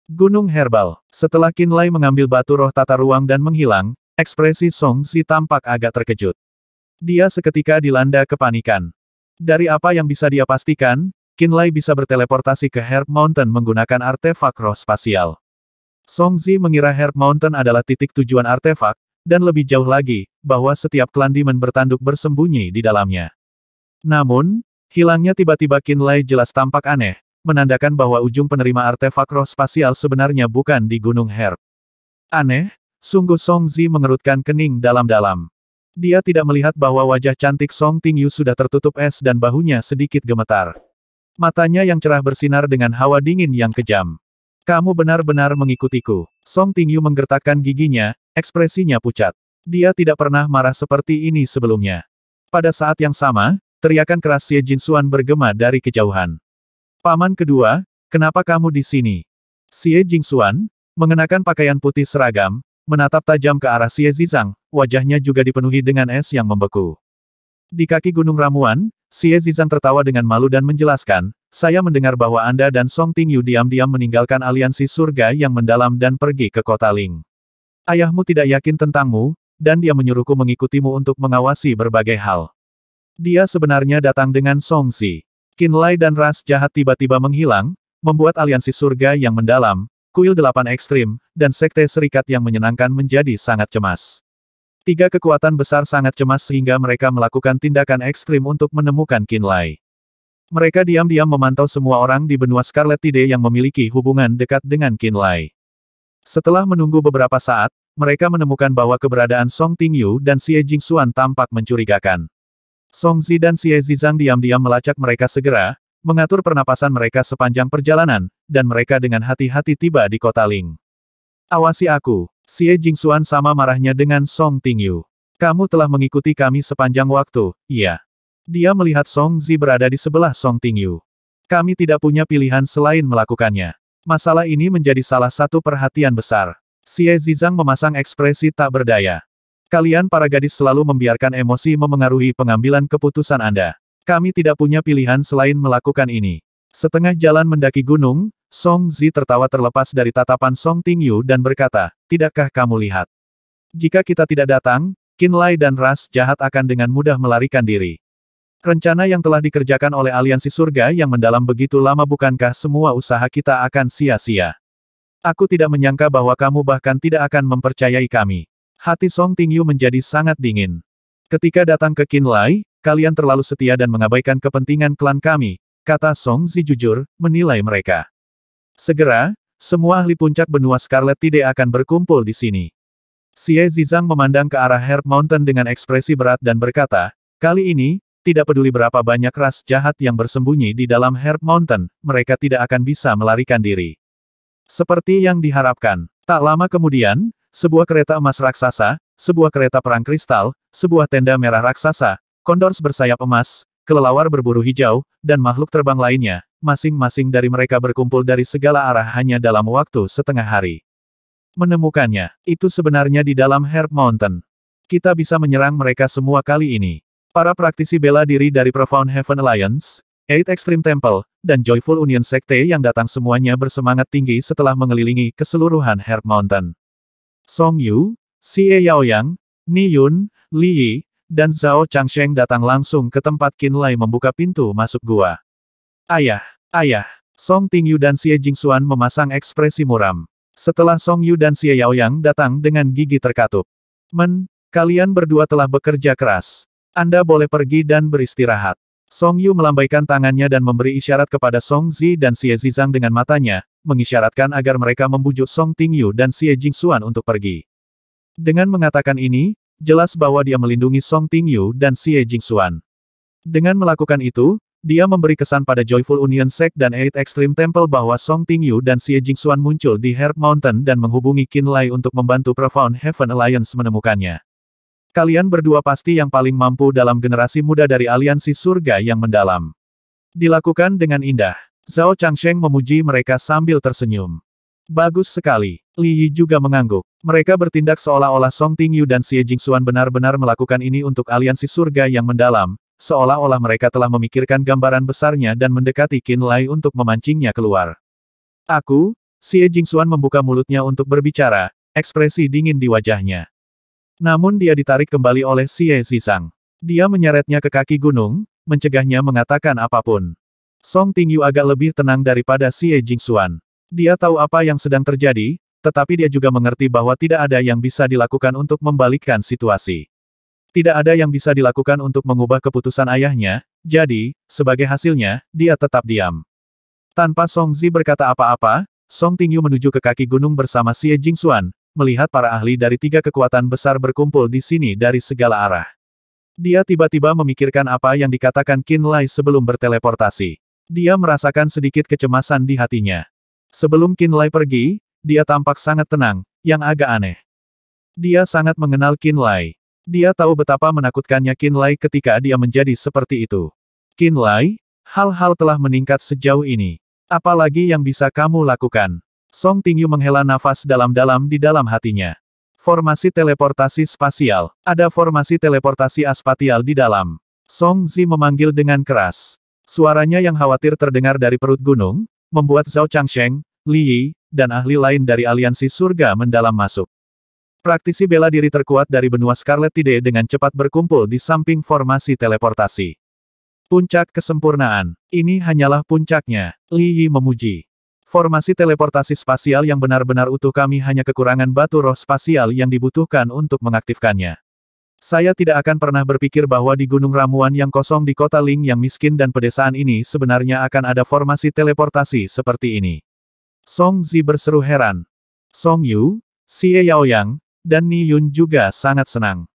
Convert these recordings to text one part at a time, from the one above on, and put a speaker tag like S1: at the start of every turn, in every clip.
S1: Gunung Herbal. Setelah Qinlai mengambil batu roh tata ruang dan menghilang, ekspresi Song Zi tampak agak terkejut. Dia seketika dilanda kepanikan. Dari apa yang bisa dia pastikan, Qinlai bisa berteleportasi ke Herb Mountain menggunakan artefak roh spasial. Song Zi mengira Herb Mountain adalah titik tujuan artefak, dan lebih jauh lagi, bahwa setiap klan Demon bertanduk bersembunyi di dalamnya. Namun, hilangnya tiba-tiba Qinlai jelas tampak aneh, menandakan bahwa ujung penerima artefak roh spasial sebenarnya bukan di Gunung Herb. Aneh, sungguh Song Zi mengerutkan kening dalam-dalam. Dia tidak melihat bahwa wajah cantik Song Tingyu sudah tertutup es dan bahunya sedikit gemetar. Matanya yang cerah bersinar dengan hawa dingin yang kejam. Kamu benar-benar mengikutiku. Song Tingyu menggertakkan giginya, ekspresinya pucat. Dia tidak pernah marah seperti ini sebelumnya. Pada saat yang sama, teriakan keras Xie Jinxuan bergema dari kejauhan. Paman kedua, kenapa kamu di sini? Xie Jinxuan, mengenakan pakaian putih seragam, menatap tajam ke arah Xie Zizang, wajahnya juga dipenuhi dengan es yang membeku. Di kaki Gunung Ramuan, Xie Zizang tertawa dengan malu dan menjelaskan, saya mendengar bahwa Anda dan Song Tingyu diam-diam meninggalkan aliansi surga yang mendalam dan pergi ke kota Ling. Ayahmu tidak yakin tentangmu, dan dia menyuruhku mengikutimu untuk mengawasi berbagai hal. Dia sebenarnya datang dengan Song Zi. Qinlai dan ras jahat tiba-tiba menghilang, membuat aliansi surga yang mendalam, kuil 8 ekstrim, dan sekte serikat yang menyenangkan menjadi sangat cemas. 3 kekuatan besar sangat cemas sehingga mereka melakukan tindakan ekstrim untuk menemukan Qinlai. Mereka diam-diam memantau semua orang di benua Scarlet Tide yang memiliki hubungan dekat dengan Qinlai. Setelah menunggu beberapa saat, mereka menemukan bahwa keberadaan Song Tingyu dan Xie Jinxuan tampak mencurigakan. Song Zi dan Xie Zizang diam-diam melacak mereka segera, mengatur pernapasan mereka sepanjang perjalanan, dan mereka dengan hati-hati tiba di kota Ling. Awasi aku. Xie Jinxuan sama marahnya dengan Song Tingyu. Kamu telah mengikuti kami sepanjang waktu, iya. Dia melihat Song Zi berada di sebelah Song Tingyu. Kami tidak punya pilihan selain melakukannya. Masalah ini menjadi salah satu perhatian besar. Xie Zizang memasang ekspresi tak berdaya. Kalian para gadis selalu membiarkan emosi memengaruhi pengambilan keputusan Anda. Kami tidak punya pilihan selain melakukan ini. Setengah jalan mendaki gunung, Song Zi tertawa terlepas dari tatapan Song Tingyu dan berkata, tidakkah kamu lihat? Jika kita tidak datang, Qinlai dan ras jahat akan dengan mudah melarikan diri. Rencana yang telah dikerjakan oleh aliansi surga yang mendalam begitu lama bukankah semua usaha kita akan sia-sia? Aku tidak menyangka bahwa kamu bahkan tidak akan mempercayai kami. Hati Song Tingyu menjadi sangat dingin. Ketika datang ke Qinlai, kalian terlalu setia dan mengabaikan kepentingan klan kami, kata Song Zi jujur, menilai mereka. Segera, semua ahli puncak benua Scarlet Tide akan berkumpul di sini. Xie Zizang memandang ke arah Herb Mountain dengan ekspresi berat dan berkata, kali ini, tidak peduli berapa banyak ras jahat yang bersembunyi di dalam Herb Mountain, mereka tidak akan bisa melarikan diri. Seperti yang diharapkan, tak lama kemudian, sebuah kereta emas raksasa, sebuah kereta perang kristal, sebuah tenda merah raksasa, kondors bersayap emas, kelelawar berburu hijau, dan makhluk terbang lainnya, masing-masing dari mereka berkumpul dari segala arah hanya dalam waktu setengah hari. Menemukannya, itu sebenarnya di dalam Herb Mountain. Kita bisa menyerang mereka semua kali ini. Para praktisi bela diri dari Profound Heaven Alliance, Eight Extreme Temple, dan Joyful Union Sekte yang datang semuanya bersemangat tinggi setelah mengelilingi keseluruhan Herb Mountain. Song Yu, Xie Yaoyang, Ni Yun, Li Yi, dan Zhao Changsheng datang langsung ke tempat Qinlai membuka pintu masuk gua. Ayah, ayah, Song Tingyu dan Xie Jinxuan memasang ekspresi muram. Setelah Song Yu dan Xie Yaoyang datang dengan gigi terkatup. Kalian berdua telah bekerja keras. Anda boleh pergi dan beristirahat. Song Yu melambaikan tangannya dan memberi isyarat kepada Song Zi dan Xie Zizang dengan matanya, mengisyaratkan agar mereka membujuk Song Tingyu dan Xie Jinxuan untuk pergi. Dengan mengatakan ini, jelas bahwa dia melindungi Song Tingyu dan Xie Jinxuan. Dengan melakukan itu, dia memberi kesan pada Joyful Union Sect dan Eight Extreme Temple bahwa Song Tingyu dan Xie Jinxuan muncul di Herb Mountain dan menghubungi Qinlai untuk membantu Profound Heaven Alliance menemukannya. Kalian berdua pasti yang paling mampu dalam generasi muda dari aliansi surga yang mendalam. Dilakukan dengan indah. Zhao Changsheng memuji mereka sambil tersenyum. Bagus sekali. Li Yi juga mengangguk. Mereka bertindak seolah-olah Song Tingyu dan Xie Jinxuan benar-benar melakukan ini untuk aliansi surga yang mendalam, seolah-olah mereka telah memikirkan gambaran besarnya dan mendekati Qinlai untuk memancingnya keluar. Xie Jingxuan membuka mulutnya untuk berbicara, ekspresi dingin di wajahnya. Namun dia ditarik kembali oleh Xie Zisang. Dia menyeretnya ke kaki gunung, mencegahnya mengatakan apapun. Song Tingyu agak lebih tenang daripada Xie Jingxuan. Dia tahu apa yang sedang terjadi, tetapi dia juga mengerti bahwa tidak ada yang bisa dilakukan untuk membalikkan situasi. Tidak ada yang bisa dilakukan untuk mengubah keputusan ayahnya, jadi, sebagai hasilnya, dia tetap diam. Tanpa Song Zi berkata apa-apa, Song Tingyu menuju ke kaki gunung bersama Xie Jingxuan, melihat para ahli dari 3 kekuatan besar berkumpul di sini dari segala arah. Dia tiba-tiba memikirkan apa yang dikatakan Qin Lai sebelum berteleportasi. Dia merasakan sedikit kecemasan di hatinya. Sebelum Qin Lai pergi, dia tampak sangat tenang, yang agak aneh. Dia sangat mengenal Qin Lai. Dia tahu betapa menakutkannya Qin Lai ketika dia menjadi seperti itu. Qin Lai, hal-hal telah meningkat sejauh ini. Apalagi yang bisa kamu lakukan? Song Tingyu menghela nafas dalam-dalam di dalam hatinya. Formasi teleportasi spasial. Ada formasi teleportasi aspatial di dalam. Song Zi memanggil dengan keras. Suaranya yang khawatir terdengar dari perut gunung, membuat Zhao Changsheng, Li Yi, dan ahli lain dari aliansi surga mendalam masuk. Praktisi bela diri terkuat dari benua Scarlet Tide dengan cepat berkumpul di samping formasi teleportasi. Puncak kesempurnaan. Ini hanyalah puncaknya, Li Yi memuji. Formasi teleportasi spasial yang benar-benar utuh, kami hanya kekurangan batu roh spasial yang dibutuhkan untuk mengaktifkannya. Saya tidak akan pernah berpikir bahwa di gunung ramuan yang kosong di kota Ling yang miskin dan pedesaan ini sebenarnya akan ada formasi teleportasi seperti ini. Song Zi berseru heran. Song Yu, Xie Yaoyang, dan Ni Yun juga sangat senang.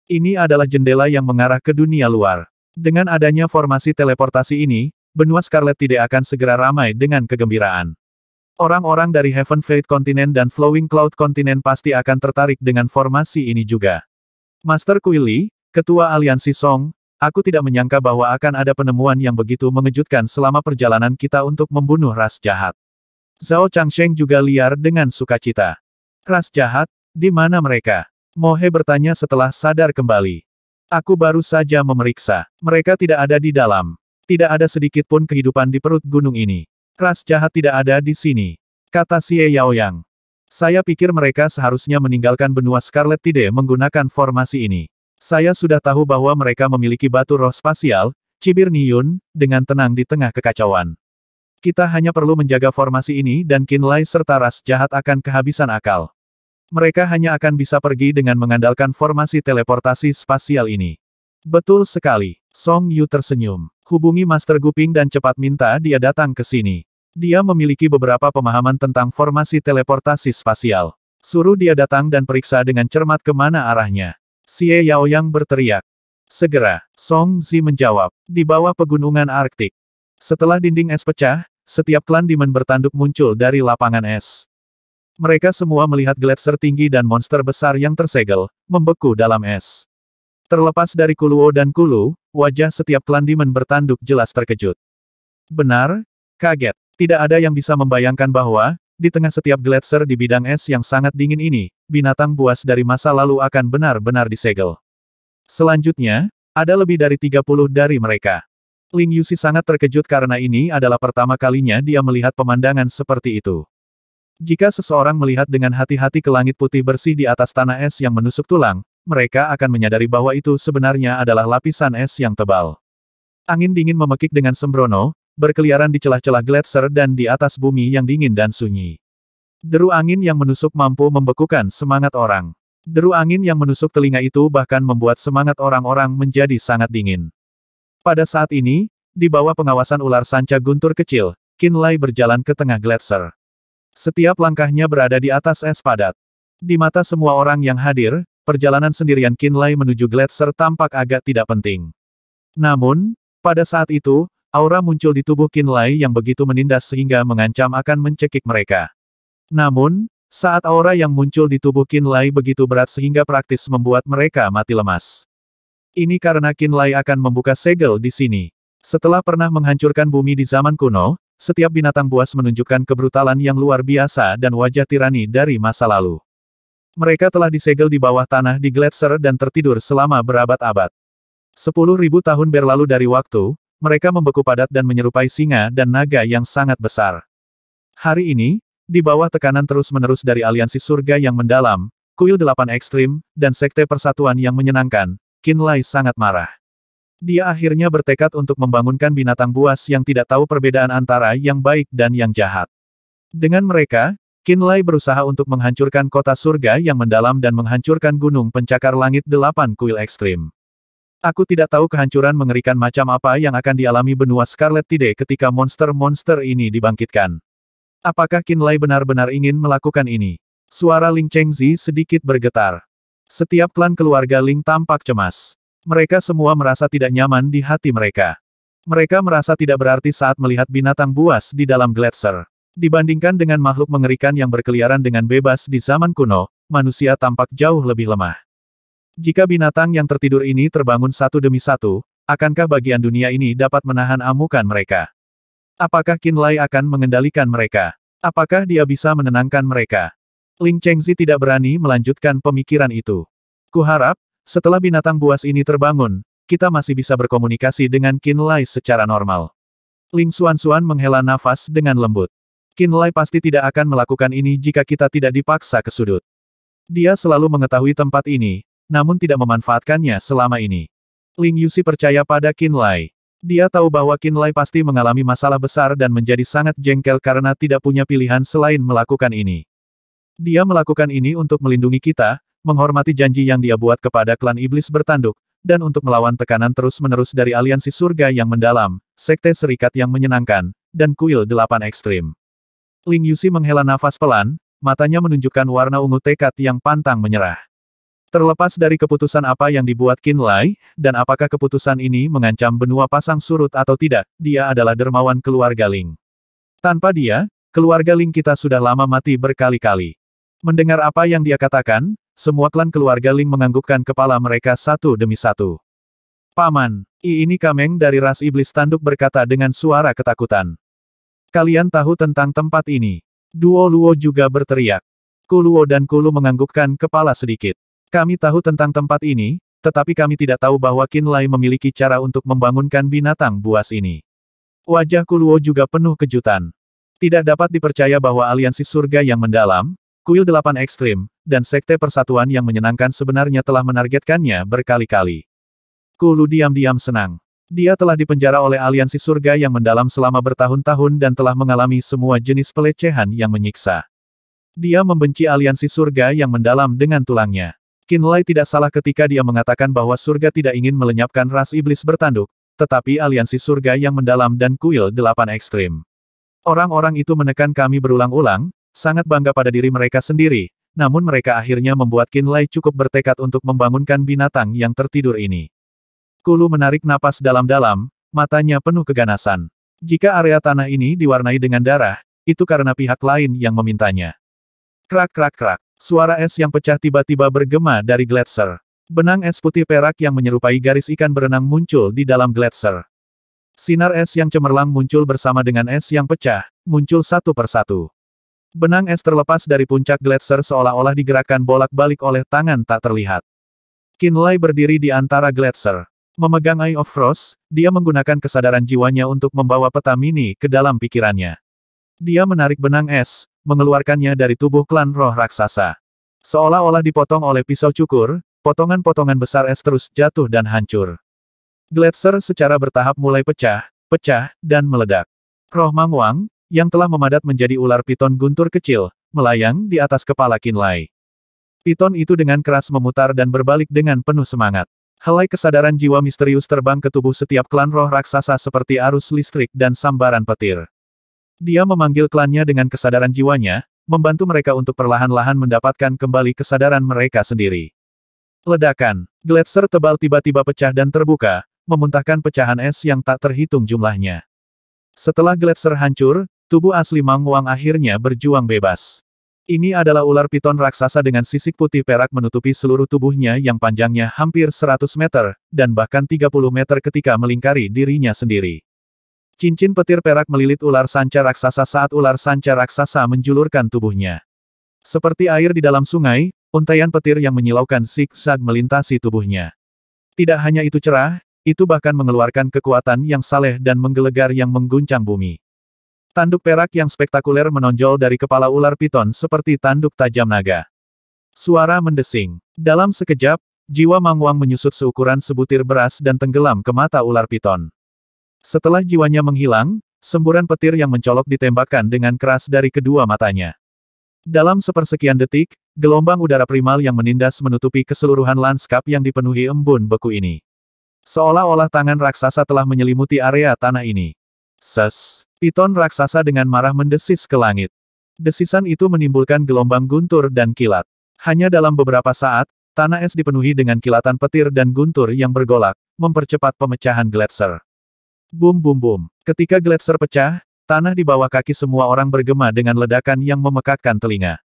S1: Ini adalah jendela yang mengarah ke dunia luar. Dengan adanya formasi teleportasi ini, benua Scarlet tidak akan segera ramai dengan kegembiraan. Orang-orang dari Heaven Fate Continent dan Flowing Cloud Continent pasti akan tertarik dengan formasi ini juga. Master Kui Li, Ketua Aliansi Song, aku tidak menyangka bahwa akan ada penemuan yang begitu mengejutkan selama perjalanan kita untuk membunuh ras jahat. Zhao Changsheng juga liar dengan sukacita. Ras jahat, di mana mereka? Mo He bertanya setelah sadar kembali. Aku baru saja memeriksa. Mereka tidak ada di dalam. Tidak ada sedikit pun kehidupan di perut gunung ini. Ras jahat tidak ada di sini, kata Xie Yaoyang. Saya pikir mereka seharusnya meninggalkan benua Scarlet Tide menggunakan formasi ini. Saya sudah tahu bahwa mereka memiliki batu roh spasial, cibir Ni Yun, dengan tenang di tengah kekacauan. Kita hanya perlu menjaga formasi ini dan Qin Lai serta ras jahat akan kehabisan akal. Mereka hanya akan bisa pergi dengan mengandalkan formasi teleportasi spasial ini. Betul sekali. Song Yu tersenyum. Hubungi Master Guping dan cepat minta dia datang ke sini. Dia memiliki beberapa pemahaman tentang formasi teleportasi spasial. Suruh dia datang dan periksa dengan cermat kemana arahnya. Xie Yaoyang berteriak. Segera, Song Zi menjawab. Di bawah pegunungan Arktik. Setelah dinding es pecah, setiap klan Demon bertanduk muncul dari lapangan es. Mereka semua melihat gletser tinggi dan monster besar yang tersegel, membeku dalam es. Terlepas dari Kuluo dan Kulu, wajah setiap klan Demon bertanduk jelas terkejut. Benar, kaget. Tidak ada yang bisa membayangkan bahwa, di tengah setiap gletser di bidang es yang sangat dingin ini, binatang buas dari masa lalu akan benar-benar disegel. Selanjutnya, ada lebih dari 30 dari mereka. Ling Yuxi sangat terkejut karena ini adalah pertama kalinya dia melihat pemandangan seperti itu. Jika seseorang melihat dengan hati-hati ke langit putih bersih di atas tanah es yang menusuk tulang, mereka akan menyadari bahwa itu sebenarnya adalah lapisan es yang tebal. Angin dingin memekik dengan sembrono, berkeliaran di celah-celah gletser dan di atas bumi yang dingin dan sunyi. Deru angin yang menusuk mampu membekukan semangat orang. Deru angin yang menusuk telinga itu bahkan membuat semangat orang-orang menjadi sangat dingin. Pada saat ini, di bawah pengawasan ular sanca guntur kecil, Qin Lai berjalan ke tengah gletser. Setiap langkahnya berada di atas es padat. Di mata semua orang yang hadir, perjalanan sendirian Qin Lai menuju gletser tampak agak tidak penting. Namun, pada saat itu, aura muncul di tubuh Qin Lai yang begitu menindas sehingga mengancam akan mencekik mereka. Namun, saat aura yang muncul di tubuh Qin Lai begitu berat sehingga praktis membuat mereka mati lemas. Ini karena Qin Lai akan membuka segel di sini. Setelah pernah menghancurkan bumi di zaman kuno, setiap binatang buas menunjukkan kebrutalan yang luar biasa dan wajah tirani dari masa lalu. Mereka telah disegel di bawah tanah di gletser dan tertidur selama berabad-abad. 10.000 tahun berlalu dari waktu, mereka membeku padat dan menyerupai singa dan naga yang sangat besar. Hari ini, Di bawah tekanan terus-menerus dari aliansi surga yang mendalam, kuil 8 ekstrim, dan sekte persatuan yang menyenangkan, Qinlai sangat marah. Dia akhirnya bertekad untuk membangunkan binatang buas yang tidak tahu perbedaan antara yang baik dan yang jahat. Dengan mereka, Qinlai berusaha untuk menghancurkan kota surga yang mendalam dan menghancurkan gunung pencakar langit 8 kuil ekstrim. Aku tidak tahu kehancuran mengerikan macam apa yang akan dialami benua Scarlet Tide ketika monster-monster ini dibangkitkan. Apakah Qinlai benar-benar ingin melakukan ini? Suara Ling Chengzi sedikit bergetar. Setiap klan keluarga Ling tampak cemas. Mereka semua merasa tidak nyaman di hati mereka. Mereka merasa tidak berarti saat melihat binatang buas di dalam Gletser. Dibandingkan dengan makhluk mengerikan yang berkeliaran dengan bebas di zaman kuno, manusia tampak jauh lebih lemah. Jika binatang yang tertidur ini terbangun satu demi satu, akankah bagian dunia ini dapat menahan amukan mereka? Apakah Qinlai akan mengendalikan mereka? Apakah dia bisa menenangkan mereka? Ling Chengzi tidak berani melanjutkan pemikiran itu. Kuharap, setelah binatang buas ini terbangun, kita masih bisa berkomunikasi dengan Qinlai secara normal. Ling Xuanxuan menghela nafas dengan lembut. Qinlai pasti tidak akan melakukan ini jika kita tidak dipaksa ke sudut. Dia selalu mengetahui tempat ini, namun tidak memanfaatkannya selama ini. Ling Yuxi percaya pada Qinlai. Dia tahu bahwa Qinlai pasti mengalami masalah besar dan menjadi sangat jengkel karena tidak punya pilihan selain melakukan ini. Dia melakukan ini untuk melindungi kita, menghormati janji yang dia buat kepada klan iblis bertanduk, dan untuk melawan tekanan terus-menerus dari aliansi surga yang mendalam, sekte serikat yang menyenangkan, dan kuil 8 ekstrim. Ling Yuxi menghela nafas pelan, matanya menunjukkan warna ungu tekad yang pantang menyerah. Terlepas dari keputusan apa yang dibuat Qinlai, dan apakah keputusan ini mengancam benua pasang surut atau tidak, dia adalah dermawan keluarga Ling. Tanpa dia, keluarga Ling kita sudah lama mati berkali-kali. Mendengar apa yang dia katakan, semua klan keluarga Ling menganggukkan kepala mereka satu demi satu. Paman, ini Kameng dari ras iblis tanduk berkata dengan suara ketakutan. Kalian tahu tentang tempat ini. Duo Luo juga berteriak. Kuluo dan Kulu menganggukkan kepala sedikit. Kami tahu tentang tempat ini, tetapi kami tidak tahu bahwa Qinlai memiliki cara untuk membangunkan binatang buas ini. Wajah Kuluo juga penuh kejutan. Tidak dapat dipercaya bahwa aliansi surga yang mendalam, kuil 8 ekstrim, dan sekte persatuan yang menyenangkan sebenarnya telah menargetkannya berkali-kali. Kulu diam-diam senang. Dia telah dipenjara oleh aliansi surga yang mendalam selama bertahun-tahun dan telah mengalami semua jenis pelecehan yang menyiksa. Dia membenci aliansi surga yang mendalam dengan tulangnya. Qinlai tidak salah ketika dia mengatakan bahwa surga tidak ingin melenyapkan ras iblis bertanduk, tetapi aliansi surga yang mendalam dan kuil 8 ekstrim. Orang-orang itu menekan kami berulang-ulang, sangat bangga pada diri mereka sendiri, namun mereka akhirnya membuat Qinlai cukup bertekad untuk membangunkan binatang yang tertidur ini. Kulu menarik napas dalam-dalam, matanya penuh keganasan. Jika area tanah ini diwarnai dengan darah, itu karena pihak lain yang memintanya. Krak krak krak, suara es yang pecah tiba-tiba bergema dari Gletser. Benang es putih perak yang menyerupai garis ikan berenang muncul di dalam Gletser. Sinar es yang cemerlang muncul bersama dengan es yang pecah, muncul satu persatu. Benang es terlepas dari puncak Gletser seolah-olah digerakkan bolak-balik oleh tangan tak terlihat. Qinlai berdiri di antara Gletser. Memegang Eye of Frost, dia menggunakan kesadaran jiwanya untuk membawa peta mini ke dalam pikirannya. Dia menarik benang es, mengeluarkannya dari tubuh klan roh raksasa. Seolah-olah dipotong oleh pisau cukur, potongan-potongan besar es terus jatuh dan hancur. Gletser secara bertahap mulai pecah, dan meledak. Roh Mangwang, yang telah memadat menjadi ular piton guntur kecil, melayang di atas kepala Qinlai. Piton itu dengan keras memutar dan berbalik dengan penuh semangat. Helai kesadaran jiwa misterius terbang ke tubuh setiap klan roh raksasa seperti arus listrik dan sambaran petir. Dia memanggil klannya dengan kesadaran jiwanya, membantu mereka untuk perlahan-lahan mendapatkan kembali kesadaran mereka sendiri. Ledakan. Gletser tebal tiba-tiba pecah dan terbuka, memuntahkan pecahan es yang tak terhitung jumlahnya. Setelah Gletser hancur, tubuh asli Mangwang akhirnya berjuang bebas. Ini adalah ular piton raksasa dengan sisik putih perak menutupi seluruh tubuhnya yang panjangnya hampir 100 meter, dan bahkan 30 meter ketika melingkari dirinya sendiri. Cincin petir perak melilit ular sanca raksasa saat ular sanca raksasa menjulurkan tubuhnya. Seperti air di dalam sungai, untaian petir yang menyilaukan zigzag melintasi tubuhnya. Tidak hanya itu cerah, itu bahkan mengeluarkan kekuatan yang saleh dan menggelegar yang mengguncang bumi. Tanduk perak yang spektakuler menonjol dari kepala ular piton seperti tanduk tajam naga. Suara mendesing. Dalam sekejap, jiwa Mang Wang menyusut seukuran sebutir beras dan tenggelam ke mata ular piton. Setelah jiwanya menghilang, semburan petir yang mencolok ditembakkan dengan keras dari kedua matanya. Dalam sepersekian detik, gelombang udara primal yang menindas menutupi keseluruhan lanskap yang dipenuhi embun beku ini. Seolah-olah tangan raksasa telah menyelimuti area tanah ini. Ses! Piton raksasa dengan marah mendesis ke langit. Desisan itu menimbulkan gelombang guntur dan kilat. Hanya dalam beberapa saat, tanah es dipenuhi dengan kilatan petir dan guntur yang bergolak, mempercepat pemecahan gletser. Bum bum bum. Ketika gletser pecah, tanah di bawah kaki semua orang bergema dengan ledakan yang memekakkan telinga.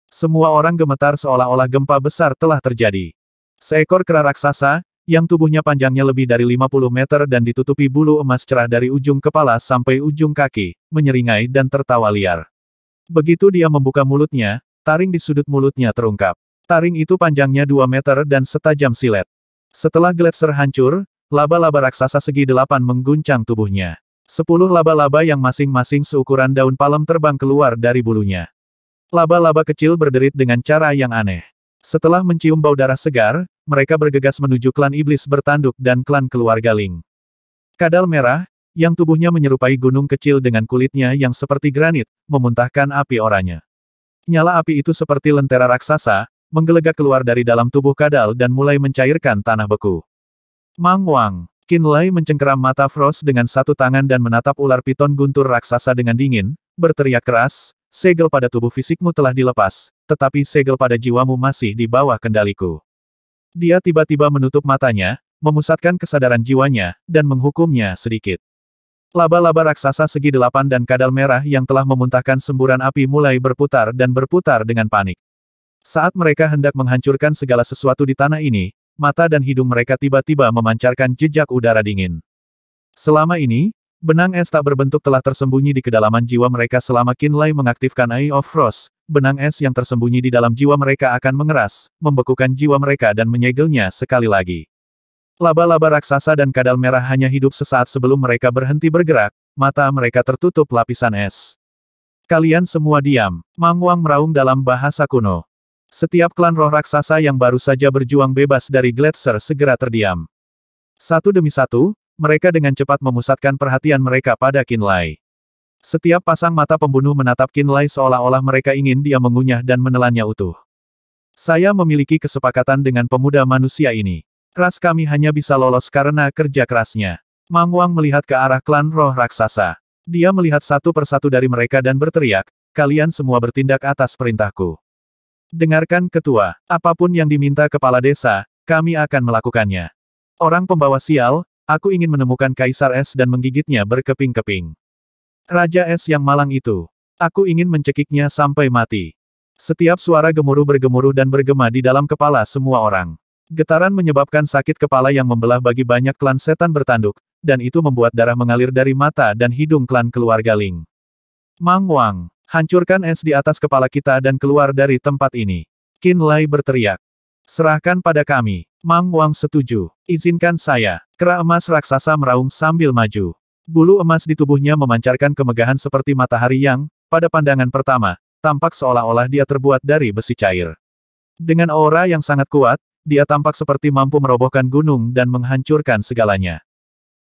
S1: Semua orang gemetar seolah-olah gempa besar telah terjadi. Seekor kera raksasa, yang tubuhnya panjangnya lebih dari 50 meter dan ditutupi bulu emas cerah dari ujung kepala sampai ujung kaki, menyeringai dan tertawa liar. Begitu dia membuka mulutnya, taring di sudut mulutnya terungkap. Taring itu panjangnya 2 meter dan setajam silet. Setelah gletser hancur, laba-laba raksasa segi 8 mengguncang tubuhnya. 10 laba-laba yang masing-masing seukuran daun palem terbang keluar dari bulunya. Laba-laba kecil berderit dengan cara yang aneh. Setelah mencium bau darah segar, mereka bergegas menuju klan iblis bertanduk dan klan keluarga Ling. Kadal merah, yang tubuhnya menyerupai gunung kecil dengan kulitnya yang seperti granit, memuntahkan api oranye. Nyala api itu seperti lentera raksasa, menggelegak keluar dari dalam tubuh kadal dan mulai mencairkan tanah beku. Mang Wang, Qin Lai mencengkeram mata Frost dengan satu tangan dan menatap ular piton guntur raksasa dengan dingin, berteriak keras, segel pada tubuh fisikmu telah dilepas, tetapi segel pada jiwamu masih di bawah kendaliku. Dia tiba-tiba menutup matanya, memusatkan kesadaran jiwanya, dan menghukumnya sedikit. Laba-laba raksasa segi 8 dan kadal merah yang telah memuntahkan semburan api mulai berputar dan berputar dengan panik. Saat mereka hendak menghancurkan segala sesuatu di tanah ini, mata dan hidung mereka tiba-tiba memancarkan jejak udara dingin. Selama ini, benang es tak berbentuk telah tersembunyi di kedalaman jiwa mereka selama Qin Lai mengaktifkan Eye of Frost. Benang es yang tersembunyi di dalam jiwa mereka akan mengeras, membekukan jiwa mereka dan menyegelnya sekali lagi. Laba-laba raksasa dan kadal merah hanya hidup sesaat sebelum mereka berhenti bergerak, mata mereka tertutup lapisan es. Kalian semua diam, Mang Wang meraung dalam bahasa kuno. Setiap klan roh raksasa yang baru saja berjuang bebas dari gletser segera terdiam. Satu demi satu, mereka dengan cepat memusatkan perhatian mereka pada Qin Lai. Setiap pasang mata pembunuh menatap Qin Lai seolah-olah mereka ingin dia mengunyah dan menelannya utuh. Saya memiliki kesepakatan dengan pemuda manusia ini. Ras kami hanya bisa lolos karena kerja kerasnya. Mang Wang melihat ke arah klan roh raksasa. Dia melihat satu persatu dari mereka dan berteriak, kalian semua bertindak atas perintahku. Dengarkan ketua, apapun yang diminta kepala desa, kami akan melakukannya. Orang pembawa sial, aku ingin menemukan Kaisar Es dan menggigitnya berkeping-keping. Raja Es yang malang itu. Aku ingin mencekiknya sampai mati. Setiap suara gemuruh bergemuruh dan bergema di dalam kepala semua orang. Getaran menyebabkan sakit kepala yang membelah bagi banyak klan setan bertanduk, dan itu membuat darah mengalir dari mata dan hidung klan keluarga Ling. Mang Wang, hancurkan es di atas kepala kita dan keluar dari tempat ini. Qin Lai berteriak. Serahkan pada kami. Mang Wang setuju. Izinkan saya. Kera emas raksasa meraung sambil maju. Bulu emas di tubuhnya memancarkan kemegahan seperti matahari yang, pada pandangan pertama, tampak seolah-olah dia terbuat dari besi cair. Dengan aura yang sangat kuat, dia tampak seperti mampu merobohkan gunung dan menghancurkan segalanya.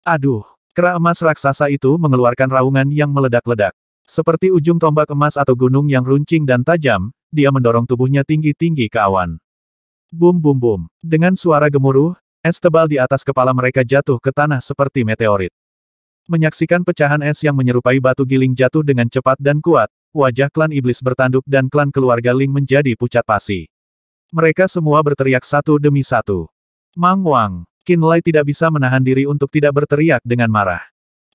S1: Aduh, kera emas raksasa itu mengeluarkan raungan yang meledak-ledak. Seperti ujung tombak emas atau gunung yang runcing dan tajam, dia mendorong tubuhnya tinggi-tinggi ke awan. Bum bum bum. Dengan suara gemuruh, es tebal di atas kepala mereka jatuh ke tanah seperti meteorit. Menyaksikan pecahan es yang menyerupai batu giling jatuh dengan cepat dan kuat, wajah klan iblis bertanduk dan klan keluarga Ling menjadi pucat pasi. Mereka semua berteriak satu demi satu. Mang Wang, Qin Lai tidak bisa menahan diri untuk tidak berteriak dengan marah.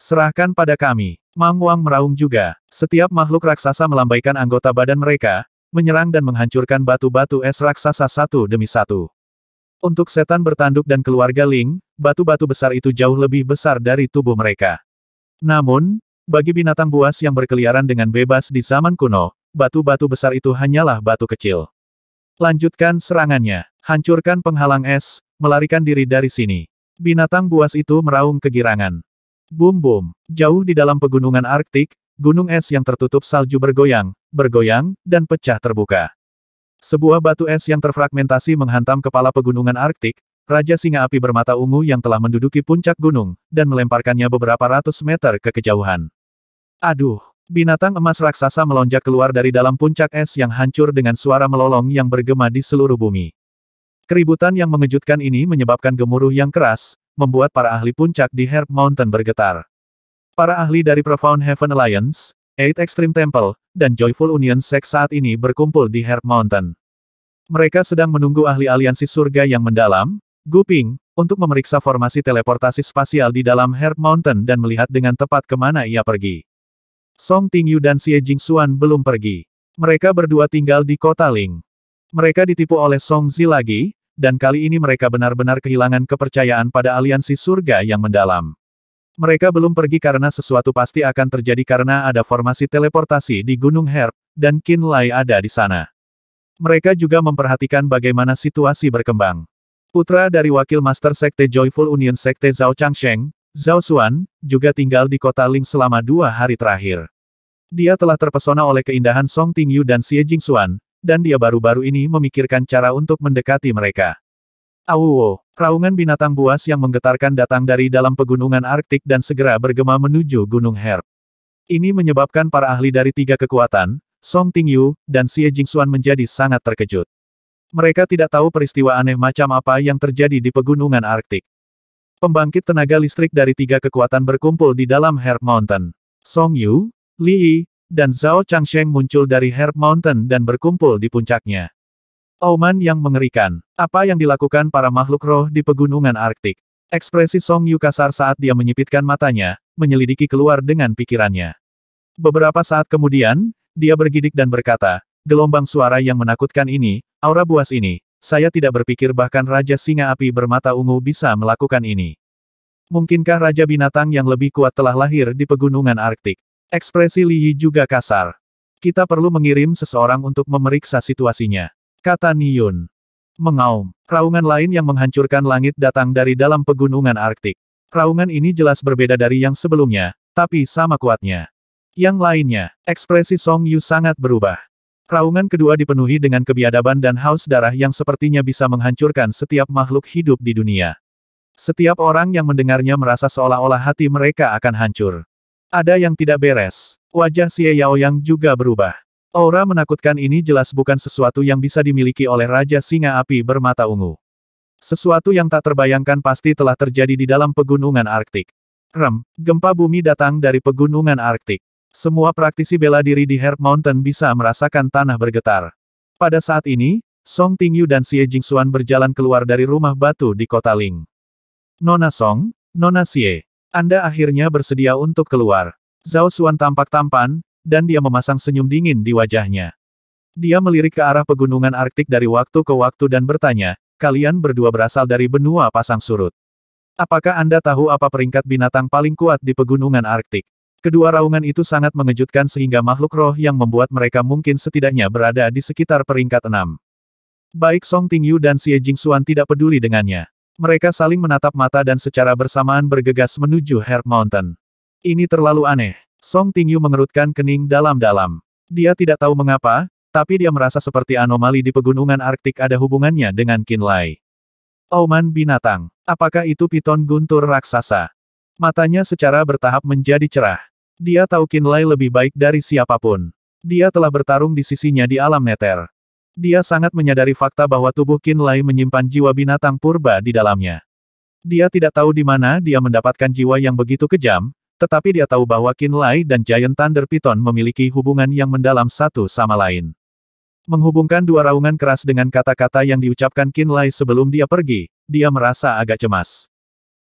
S1: Serahkan pada kami. Mang Wang meraung juga. Setiap makhluk raksasa melambaikan anggota badan mereka, menyerang dan menghancurkan batu-batu es raksasa satu demi satu. Untuk setan bertanduk dan keluarga Ling, batu-batu besar itu jauh lebih besar dari tubuh mereka. Namun, bagi binatang buas yang berkeliaran dengan bebas di zaman kuno, batu-batu besar itu hanyalah batu kecil. Lanjutkan serangannya. Hancurkan penghalang es, melarikan diri dari sini. Binatang buas itu meraung kegirangan. Bum bum. Jauh di dalam pegunungan Arktik, gunung es yang tertutup salju bergoyang, dan pecah terbuka. Sebuah batu es yang terfragmentasi menghantam kepala pegunungan Arktik, Raja Singa Api bermata ungu yang telah menduduki puncak gunung, dan melemparkannya beberapa ratus meter ke kejauhan. Aduh! Binatang emas raksasa melonjak keluar dari dalam puncak es yang hancur dengan suara melolong yang bergema di seluruh bumi. Keributan yang mengejutkan ini menyebabkan gemuruh yang keras, membuat para ahli puncak di Herb Mountain bergetar. Para ahli dari Profound Heaven Alliance, Eight Extreme Temple, dan Joyful Union Sect saat ini berkumpul di Herb Mountain. Mereka sedang menunggu ahli aliansi surga yang mendalam, Gu Ping, untuk memeriksa formasi teleportasi spasial di dalam Herb Mountain dan melihat dengan tepat kemana ia pergi. Song Tingyu dan Xie Jingxuan belum pergi. Mereka berdua tinggal di kota Ling. Mereka ditipu oleh Song Zi lagi, dan kali ini mereka benar-benar kehilangan kepercayaan pada aliansi surga yang mendalam. Mereka belum pergi karena sesuatu pasti akan terjadi karena ada formasi teleportasi di Gunung Herb, dan Qin Lai ada di sana. Mereka juga memperhatikan bagaimana situasi berkembang. Putra dari wakil Master Sekte Joyful Union Sekte Zhao Changsheng, Zhao Xuan, juga tinggal di kota Ling selama 2 hari terakhir. Dia telah terpesona oleh keindahan Song Tingyu dan Xie Jingxuan, dan dia baru-baru ini memikirkan cara untuk mendekati mereka. Awuwo, raungan binatang buas yang menggetarkan datang dari dalam pegunungan Arktik dan segera bergema menuju Gunung Herb. Ini menyebabkan para ahli dari 3 kekuatan, Song Tingyu, dan Xie Jingxuan menjadi sangat terkejut. Mereka tidak tahu peristiwa aneh macam apa yang terjadi di pegunungan Arktik. Pembangkit tenaga listrik dari 3 kekuatan berkumpul di dalam Herb Mountain. Song Yu, Li Yi, dan Zhao Changsheng muncul dari Herb Mountain dan berkumpul di puncaknya. Auman yang mengerikan. Apa yang dilakukan para makhluk roh di pegunungan Arktik? Ekspresi Song Yu kasar saat dia menyipitkan matanya, menyelidiki keluar dengan pikirannya. Beberapa saat kemudian, dia bergidik dan berkata, gelombang suara yang menakutkan ini, aura buas ini. Saya tidak berpikir bahkan Raja Singa Api bermata ungu bisa melakukan ini. Mungkinkah Raja Binatang yang lebih kuat telah lahir di pegunungan Arktik? Ekspresi Li Yi juga kasar. Kita perlu mengirim seseorang untuk memeriksa situasinya, kata Ni Yun. Mengaum. Raungan lain yang menghancurkan langit datang dari dalam pegunungan Arktik. Raungan ini jelas berbeda dari yang sebelumnya, tapi sama kuatnya. Yang lainnya, ekspresi Song Yu sangat berubah. Raungan kedua dipenuhi dengan kebiadaban dan haus darah yang sepertinya bisa menghancurkan setiap makhluk hidup di dunia. Setiap orang yang mendengarnya merasa seolah-olah hati mereka akan hancur. Ada yang tidak beres. Wajah Xie Yaoyang juga berubah. Aura menakutkan ini jelas bukan sesuatu yang bisa dimiliki oleh Raja Singa Api bermata ungu. Sesuatu yang tak terbayangkan pasti telah terjadi di dalam pegunungan Arktik. Gempa bumi datang dari pegunungan Arktik. Semua praktisi bela diri di Herb Mountain bisa merasakan tanah bergetar. Pada saat ini, Song Tingyu dan Xie Jingxuan berjalan keluar dari rumah batu di kota Ling. Nona Song, Nona Xie, Anda akhirnya bersedia untuk keluar. Zhao Xuan tampak tampan, dan dia memasang senyum dingin di wajahnya. Dia melirik ke arah pegunungan Arktik dari waktu ke waktu dan bertanya, kalian berdua berasal dari benua pasang surut. Apakah Anda tahu apa peringkat binatang paling kuat di pegunungan Arktik? Kedua raungan itu sangat mengejutkan sehingga makhluk roh yang membuat mereka mungkin setidaknya berada di sekitar peringkat 6. Baik Song Tingyu dan Xie Jingxuan tidak peduli dengannya. Mereka saling menatap mata dan secara bersamaan bergegas menuju Herb Mountain. Ini terlalu aneh. Song Tingyu mengerutkan kening dalam-dalam. Dia tidak tahu mengapa, tapi dia merasa seperti anomali di pegunungan Arktik ada hubungannya dengan Qin Lai. Auman binatang. Apakah itu piton guntur raksasa? Matanya secara bertahap menjadi cerah. Dia tahu Qin Lai lebih baik dari siapapun. Dia telah bertarung di sisinya di alam neter. Dia sangat menyadari fakta bahwa tubuh Qin Lai menyimpan jiwa binatang purba di dalamnya. Dia tidak tahu di mana dia mendapatkan jiwa yang begitu kejam, tetapi dia tahu bahwa Qin Lai dan Giant Thunder Python memiliki hubungan yang mendalam satu sama lain. Menghubungkan dua raungan keras dengan kata-kata yang diucapkan Qin Lai sebelum dia pergi, dia merasa agak cemas.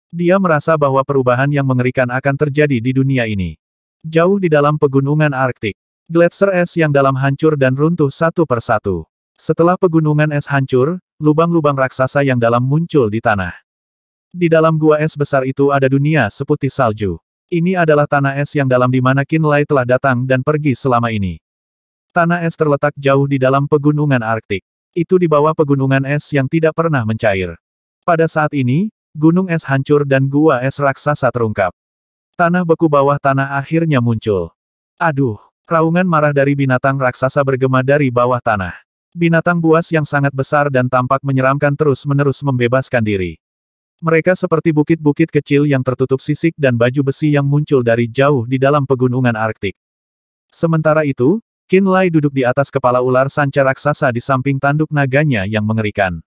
S1: Dia merasa bahwa perubahan yang mengerikan akan terjadi di dunia ini. Jauh di dalam pegunungan Arktik, gletser es yang dalam hancur dan runtuh satu persatu. Setelah pegunungan es hancur, lubang-lubang raksasa yang dalam muncul di tanah. Di dalam gua es besar itu ada dunia seputih salju. Ini adalah tanah es yang dalam di mana Qin Lai telah datang dan pergi selama ini. Tanah es terletak jauh di dalam pegunungan Arktik. Itu di bawah pegunungan es yang tidak pernah mencair. Pada saat ini, gunung es hancur dan gua es raksasa terungkap. Tanah beku bawah tanah akhirnya muncul. Aduh! Raungan marah dari binatang raksasa bergema dari bawah tanah. Binatang buas yang sangat besar dan tampak menyeramkan terus-menerus membebaskan diri. Mereka seperti bukit-bukit kecil yang tertutup sisik dan baju besi yang muncul dari jauh di dalam pegunungan Arktik. Sementara itu, Qinlai duduk di atas kepala ular sanca raksasa di samping tanduk naganya yang mengerikan.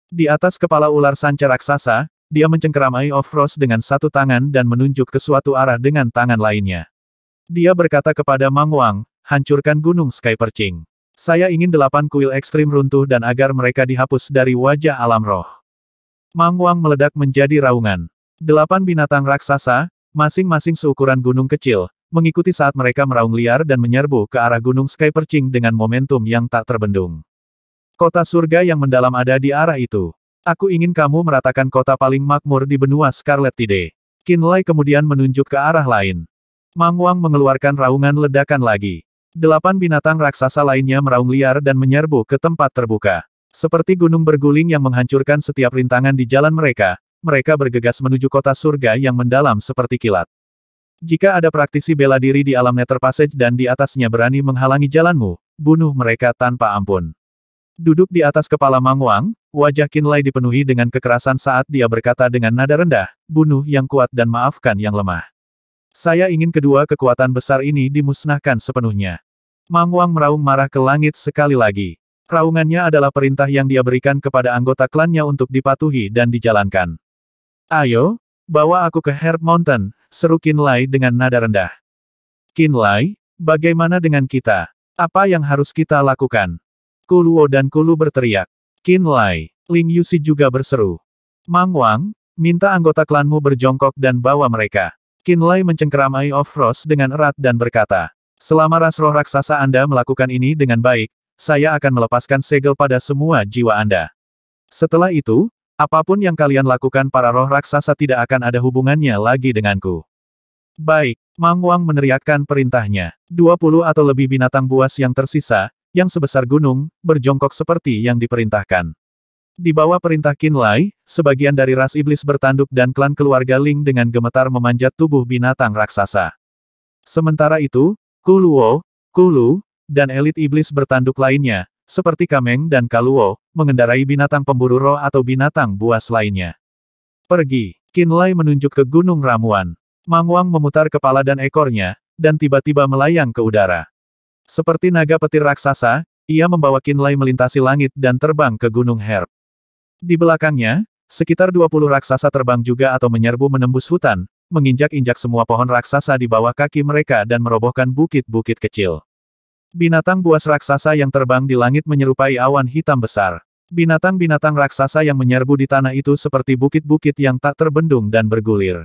S1: Di atas kepala ular sanca raksasa, dia mencengkeram Eye of Frost dengan satu tangan dan menunjuk ke suatu arah dengan tangan lainnya. Dia berkata kepada Mang Wang, hancurkan gunung Sky Perching. Saya ingin 8 kuil ekstrim runtuh dan agar mereka dihapus dari wajah alam roh. Mang Wang meledak menjadi raungan. 8 binatang raksasa, masing-masing seukuran gunung kecil, mengikuti saat mereka meraung liar dan menyerbu ke arah gunung Sky Perching dengan momentum yang tak terbendung. Kota surga yang mendalam ada di arah itu. Aku ingin kamu meratakan kota paling makmur di benua Scarlet Tide. Qinlai kemudian menunjuk ke arah lain. Mang Wang mengeluarkan raungan ledakan lagi. 8 binatang raksasa lainnya meraung liar dan menyerbu ke tempat terbuka. Seperti gunung berguling yang menghancurkan setiap rintangan di jalan mereka, mereka bergegas menuju kota surga yang mendalam seperti kilat. Jika ada praktisi bela diri di alam Nether Passage dan di atasnya berani menghalangi jalanmu, bunuh mereka tanpa ampun. Duduk di atas kepala Mang Wang, wajah Qinlai dipenuhi dengan kekerasan saat dia berkata dengan nada rendah, bunuh yang kuat dan maafkan yang lemah. Saya ingin kedua kekuatan besar ini dimusnahkan sepenuhnya. Mang Wang meraung marah ke langit sekali lagi. Raungannya adalah perintah yang dia berikan kepada anggota klannya untuk dipatuhi dan dijalankan. Ayo, bawa aku ke Herb Mountain, seru Qinlai dengan nada rendah. Qinlai, bagaimana dengan kita? Apa yang harus kita lakukan? Kuluo dan Kulu berteriak. Qinlai, Ling Yuxi juga berseru. Mang Wang, minta anggota klanmu berjongkok dan bawa mereka. Qinlai mencengkeram Eye of Frost dengan erat dan berkata, selama ras roh raksasa Anda melakukan ini dengan baik, saya akan melepaskan segel pada semua jiwa Anda. Setelah itu, apapun yang kalian lakukan para roh raksasa tidak akan ada hubungannya lagi denganku. Baik, Mang Wang meneriakkan perintahnya. 20 atau lebih binatang buas yang tersisa, yang sebesar gunung, berjongkok seperti yang diperintahkan. Di bawah perintah Qinlai, sebagian dari ras iblis bertanduk dan klan keluarga Ling dengan gemetar memanjat tubuh binatang raksasa. Sementara itu, Kuluo, Kulu, dan elit iblis bertanduk lainnya, seperti Kameng dan Kaluo, mengendarai binatang pemburu roh atau binatang buas lainnya. Pergi, Qinlai menunjuk ke Gunung Ramuan. Mang Wang memutar kepala dan ekornya, dan tiba-tiba melayang ke udara. Seperti naga petir raksasa, ia membawa Qinlai melintasi langit dan terbang ke Gunung Herb. Di belakangnya, sekitar 20 raksasa terbang juga atau menyerbu menembus hutan, menginjak-injak semua pohon raksasa di bawah kaki mereka dan merobohkan bukit-bukit kecil. Binatang buas raksasa yang terbang di langit menyerupai awan hitam besar. Binatang-binatang raksasa yang menyerbu di tanah itu seperti bukit-bukit yang tak terbendung dan bergulir.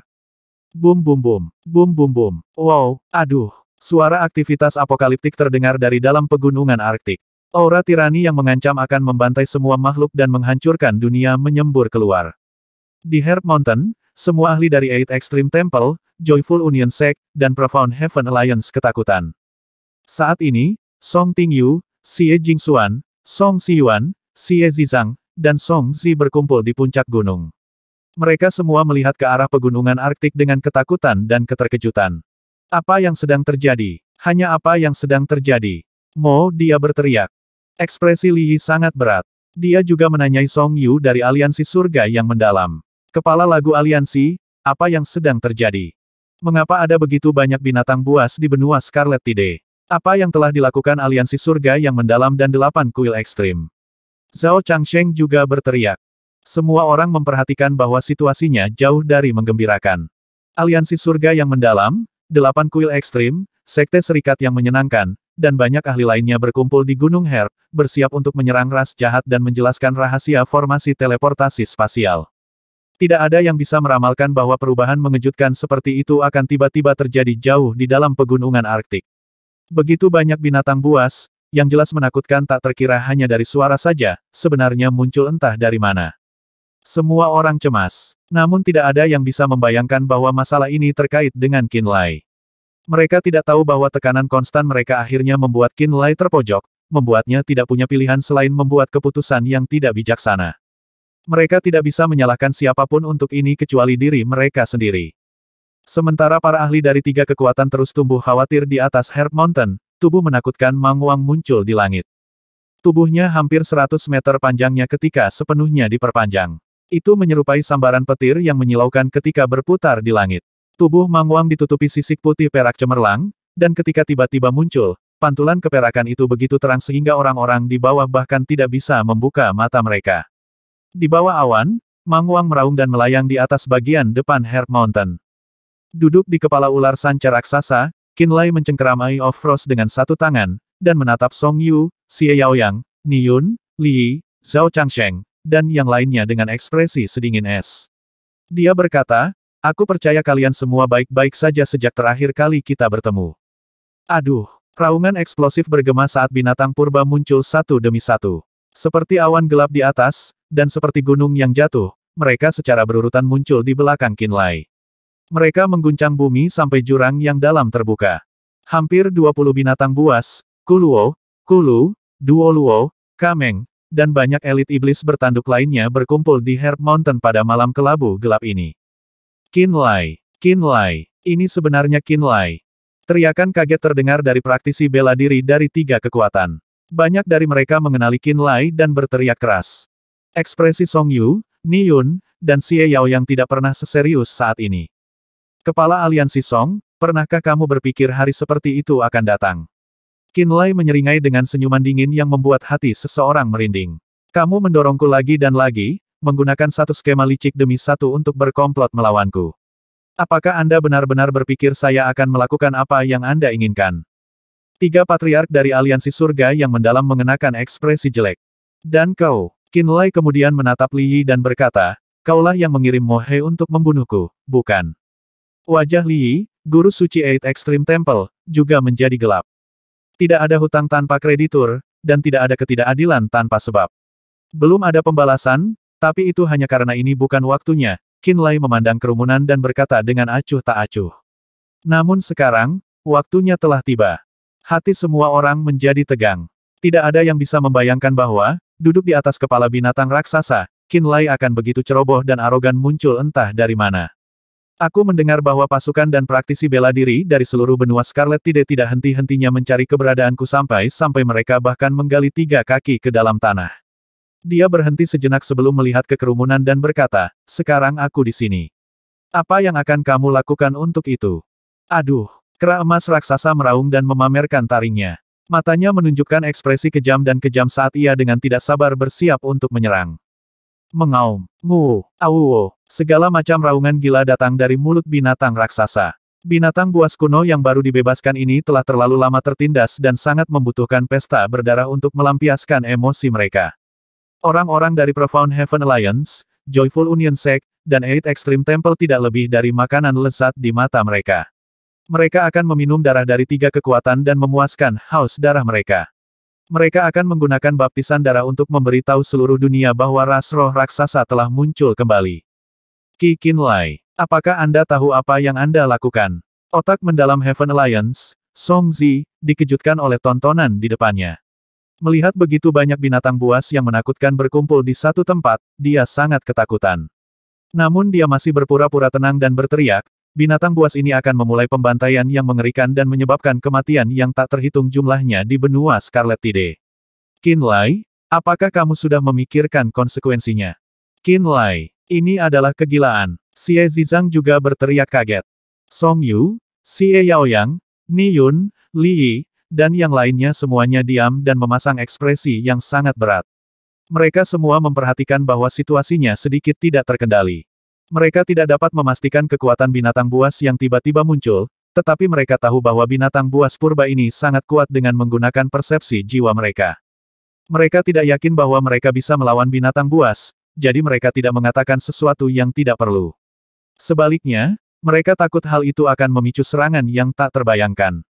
S1: Bum bum bum, bum bum bum. Wow, aduh. Suara aktivitas apokaliptik terdengar dari dalam pegunungan Arktik. Aura tirani yang mengancam akan membantai semua makhluk dan menghancurkan dunia menyembur keluar. Di Herb Mountain, semua ahli dari Eight Extreme Temple, Joyful Union Sect, dan Profound Heaven Alliance ketakutan. Saat ini, Song Tingyu, Xie Jingxuan, Song Xiyuan, Xie Zizang, dan Song Zi berkumpul di puncak gunung. Mereka semua melihat ke arah pegunungan Arktik dengan ketakutan dan keterkejutan. Apa yang sedang terjadi? Hanya apa yang sedang terjadi? Mo, dia berteriak. Ekspresi Li Yi sangat berat. Dia juga menanyai Song Yu dari aliansi surga yang mendalam. Kepala lagu aliansi, apa yang sedang terjadi? Mengapa ada begitu banyak binatang buas di benua Scarlet Tide? Apa yang telah dilakukan aliansi surga yang mendalam dan 8 kuil ekstrim? Zhao Changsheng juga berteriak. Semua orang memperhatikan bahwa situasinya jauh dari menggembirakan. Aliansi surga yang mendalam, 8 kuil ekstrim, sekte serikat yang menyenangkan, dan banyak ahli lainnya berkumpul di Gunung Herb, bersiap untuk menyerang ras jahat dan menjelaskan rahasia formasi teleportasi spasial. Tidak ada yang bisa meramalkan bahwa perubahan mengejutkan seperti itu akan tiba-tiba terjadi jauh di dalam pegunungan Arktik. Begitu banyak binatang buas, yang jelas menakutkan tak terkira hanya dari suara saja, sebenarnya muncul entah dari mana. Semua orang cemas. Namun tidak ada yang bisa membayangkan bahwa masalah ini terkait dengan Qinlai. Mereka tidak tahu bahwa tekanan konstan mereka akhirnya membuat Qinlai terpojok, membuatnya tidak punya pilihan selain membuat keputusan yang tidak bijaksana. Mereka tidak bisa menyalahkan siapapun untuk ini kecuali diri mereka sendiri. Sementara para ahli dari 3 kekuatan terus tumbuh khawatir di atas Herb Mountain, tubuh menakutkan Mang Wang muncul di langit. Tubuhnya hampir 100 meter panjangnya ketika sepenuhnya diperpanjang. Itu menyerupai sambaran petir yang menyilaukan ketika berputar di langit. Tubuh Mang Wang ditutupi sisik putih perak cemerlang, dan ketika tiba-tiba muncul, pantulan keperakan itu begitu terang sehingga orang-orang di bawah bahkan tidak bisa membuka mata mereka. Di bawah awan, Mang Wang meraung dan melayang di atas bagian depan Herb Mountain. Duduk di kepala ular sanca raksasa, Qinlai mencengkeram Eye of Frost dengan satu tangan, dan menatap Song Yu, Xie Yaoyang, Ni Yun, Li Yi, Zhao Changsheng, dan yang lainnya dengan ekspresi sedingin es. Dia berkata, aku percaya kalian semua baik-baik saja sejak terakhir kali kita bertemu. Aduh, raungan eksplosif bergema saat binatang purba muncul satu demi satu. Seperti awan gelap di atas, dan seperti gunung yang jatuh, mereka secara berurutan muncul di belakang Qinlai. Mereka mengguncang bumi sampai jurang yang dalam terbuka. Hampir 20 binatang buas, Kuluo, Kulu, Duo Luo, Kameng, dan banyak elit iblis bertanduk lainnya berkumpul di Herb Mountain pada malam kelabu gelap ini. Qinlai, Qinlai, ini sebenarnya Qinlai. Teriakan kaget terdengar dari praktisi bela diri dari 3 kekuatan. Banyak dari mereka mengenali Qinlai dan berteriak keras. Ekspresi Song Yu, Ni Yun, dan Xie Yao yang tidak pernah seserius saat ini. Kepala Aliansi Song, pernahkah kamu berpikir hari seperti itu akan datang? Qinlai menyeringai dengan senyuman dingin yang membuat hati seseorang merinding. Kamu mendorongku lagi dan lagi, menggunakan satu skema licik demi satu untuk berkomplot melawanku. Apakah Anda benar-benar berpikir saya akan melakukan apa yang Anda inginkan? 3 patriark dari Aliansi Surga yang mendalam mengenakan ekspresi jelek. Dan kau, Qinlai kemudian menatap Li Yi dan berkata, kaulah yang mengirim Mo He untuk membunuhku, bukan? Wajah Li Yi, guru suci Eight Extreme Temple, juga menjadi gelap. Tidak ada hutang tanpa kreditur, dan tidak ada ketidakadilan tanpa sebab. Belum ada pembalasan, tapi itu hanya karena ini bukan waktunya. Qinlai memandang kerumunan dan berkata dengan acuh tak acuh. Namun sekarang, waktunya telah tiba. Hati semua orang menjadi tegang. Tidak ada yang bisa membayangkan bahwa, duduk di atas kepala binatang raksasa, Qinlai akan begitu ceroboh dan arogan muncul entah dari mana. Aku mendengar bahwa pasukan dan praktisi bela diri dari seluruh benua Scarlet tidak henti-hentinya mencari keberadaanku sampai mereka bahkan menggali 3 kaki ke dalam tanah. Dia berhenti sejenak sebelum melihat ke kerumunan dan berkata, sekarang aku di sini. Apa yang akan kamu lakukan untuk itu? Aduh, kera emas raksasa meraung dan memamerkan taringnya. Matanya menunjukkan ekspresi kejam saat ia dengan tidak sabar bersiap untuk menyerang. Mengaum, ngu, auwo, segala macam raungan gila datang dari mulut binatang raksasa. Binatang buas kuno yang baru dibebaskan ini telah terlalu lama tertindas dan sangat membutuhkan pesta berdarah untuk melampiaskan emosi mereka. Orang-orang dari Profound Heaven Alliance, Joyful Union Sect, dan Eight Extreme Temple tidak lebih dari makanan lezat di mata mereka. Mereka akan meminum darah dari 3 kekuatan dan memuaskan haus darah mereka. Mereka akan menggunakan baptisan darah untuk memberitahu seluruh dunia bahwa ras roh raksasa telah muncul kembali. Qinlai, apakah Anda tahu apa yang Anda lakukan? Otak mendalam Heaven Alliance, Song Zi, dikejutkan oleh tontonan di depannya. Melihat begitu banyak binatang buas yang menakutkan berkumpul di satu tempat, dia sangat ketakutan. Namun dia masih berpura-pura tenang dan berteriak, binatang buas ini akan memulai pembantaian yang mengerikan dan menyebabkan kematian yang tak terhitung jumlahnya di benua Scarlet Tide. Qinlai, apakah kamu sudah memikirkan konsekuensinya? Qinlai, ini adalah kegilaan. Xie Zizang juga berteriak kaget. Song Yu, Xie Yaoyang, Ni Yun, Li Yi, dan yang lainnya semuanya diam dan memasang ekspresi yang sangat berat. Mereka semua memperhatikan bahwa situasinya sedikit tidak terkendali. Mereka tidak dapat memastikan kekuatan binatang buas yang tiba-tiba muncul, tetapi mereka tahu bahwa binatang buas purba ini sangat kuat dengan menggunakan persepsi jiwa mereka. Mereka tidak yakin bahwa mereka bisa melawan binatang buas, jadi mereka tidak mengatakan sesuatu yang tidak perlu. Sebaliknya, mereka takut hal itu akan memicu serangan yang tak terbayangkan.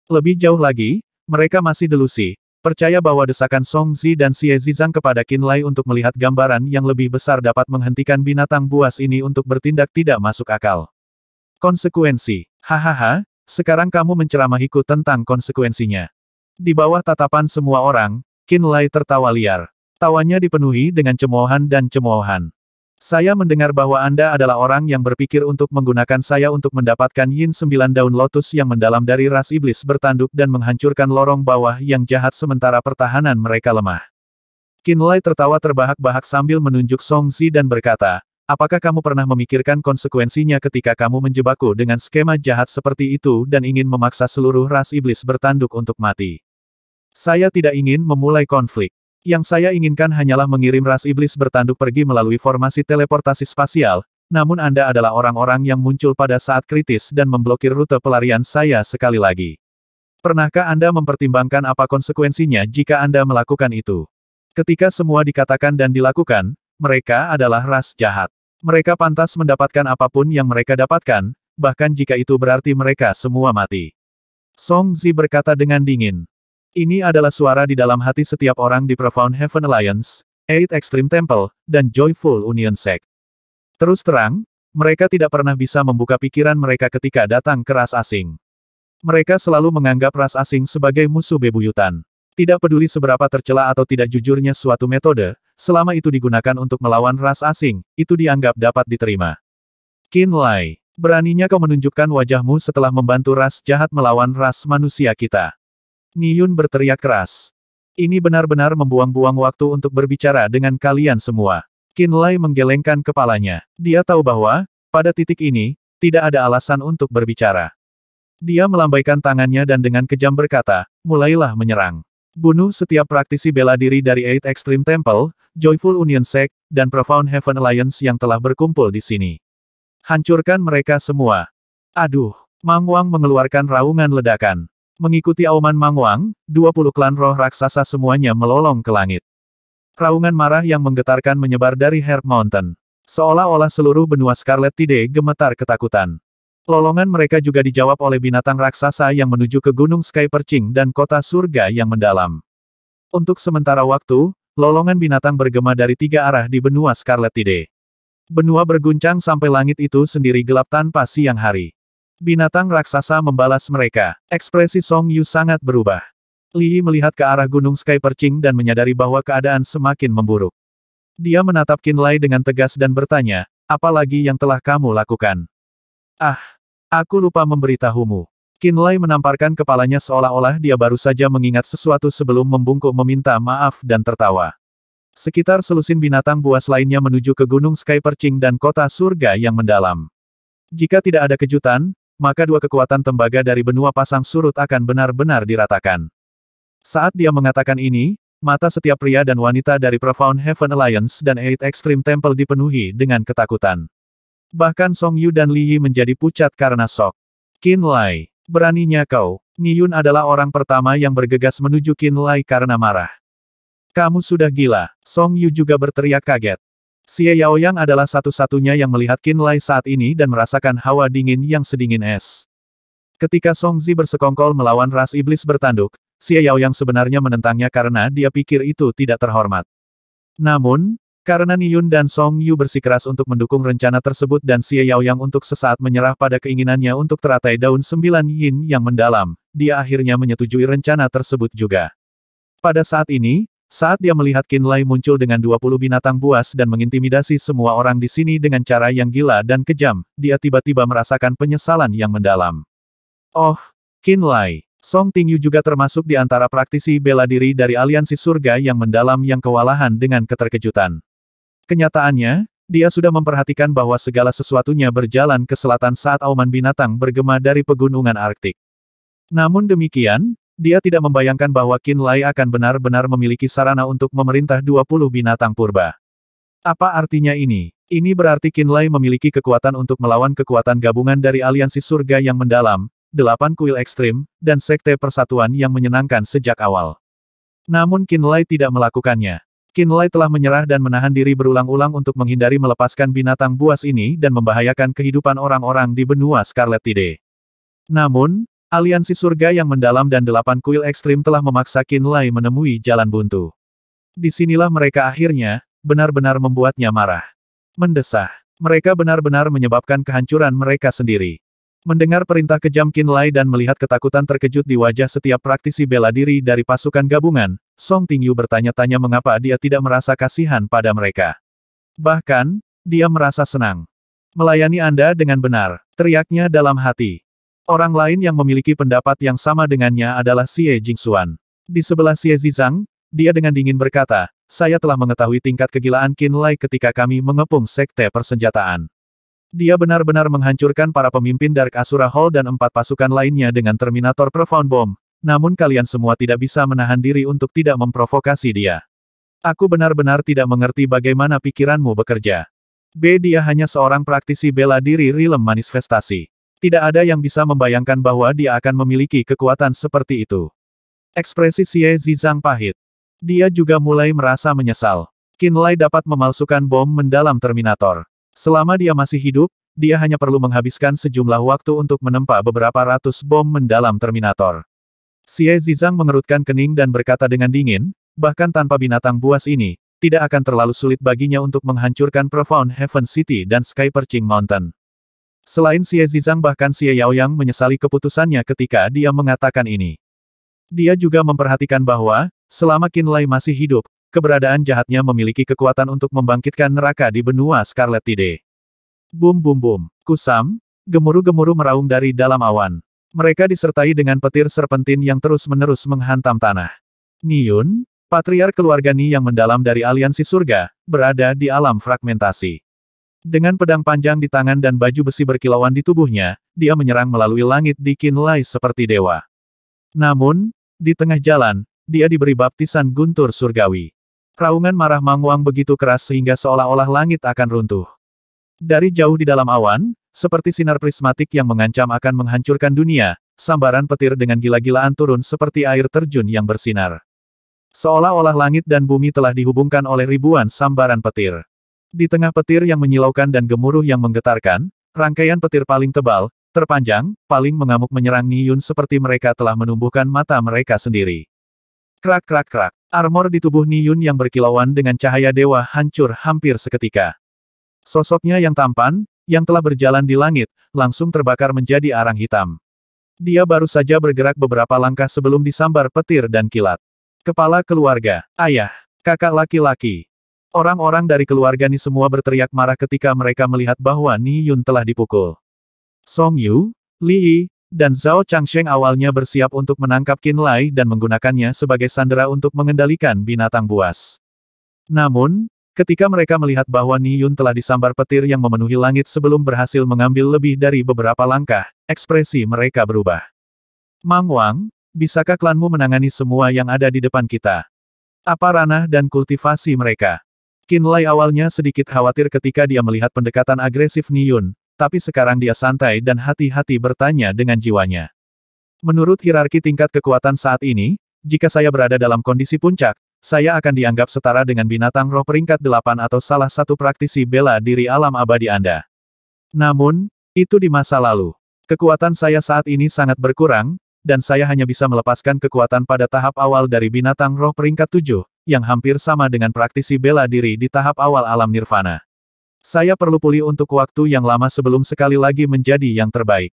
S1: Lebih jauh lagi, mereka masih delusi, percaya bahwa desakan Song Zi dan Xie Zizang kepada Qinlai untuk melihat gambaran yang lebih besar dapat menghentikan binatang buas ini untuk bertindak tidak masuk akal. Konsekuensi. Hahaha, sekarang kamu menceramahiku tentang konsekuensinya. Di bawah tatapan semua orang, Qinlai tertawa liar. Tawanya dipenuhi dengan cemoohan dan cemoohan. Saya mendengar bahwa Anda adalah orang yang berpikir untuk menggunakan saya untuk mendapatkan Yin 9 daun lotus yang mendalam dari ras iblis bertanduk dan menghancurkan lorong bawah yang jahat sementara pertahanan mereka lemah. Qinlai tertawa terbahak-bahak sambil menunjuk Song Zi dan berkata, apakah kamu pernah memikirkan konsekuensinya ketika kamu menjebakku dengan skema jahat seperti itu dan ingin memaksa seluruh ras iblis bertanduk untuk mati? Saya tidak ingin memulai konflik. Yang saya inginkan hanyalah mengirim ras iblis bertanduk pergi melalui formasi teleportasi spasial, namun Anda adalah orang-orang yang muncul pada saat kritis dan memblokir rute pelarian saya sekali lagi. Pernahkah Anda mempertimbangkan apa konsekuensinya jika Anda melakukan itu? Ketika semua dikatakan dan dilakukan, mereka adalah ras jahat. Mereka pantas mendapatkan apapun yang mereka dapatkan, bahkan jika itu berarti mereka semua mati. Song Zi berkata dengan dingin. Ini adalah suara di dalam hati setiap orang di Profound Heaven Alliance, Eight Extreme Temple, dan Joyful Union Sect. Terus terang, mereka tidak pernah bisa membuka pikiran mereka ketika datang ke ras asing. Mereka selalu menganggap ras asing sebagai musuh bebuyutan. Tidak peduli seberapa tercela atau tidak jujurnya suatu metode, selama itu digunakan untuk melawan ras asing, itu dianggap dapat diterima. Qinlai, beraninya kau menunjukkan wajahmu setelah membantu ras jahat melawan ras manusia kita. Niyun berteriak keras. Ini benar-benar membuang-buang waktu untuk berbicara dengan kalian semua. Qinlai menggelengkan kepalanya. Dia tahu bahwa, pada titik ini, tidak ada alasan untuk berbicara. Dia melambaikan tangannya dan dengan kejam berkata, mulailah menyerang. Bunuh setiap praktisi bela diri dari Eight Extreme Temple, Joyful Union Sect, dan Profound Heaven Alliance yang telah berkumpul di sini. Hancurkan mereka semua. Aduh, Mang Wang mengeluarkan raungan ledakan. Mengikuti auman Mang Wang, 20 klan roh raksasa semuanya melolong ke langit. Raungan marah yang menggetarkan menyebar dari Herb Mountain. Seolah-olah seluruh benua Scarlet Tide gemetar ketakutan. Lolongan mereka juga dijawab oleh binatang raksasa yang menuju ke Gunung Sky Perching dan kota surga yang mendalam. Untuk sementara waktu, lolongan binatang bergema dari 3 arah di benua Scarlet Tide. Benua berguncang sampai langit itu sendiri gelap tanpa siang hari. Binatang raksasa membalas mereka. Ekspresi Song Yu sangat berubah. Li Yi melihat ke arah Gunung Sky Perching dan menyadari bahwa keadaan semakin memburuk. Dia menatap Qinlai dengan tegas dan bertanya, apa lagi yang telah kamu lakukan? Ah, aku lupa memberitahumu. Qinlai menamparkan kepalanya seolah-olah dia baru saja mengingat sesuatu sebelum membungkuk meminta maaf dan tertawa. Sekitar selusin binatang buas lainnya menuju ke Gunung Sky Perching dan kota surga yang mendalam. Jika tidak ada kejutan, maka dua kekuatan tembaga dari benua pasang surut akan benar-benar diratakan. Saat dia mengatakan ini, mata setiap pria dan wanita dari Profound Heaven Alliance dan Eight Extreme Temple dipenuhi dengan ketakutan. Bahkan Song Yu dan Li Yi menjadi pucat karena shock. Qinlai, beraninya kau. Niyun adalah orang pertama yang bergegas menuju Qinlai karena marah. Kamu sudah gila. Song Yu juga berteriak kaget. Xie Yaoyang adalah satu-satunya yang melihat Qinlai saat ini dan merasakan hawa dingin yang sedingin es. Ketika Song Zi bersekongkol melawan ras iblis bertanduk, Xie Yaoyang sebenarnya menentangnya karena dia pikir itu tidak terhormat. Namun, karena Niyun dan Song Yu bersikeras untuk mendukung rencana tersebut dan Xie Yaoyang untuk sesaat menyerah pada keinginannya untuk teratai daun 9 yin yang mendalam, dia akhirnya menyetujui rencana tersebut juga. Pada saat ini, saat dia melihat Qinlai muncul dengan 20 binatang buas dan mengintimidasi semua orang di sini dengan cara yang gila dan kejam, dia tiba-tiba merasakan penyesalan yang mendalam. Oh, Qinlai. Song Tingyu juga termasuk di antara praktisi bela diri dari aliansi surga yang mendalam yang kewalahan dengan keterkejutan. Kenyataannya, dia sudah memperhatikan bahwa segala sesuatunya berjalan ke selatan saat auman binatang bergema dari pegunungan Arktik. Namun demikian, dia tidak membayangkan bahwa Qinlai akan benar-benar memiliki sarana untuk memerintah 20 binatang purba. Apa artinya ini? Ini berarti Qinlai memiliki kekuatan untuk melawan kekuatan gabungan dari aliansi surga yang mendalam, 8 kuil ekstrim, dan sekte persatuan yang menyenangkan sejak awal. Namun Qinlai tidak melakukannya. Qinlai telah menyerah dan menahan diri berulang-ulang untuk menghindari melepaskan binatang buas ini dan membahayakan kehidupan orang-orang di benua Scarlet Tide. Namun, aliansi surga yang mendalam dan 8 kuil ekstrim telah memaksa Qinlai menemui jalan buntu. Disinilah mereka akhirnya, benar-benar membuatnya marah. Mendesah. Mereka benar-benar menyebabkan kehancuran mereka sendiri. Mendengar perintah kejam Qinlai dan melihat ketakutan terkejut di wajah setiap praktisi bela diri dari pasukan gabungan, Song Tingyu bertanya-tanya mengapa dia tidak merasa kasihan pada mereka. Bahkan, Dia merasa senang. Melayani Anda dengan benar, teriaknya dalam hati. Orang lain yang memiliki pendapat yang sama dengannya adalah Xie Jingxuan. Di sebelah Xie Zizang, dia dengan dingin berkata, saya telah mengetahui tingkat kegilaan Qin Lai ketika kami mengepung sekte persenjataan. Dia benar-benar menghancurkan para pemimpin Dark Asura Hall dan 4 pasukan lainnya dengan Terminator Profound Bomb, namun kalian semua tidak bisa menahan diri untuk tidak memprovokasi dia. Aku benar-benar tidak mengerti bagaimana pikiranmu bekerja. Dia hanya seorang praktisi bela diri Realm manifestasi. Tidak ada yang bisa membayangkan bahwa dia akan memiliki kekuatan seperti itu. Ekspresi Xie Zizang pahit. Dia juga mulai merasa menyesal. Qin Lai dapat memalsukan bom mendalam Terminator. Selama dia masih hidup, dia hanya perlu menghabiskan sejumlah waktu untuk menempa beberapa ratus bom mendalam Terminator. Xie Zizang mengerutkan kening dan berkata dengan dingin, bahkan tanpa binatang buas ini, tidak akan terlalu sulit baginya untuk menghancurkan Profound Heaven City dan Sky Perching Mountain. Selain Xie Zizang bahkan Xie Yaoyang menyesali keputusannya ketika dia mengatakan ini. Dia juga memperhatikan bahwa, selama Qin Lai masih hidup, keberadaan jahatnya memiliki kekuatan untuk membangkitkan neraka di benua Scarlet Tide. Bum bum bum. Kusam, gemuruh-gemuruh meraung dari dalam awan. Mereka disertai dengan petir serpentin yang terus-menerus menghantam tanah. Niyun, patriark keluarga Ni yang mendalam dari aliansi surga, berada di alam fragmentasi. Dengan pedang panjang di tangan dan baju besi berkilauan di tubuhnya, dia menyerang melalui langit di Qin Lai seperti dewa. Namun, di tengah jalan, dia diberi baptisan guntur surgawi. Raungan marah Mang Wang begitu keras sehingga seolah-olah langit akan runtuh. Dari jauh di dalam awan, seperti sinar prismatik yang mengancam akan menghancurkan dunia, sambaran petir dengan gila-gilaan turun seperti air terjun yang bersinar. Seolah-olah langit dan bumi telah dihubungkan oleh ribuan sambaran petir. Di tengah petir yang menyilaukan dan gemuruh yang menggetarkan, rangkaian petir paling tebal, terpanjang, paling mengamuk menyerang Niyun seperti mereka telah menumbuhkan mata mereka sendiri. Krak krak krak. Armor di tubuh Niyun yang berkilauan dengan cahaya dewa hancur hampir seketika. Sosoknya yang tampan, yang telah berjalan di langit, langsung terbakar menjadi arang hitam. Dia baru saja bergerak beberapa langkah sebelum disambar petir dan kilat. Kepala keluarga, ayah, kakak laki-laki. Orang-orang dari keluarga Ni semua berteriak marah ketika mereka melihat bahwa Ni Yun telah dipukul. Song Yu, Li Yi, dan Zhao Changsheng awalnya bersiap untuk menangkap Qin Lai dan menggunakannya sebagai sandera untuk mengendalikan binatang buas. Namun, ketika mereka melihat bahwa Ni Yun telah disambar petir yang memenuhi langit sebelum berhasil mengambil lebih dari beberapa langkah, ekspresi mereka berubah. Mang Wang, bisakah klanmu menangani semua yang ada di depan kita? Apa ranah dan kultivasi mereka? Qin Lai awalnya sedikit khawatir ketika dia melihat pendekatan agresif Ni Yun, tapi sekarang dia santai dan hati-hati bertanya dengan jiwanya. Menurut hierarki tingkat kekuatan saat ini, jika saya berada dalam kondisi puncak, saya akan dianggap setara dengan binatang roh peringkat 8 atau salah satu praktisi bela diri alam abadi Anda. Namun, itu di masa lalu. Kekuatan saya saat ini sangat berkurang, dan saya hanya bisa melepaskan kekuatan pada tahap awal dari binatang roh peringkat 7, yang hampir sama dengan praktisi bela diri di tahap awal alam nirvana. Saya perlu pulih untuk waktu yang lama sebelum sekali lagi menjadi yang terbaik.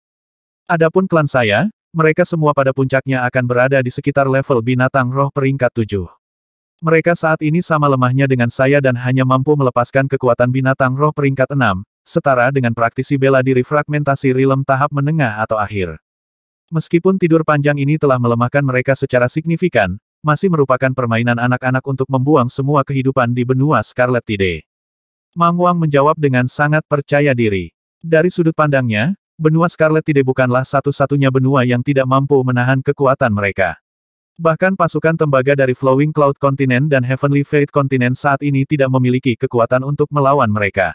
S1: Adapun klan saya, mereka semua pada puncaknya akan berada di sekitar level binatang roh peringkat 7. Mereka saat ini sama lemahnya dengan saya dan hanya mampu melepaskan kekuatan binatang roh peringkat 6, setara dengan praktisi bela diri fragmentasi realm tahap menengah atau akhir. Meskipun tidur panjang ini telah melemahkan mereka secara signifikan, masih merupakan permainan anak-anak untuk membuang semua kehidupan di benua Scarlet Tide. Mang Wang menjawab dengan sangat percaya diri. Dari sudut pandangnya, benua Scarlet Tide bukanlah satu-satunya benua yang tidak mampu menahan kekuatan mereka. Bahkan pasukan tembaga dari Flowing Cloud Continent dan Heavenly Fate Continent saat ini tidak memiliki kekuatan untuk melawan mereka.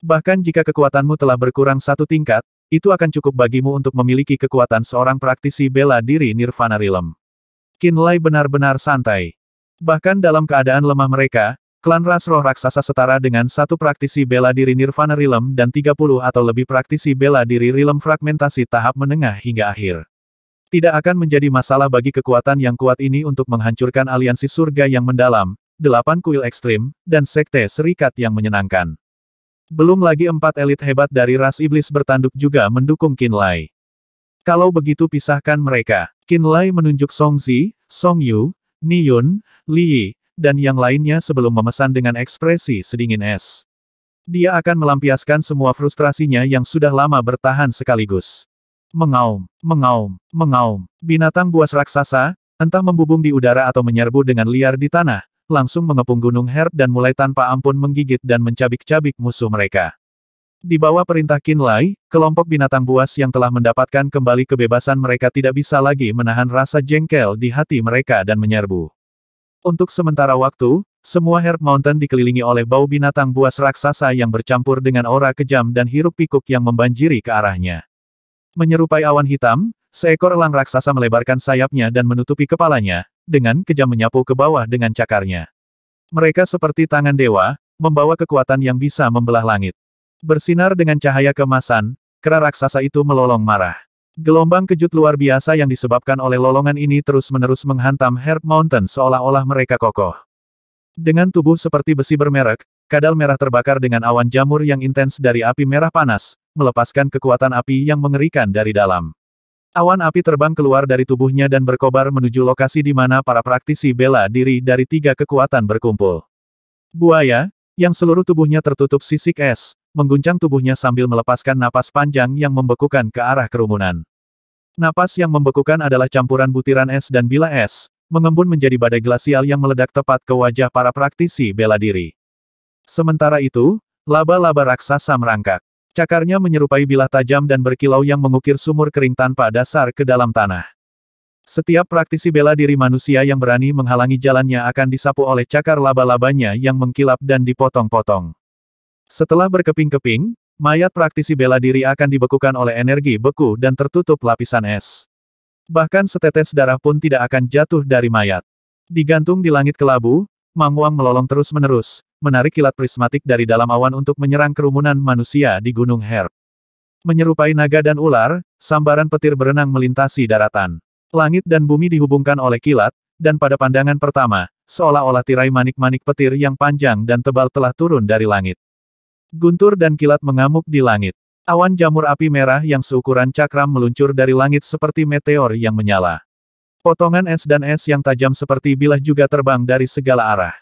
S1: Bahkan jika kekuatanmu telah berkurang satu tingkat, itu akan cukup bagimu untuk memiliki kekuatan seorang praktisi bela diri Nirvana Realm. Qin Lai benar-benar santai. Bahkan dalam keadaan lemah mereka, klan ras roh raksasa setara dengan satu praktisi bela diri Nirvana Realm dan 30 atau lebih praktisi bela diri Realm fragmentasi tahap menengah hingga akhir. Tidak akan menjadi masalah bagi kekuatan yang kuat ini untuk menghancurkan aliansi surga yang mendalam, 8 kuil ekstrim, dan sekte serikat yang menyenangkan. Belum lagi 4 elit hebat dari ras iblis bertanduk juga mendukung Qin Lai. Kalau begitu pisahkan mereka. Qin Lai menunjuk Song Zi, Song Yu, Ni Yun, Li Yi, dan yang lainnya sebelum memesan dengan ekspresi sedingin es. Dia akan melampiaskan semua frustrasinya yang sudah lama bertahan sekaligus. Mengaum, mengaum, mengaum. Binatang buas raksasa, entah membubung di udara atau menyerbu dengan liar di tanah, langsung mengepung Gunung Herb dan mulai tanpa ampun menggigit dan mencabik-cabik musuh mereka. Di bawah perintah Qinlai, kelompok binatang buas yang telah mendapatkan kembali kebebasan mereka tidak bisa lagi menahan rasa jengkel di hati mereka dan menyerbu. Untuk sementara waktu, semua Herb Mountain dikelilingi oleh bau binatang buas raksasa yang bercampur dengan aura kejam dan hiruk-pikuk yang membanjiri ke arahnya. Menyerupai awan hitam, seekor elang raksasa melebarkan sayapnya dan menutupi kepalanya, dengan kejam menyapu ke bawah dengan cakarnya. Mereka seperti tangan dewa, membawa kekuatan yang bisa membelah langit. Bersinar dengan cahaya keemasan, kera raksasa itu melolong marah. Gelombang kejut luar biasa yang disebabkan oleh lolongan ini terus-menerus menghantam Herb Mountain seolah-olah mereka kokoh. Dengan tubuh seperti besi bermerek, kadal merah terbakar dengan awan jamur yang intens dari api merah panas, melepaskan kekuatan api yang mengerikan dari dalam. Awan api terbang keluar dari tubuhnya dan berkobar menuju lokasi di mana para praktisi bela diri dari 3 kekuatan berkumpul. Buaya, yang seluruh tubuhnya tertutup sisik es, mengguncang tubuhnya sambil melepaskan napas panjang yang membekukan ke arah kerumunan. Napas yang membekukan adalah campuran butiran es dan bila es, mengembun menjadi badai glasial yang meledak tepat ke wajah para praktisi bela diri. Sementara itu, laba-laba raksasa merangkak. Cakarnya menyerupai bilah tajam dan berkilau yang mengukir sumur kering tanpa dasar ke dalam tanah. Setiap praktisi bela diri manusia yang berani menghalangi jalannya akan disapu oleh cakar laba-labanya yang mengkilap dan dipotong-potong. Setelah berkeping-keping, mayat praktisi bela diri akan dibekukan oleh energi beku dan tertutup lapisan es. Bahkan setetes darah pun tidak akan jatuh dari mayat. Digantung di langit kelabu, Mang Wang melolong terus-menerus, menarik kilat prismatik dari dalam awan untuk menyerang kerumunan manusia di Gunung Herb. Menyerupai naga dan ular, sambaran petir berenang melintasi daratan. Langit dan bumi dihubungkan oleh kilat, dan pada pandangan pertama, seolah-olah tirai manik-manik petir yang panjang dan tebal telah turun dari langit. Guntur dan kilat mengamuk di langit. Awan jamur api merah yang seukuran cakram meluncur dari langit seperti meteor yang menyala. Potongan es dan es yang tajam seperti bilah juga terbang dari segala arah.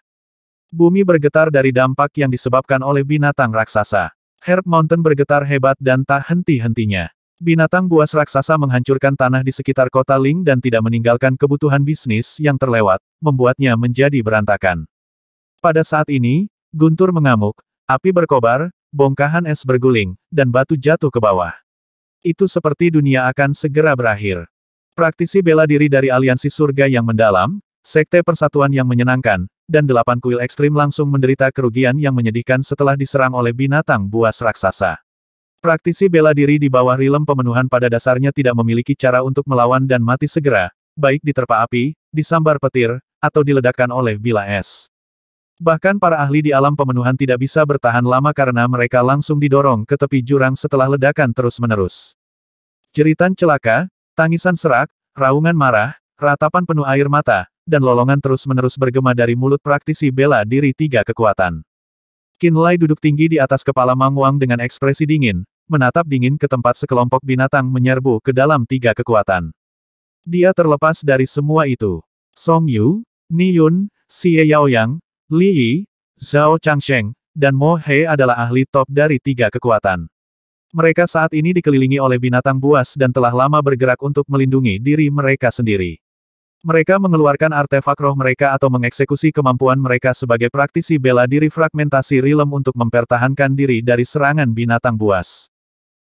S1: Bumi bergetar dari dampak yang disebabkan oleh binatang raksasa. Herb Mountain bergetar hebat dan tak henti-hentinya. Binatang buas raksasa menghancurkan tanah di sekitar kota Ling dan tidak meninggalkan kebutuhan bisnis yang terlewat, membuatnya menjadi berantakan. Pada saat ini, guntur mengamuk, api berkobar, bongkahan es berguling, dan batu jatuh ke bawah. Itu seperti dunia akan segera berakhir. Praktisi bela diri dari aliansi surga yang mendalam, sekte persatuan yang menyenangkan, dan 8 kuil ekstrim langsung menderita kerugian yang menyedihkan setelah diserang oleh binatang buas raksasa. Praktisi bela diri di bawah rilem pemenuhan pada dasarnya tidak memiliki cara untuk melawan dan mati segera, baik diterpa api, disambar petir, atau diledakkan oleh bilah es. Bahkan para ahli di alam pemenuhan tidak bisa bertahan lama karena mereka langsung didorong ke tepi jurang setelah ledakan terus-menerus. Jeritan celaka, tangisan serak, raungan marah, ratapan penuh air mata, dan lolongan terus-menerus bergema dari mulut praktisi bela diri 3 kekuatan. Qinlai duduk tinggi di atas kepala Mang Wang dengan ekspresi dingin, menatap dingin ke tempat sekelompok binatang menyerbu ke dalam 3 kekuatan. Dia terlepas dari semua itu. Song Yu, Ni Yun, Xie Yaoyang, Li Yi, Zhao Changsheng, dan Mo He adalah ahli top dari 3 kekuatan. Mereka saat ini dikelilingi oleh binatang buas dan telah lama bergerak untuk melindungi diri mereka sendiri. Mereka mengeluarkan artefak roh mereka atau mengeksekusi kemampuan mereka sebagai praktisi bela diri fragmentasi rilem untuk mempertahankan diri dari serangan binatang buas.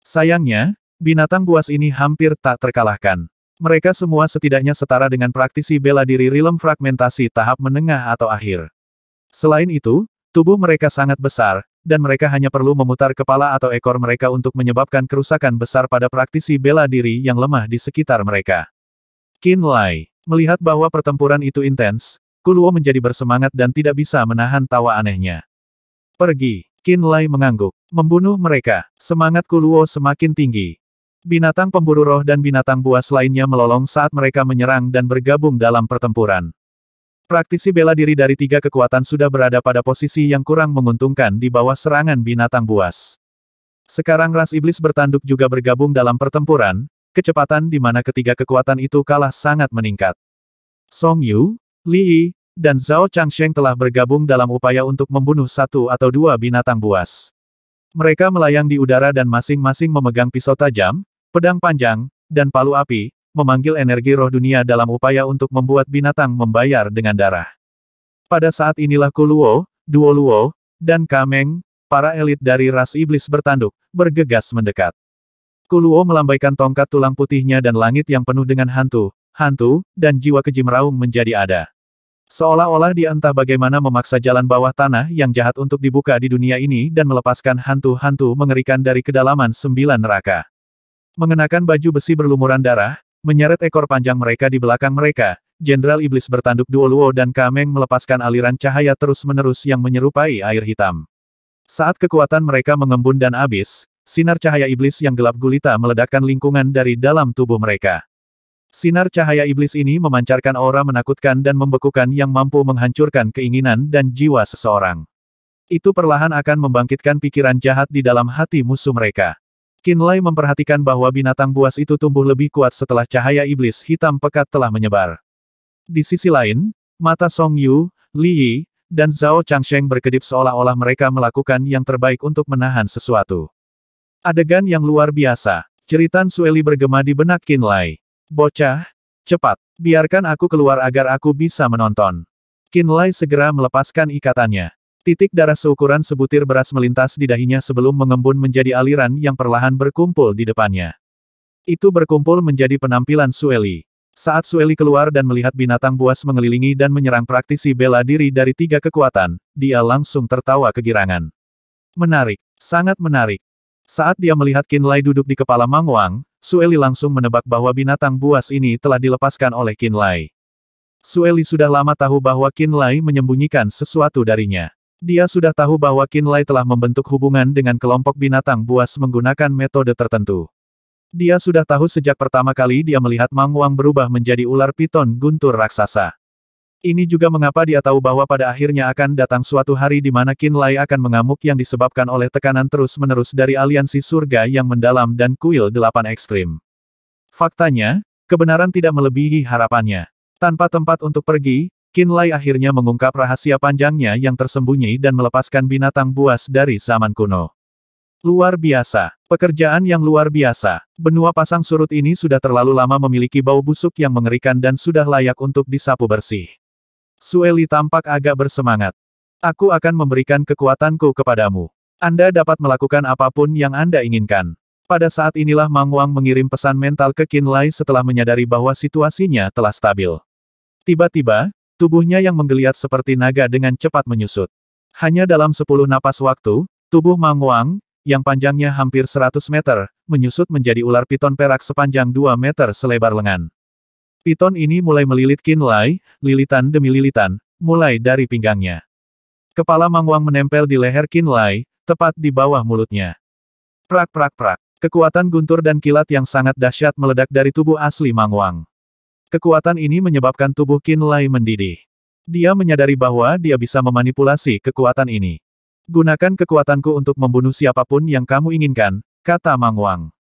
S1: Sayangnya, binatang buas ini hampir tak terkalahkan. Mereka semua setidaknya setara dengan praktisi bela diri rilem fragmentasi tahap menengah atau akhir. Selain itu, tubuh mereka sangat besar, dan mereka hanya perlu memutar kepala atau ekor mereka untuk menyebabkan kerusakan besar pada praktisi bela diri yang lemah di sekitar mereka. Qinlai melihat bahwa pertempuran itu intens, Kuluo menjadi bersemangat dan tidak bisa menahan tawa anehnya. Pergi, Qinlai mengangguk. Membunuh mereka. Semangat Kuluo semakin tinggi. Binatang pemburu roh dan binatang buas lainnya melolong saat mereka menyerang dan bergabung dalam pertempuran. Praktisi bela diri dari 3 kekuatan sudah berada pada posisi yang kurang menguntungkan di bawah serangan binatang buas. Sekarang ras iblis bertanduk juga bergabung dalam pertempuran, kecepatan di mana ketiga kekuatan itu kalah sangat meningkat. Song Yu, Li Yi, dan Zhao Changsheng telah bergabung dalam upaya untuk membunuh 1 atau 2 binatang buas. Mereka melayang di udara dan masing-masing memegang pisau tajam, pedang panjang, dan palu api, memanggil energi roh dunia dalam upaya untuk membuat binatang membayar dengan darah. Pada saat inilah Kuluo, Duo Luo, dan Kameng, para elit dari ras iblis bertanduk, bergegas mendekat. Kuluo melambaikan tongkat tulang putihnya dan langit yang penuh dengan hantu, dan jiwa keji meraung menjadi ada. Seolah-olah dia entah bagaimana memaksa jalan bawah tanah yang jahat untuk dibuka di dunia ini dan melepaskan hantu-hantu mengerikan dari kedalaman 9 neraka. Mengenakan baju besi berlumuran darah, menyeret ekor panjang mereka di belakang mereka, Jenderal Iblis bertanduk Duo Luo dan Kameng melepaskan aliran cahaya terus-menerus yang menyerupai air hitam. Saat kekuatan mereka mengembun dan habis, sinar cahaya iblis yang gelap gulita meledakkan lingkungan dari dalam tubuh mereka. Sinar cahaya iblis ini memancarkan aura menakutkan dan membekukan yang mampu menghancurkan keinginan dan jiwa seseorang. Itu perlahan akan membangkitkan pikiran jahat di dalam hati musuh mereka. Qinlai memperhatikan bahwa binatang buas itu tumbuh lebih kuat setelah cahaya iblis hitam pekat telah menyebar. Di sisi lain, mata Song Yu, Li Yi, dan Zhao Changsheng berkedip seolah-olah mereka melakukan yang terbaik untuk menahan sesuatu. Adegan yang luar biasa. Jeritan Sueli bergema di benak Qinlai. Bocah, cepat, biarkan aku keluar agar aku bisa menonton. Qinlai segera melepaskan ikatannya. Titik darah seukuran sebutir beras melintas di dahinya sebelum mengembun menjadi aliran yang perlahan berkumpul di depannya. Itu berkumpul menjadi penampilan Sueli. Saat Sueli keluar dan melihat binatang buas mengelilingi dan menyerang praktisi bela diri dari 3 kekuatan, dia langsung tertawa kegirangan. Menarik, sangat menarik. Saat dia melihat Qinlai duduk di kepala Mang Wang, Sueli langsung menebak bahwa binatang buas ini telah dilepaskan oleh Qinlai. Sueli sudah lama tahu bahwa Qinlai menyembunyikan sesuatu darinya. Dia sudah tahu bahwa Qinlai telah membentuk hubungan dengan kelompok binatang buas menggunakan metode tertentu. Dia sudah tahu sejak pertama kali dia melihat Mang Wang berubah menjadi ular piton guntur raksasa. Ini juga mengapa dia tahu bahwa pada akhirnya akan datang suatu hari di mana Qinlai akan mengamuk yang disebabkan oleh tekanan terus-menerus dari aliansi surga yang mendalam dan kuil 8 ekstrim. Faktanya, kebenaran tidak melebihi harapannya. Tanpa tempat untuk pergi, Qinlai akhirnya mengungkap rahasia panjangnya yang tersembunyi dan melepaskan binatang buas dari zaman kuno. Luar biasa. Pekerjaan yang luar biasa. Benua pasang surut ini sudah terlalu lama memiliki bau busuk yang mengerikan dan sudah layak untuk disapu bersih. Sueli tampak agak bersemangat. Aku akan memberikan kekuatanku kepadamu. Anda dapat melakukan apapun yang Anda inginkan. Pada saat inilah Mang Wang mengirim pesan mental ke Qinlai setelah menyadari bahwa situasinya telah stabil. Tiba-tiba, tubuhnya yang menggeliat seperti naga dengan cepat menyusut. Hanya dalam 10 napas waktu, tubuh Mang Wang, yang panjangnya hampir 100 meter, menyusut menjadi ular piton perak sepanjang 2 meter selebar lengan. Piton ini mulai melilit Qinlai, lilitan demi lilitan, mulai dari pinggangnya. Kepala Mang Wang menempel di leher Qinlai, tepat di bawah mulutnya. Prak prak prak. Kekuatan guntur dan kilat yang sangat dahsyat meledak dari tubuh asli Mang Wang. Kekuatan ini menyebabkan tubuh Qinlai mendidih. Dia menyadari bahwa dia bisa memanipulasi kekuatan ini. Gunakan kekuatanku untuk membunuh siapapun yang kamu inginkan, kata Mang Wang.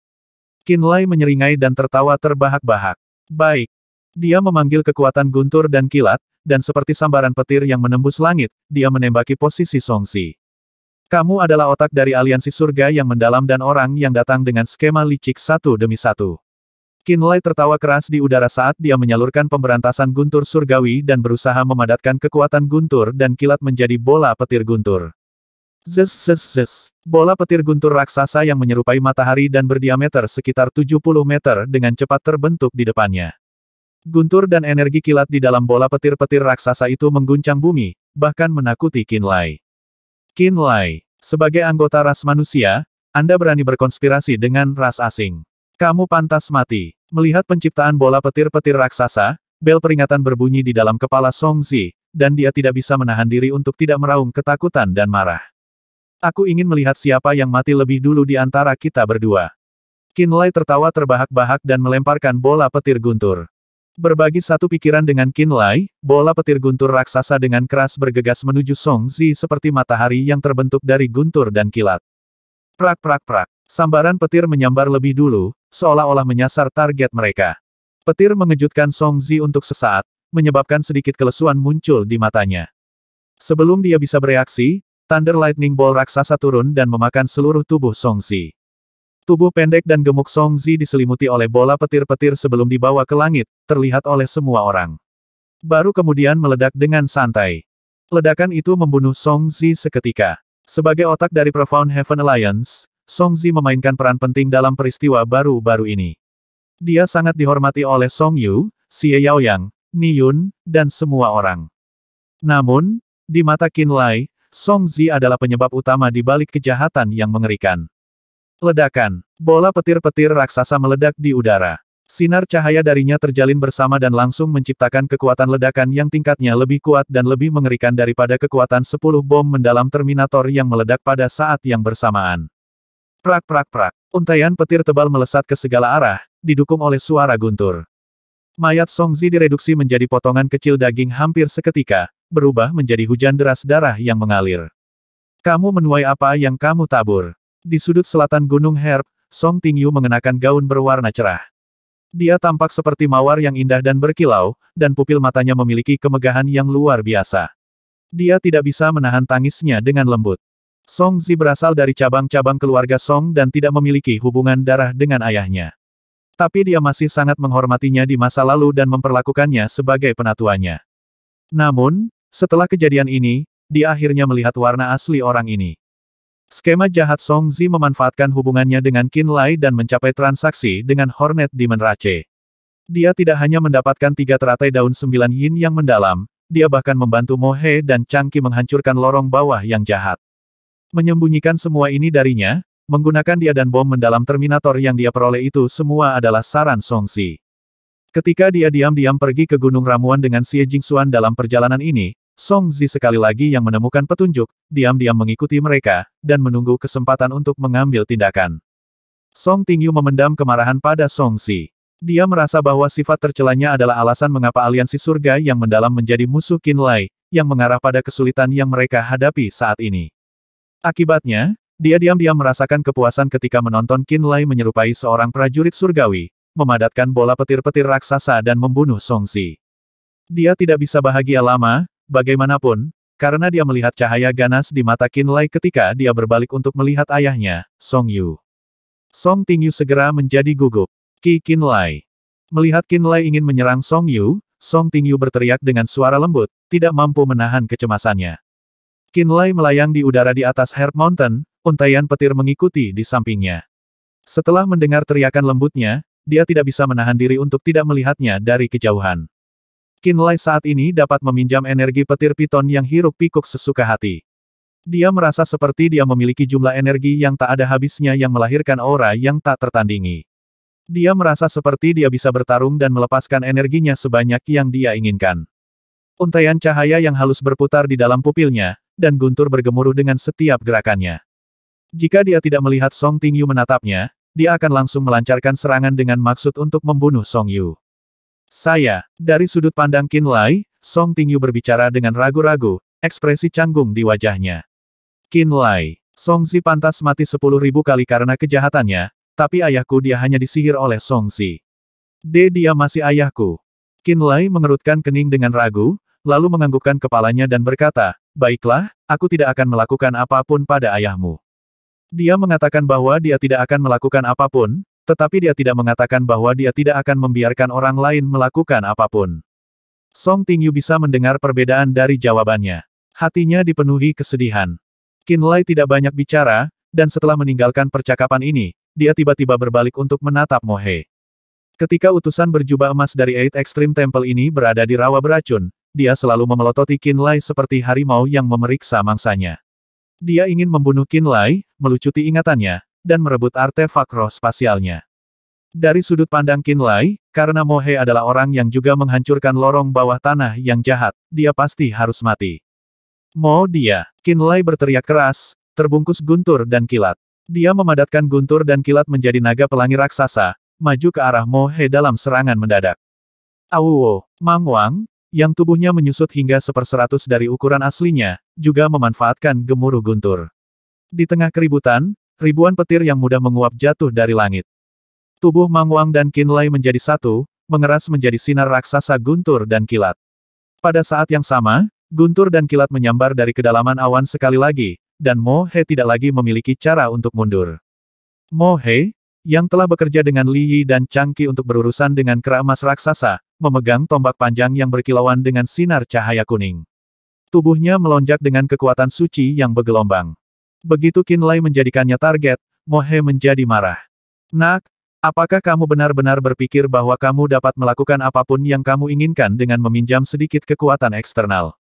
S1: Qinlai menyeringai dan tertawa terbahak-bahak. Baik. Dia memanggil kekuatan guntur dan kilat, dan seperti sambaran petir yang menembus langit, dia menembaki posisi Songxi. Kamu adalah otak dari aliansi surga yang mendalam dan orang yang datang dengan skema licik satu demi satu. Qinlai tertawa keras di udara saat dia menyalurkan pemberantasan guntur surgawi dan berusaha memadatkan kekuatan guntur dan kilat menjadi bola petir guntur. Zes zes zes. Bola petir guntur raksasa yang menyerupai matahari dan berdiameter sekitar 70 meter dengan cepat terbentuk di depannya. Guntur dan energi kilat di dalam bola petir-petir raksasa itu mengguncang bumi, bahkan menakuti Qinlai. Qinlai, sebagai anggota ras manusia, Anda berani berkonspirasi dengan ras asing. Kamu pantas mati. Melihat penciptaan bola petir-petir raksasa, bel peringatan berbunyi di dalam kepala Songxi, dan dia tidak bisa menahan diri untuk tidak meraung ketakutan dan marah. Aku ingin melihat siapa yang mati lebih dulu di antara kita berdua. Qinlai tertawa terbahak-bahak dan melemparkan bola petir guntur. Berbagi satu pikiran dengan Qinlai, bola petir guntur raksasa dengan keras bergegas menuju Songxi seperti matahari yang terbentuk dari guntur dan kilat. Prak prak prak. Sambaran petir menyambar lebih dulu, seolah-olah menyasar target mereka. Petir mengejutkan Songxi untuk sesaat, menyebabkan sedikit kelesuan muncul di matanya. Sebelum dia bisa bereaksi, Thunder Lightning Ball raksasa turun dan memakan seluruh tubuh Songzi. Tubuh pendek dan gemuk Songzi diselimuti oleh bola petir-petir sebelum dibawa ke langit, terlihat oleh semua orang. Baru kemudian meledak dengan santai. Ledakan itu membunuh Songzi seketika. Sebagai otak dari Profound Heaven Alliance, Songzi memainkan peran penting dalam peristiwa baru-baru ini. Dia sangat dihormati oleh Song Yu, Xie Yaoyang, Ni Yun, dan semua orang. Namun, di mata Qinlai, Songzi adalah penyebab utama di balik kejahatan yang mengerikan. Ledakan. Bola petir-petir raksasa meledak di udara. Sinar cahaya darinya terjalin bersama dan langsung menciptakan kekuatan ledakan yang tingkatnya lebih kuat dan lebih mengerikan daripada kekuatan 10 bom mendalam Terminator yang meledak pada saat yang bersamaan. Prak prak prak. Untaian petir tebal melesat ke segala arah, didukung oleh suara guntur. Mayat Songzi direduksi menjadi potongan kecil daging hampir seketika, berubah menjadi hujan deras darah yang mengalir. Kamu menuai apa yang kamu tabur? Di sudut selatan Gunung Herb, Song Tingyu mengenakan gaun berwarna cerah. Dia tampak seperti mawar yang indah dan berkilau, dan pupil matanya memiliki kemegahan yang luar biasa. Dia tidak bisa menahan tangisnya dengan lembut. Songzi berasal dari cabang-cabang keluarga Song dan tidak memiliki hubungan darah dengan ayahnya. Tapi dia masih sangat menghormatinya di masa lalu dan memperlakukannya sebagai penatuannya. Namun, setelah kejadian ini, dia akhirnya melihat warna asli orang ini. Skema jahat Songzi memanfaatkan hubungannya dengan Qinlai dan mencapai transaksi dengan Hornet Demon Rache. Dia tidak hanya mendapatkan 3 teratai daun 9 yin yang mendalam, dia bahkan membantu Mo He dan Changqi menghancurkan lorong bawah yang jahat. Menyembunyikan semua ini darinya, menggunakan dia dan bom mendalam Terminator yang dia peroleh itu semua adalah saran Songzi. Ketika dia diam-diam pergi ke Gunung Ramuan dengan Xie Jingxuan dalam perjalanan ini, Songzi sekali lagi yang menemukan petunjuk, diam-diam mengikuti mereka, dan menunggu kesempatan untuk mengambil tindakan. Song Tingyu memendam kemarahan pada Songzi. Dia merasa bahwa sifat tercelanya adalah alasan mengapa aliansi surga yang mendalam menjadi musuh Qinlai, yang mengarah pada kesulitan yang mereka hadapi saat ini. Akibatnya, dia diam-diam merasakan kepuasan ketika menonton Qinlai menyerupai seorang prajurit surgawi, memadatkan bola petir-petir raksasa dan membunuh Songzi. Dia tidak bisa bahagia lama, bagaimanapun, karena dia melihat cahaya ganas di mata Qinlai ketika dia berbalik untuk melihat ayahnya, Song Yu. Song Tingyu segera menjadi gugup. Qinlai. Melihat Qinlai ingin menyerang Song Yu, Song Tingyu berteriak dengan suara lembut, tidak mampu menahan kecemasannya. Qinlai melayang di udara di atas Herb Mountain, untaian petir mengikuti di sampingnya. Setelah mendengar teriakan lembutnya, dia tidak bisa menahan diri untuk tidak melihatnya dari kejauhan. Qinlai saat ini dapat meminjam energi petir piton yang hiruk-pikuk sesuka hati. Dia merasa seperti dia memiliki jumlah energi yang tak ada habisnya yang melahirkan aura yang tak tertandingi. Dia merasa seperti dia bisa bertarung dan melepaskan energinya sebanyak yang dia inginkan. Untaian cahaya yang halus berputar di dalam pupilnya, dan guntur bergemuruh dengan setiap gerakannya. Jika dia tidak melihat Song Tingyu menatapnya, dia akan langsung melancarkan serangan dengan maksud untuk membunuh Song Yu. Dari sudut pandang Qinlai, Song Tingyu berbicara dengan ragu-ragu, ekspresi canggung di wajahnya. Qinlai, Songzi pantas mati 10.000 kali karena kejahatannya, tapi ayahku dia hanya disihir oleh Songzi. Dia masih ayahku. Qinlai mengerutkan kening dengan ragu, lalu menganggukkan kepalanya dan berkata, baiklah, aku tidak akan melakukan apapun pada ayahmu. Dia mengatakan bahwa dia tidak akan melakukan apapun, tetapi dia tidak mengatakan bahwa dia tidak akan membiarkan orang lain melakukan apapun. Song Tingyu bisa mendengar perbedaan dari jawabannya. Hatinya dipenuhi kesedihan. Qinlai tidak banyak bicara, dan setelah meninggalkan percakapan ini, dia tiba-tiba berbalik untuk menatap Mo He. Ketika utusan berjubah emas dari Eight Extreme Temple ini berada di rawa beracun, dia selalu memelototi Qinlai seperti harimau yang memeriksa mangsanya. Dia ingin membunuh Qinlai, melucuti ingatannya, dan merebut artefak roh spasialnya. Dari sudut pandang Qinlai, karena Mo He adalah orang yang juga menghancurkan lorong bawah tanah yang jahat, dia pasti harus mati. Qinlai berteriak keras, terbungkus guntur dan kilat. Dia memadatkan guntur dan kilat menjadi naga pelangi raksasa, maju ke arah Mo He dalam serangan mendadak. Awuo, Mang Wang, yang tubuhnya menyusut hingga 1/100 dari ukuran aslinya, juga memanfaatkan gemuruh guntur. Di tengah keributan, ribuan petir yang mudah menguap jatuh dari langit. Tubuh Mang Wang dan Qinlai menjadi satu, mengeras menjadi sinar raksasa guntur dan kilat. Pada saat yang sama, Guntur dan kilat menyambar dari kedalaman awan sekali lagi, dan Mo He tidak lagi memiliki cara untuk mundur. Mo He, yang telah bekerja dengan Li Yi dan Chang Qi untuk berurusan dengan kera emas raksasa, memegang tombak panjang yang berkilauan dengan sinar cahaya kuning. Tubuhnya melonjak dengan kekuatan suci yang bergelombang. Begitu Qin Lai menjadikannya target, Mo He menjadi marah. Nak, apakah kamu benar-benar berpikir bahwa kamu dapat melakukan apapun yang kamu inginkan dengan meminjam sedikit kekuatan eksternal?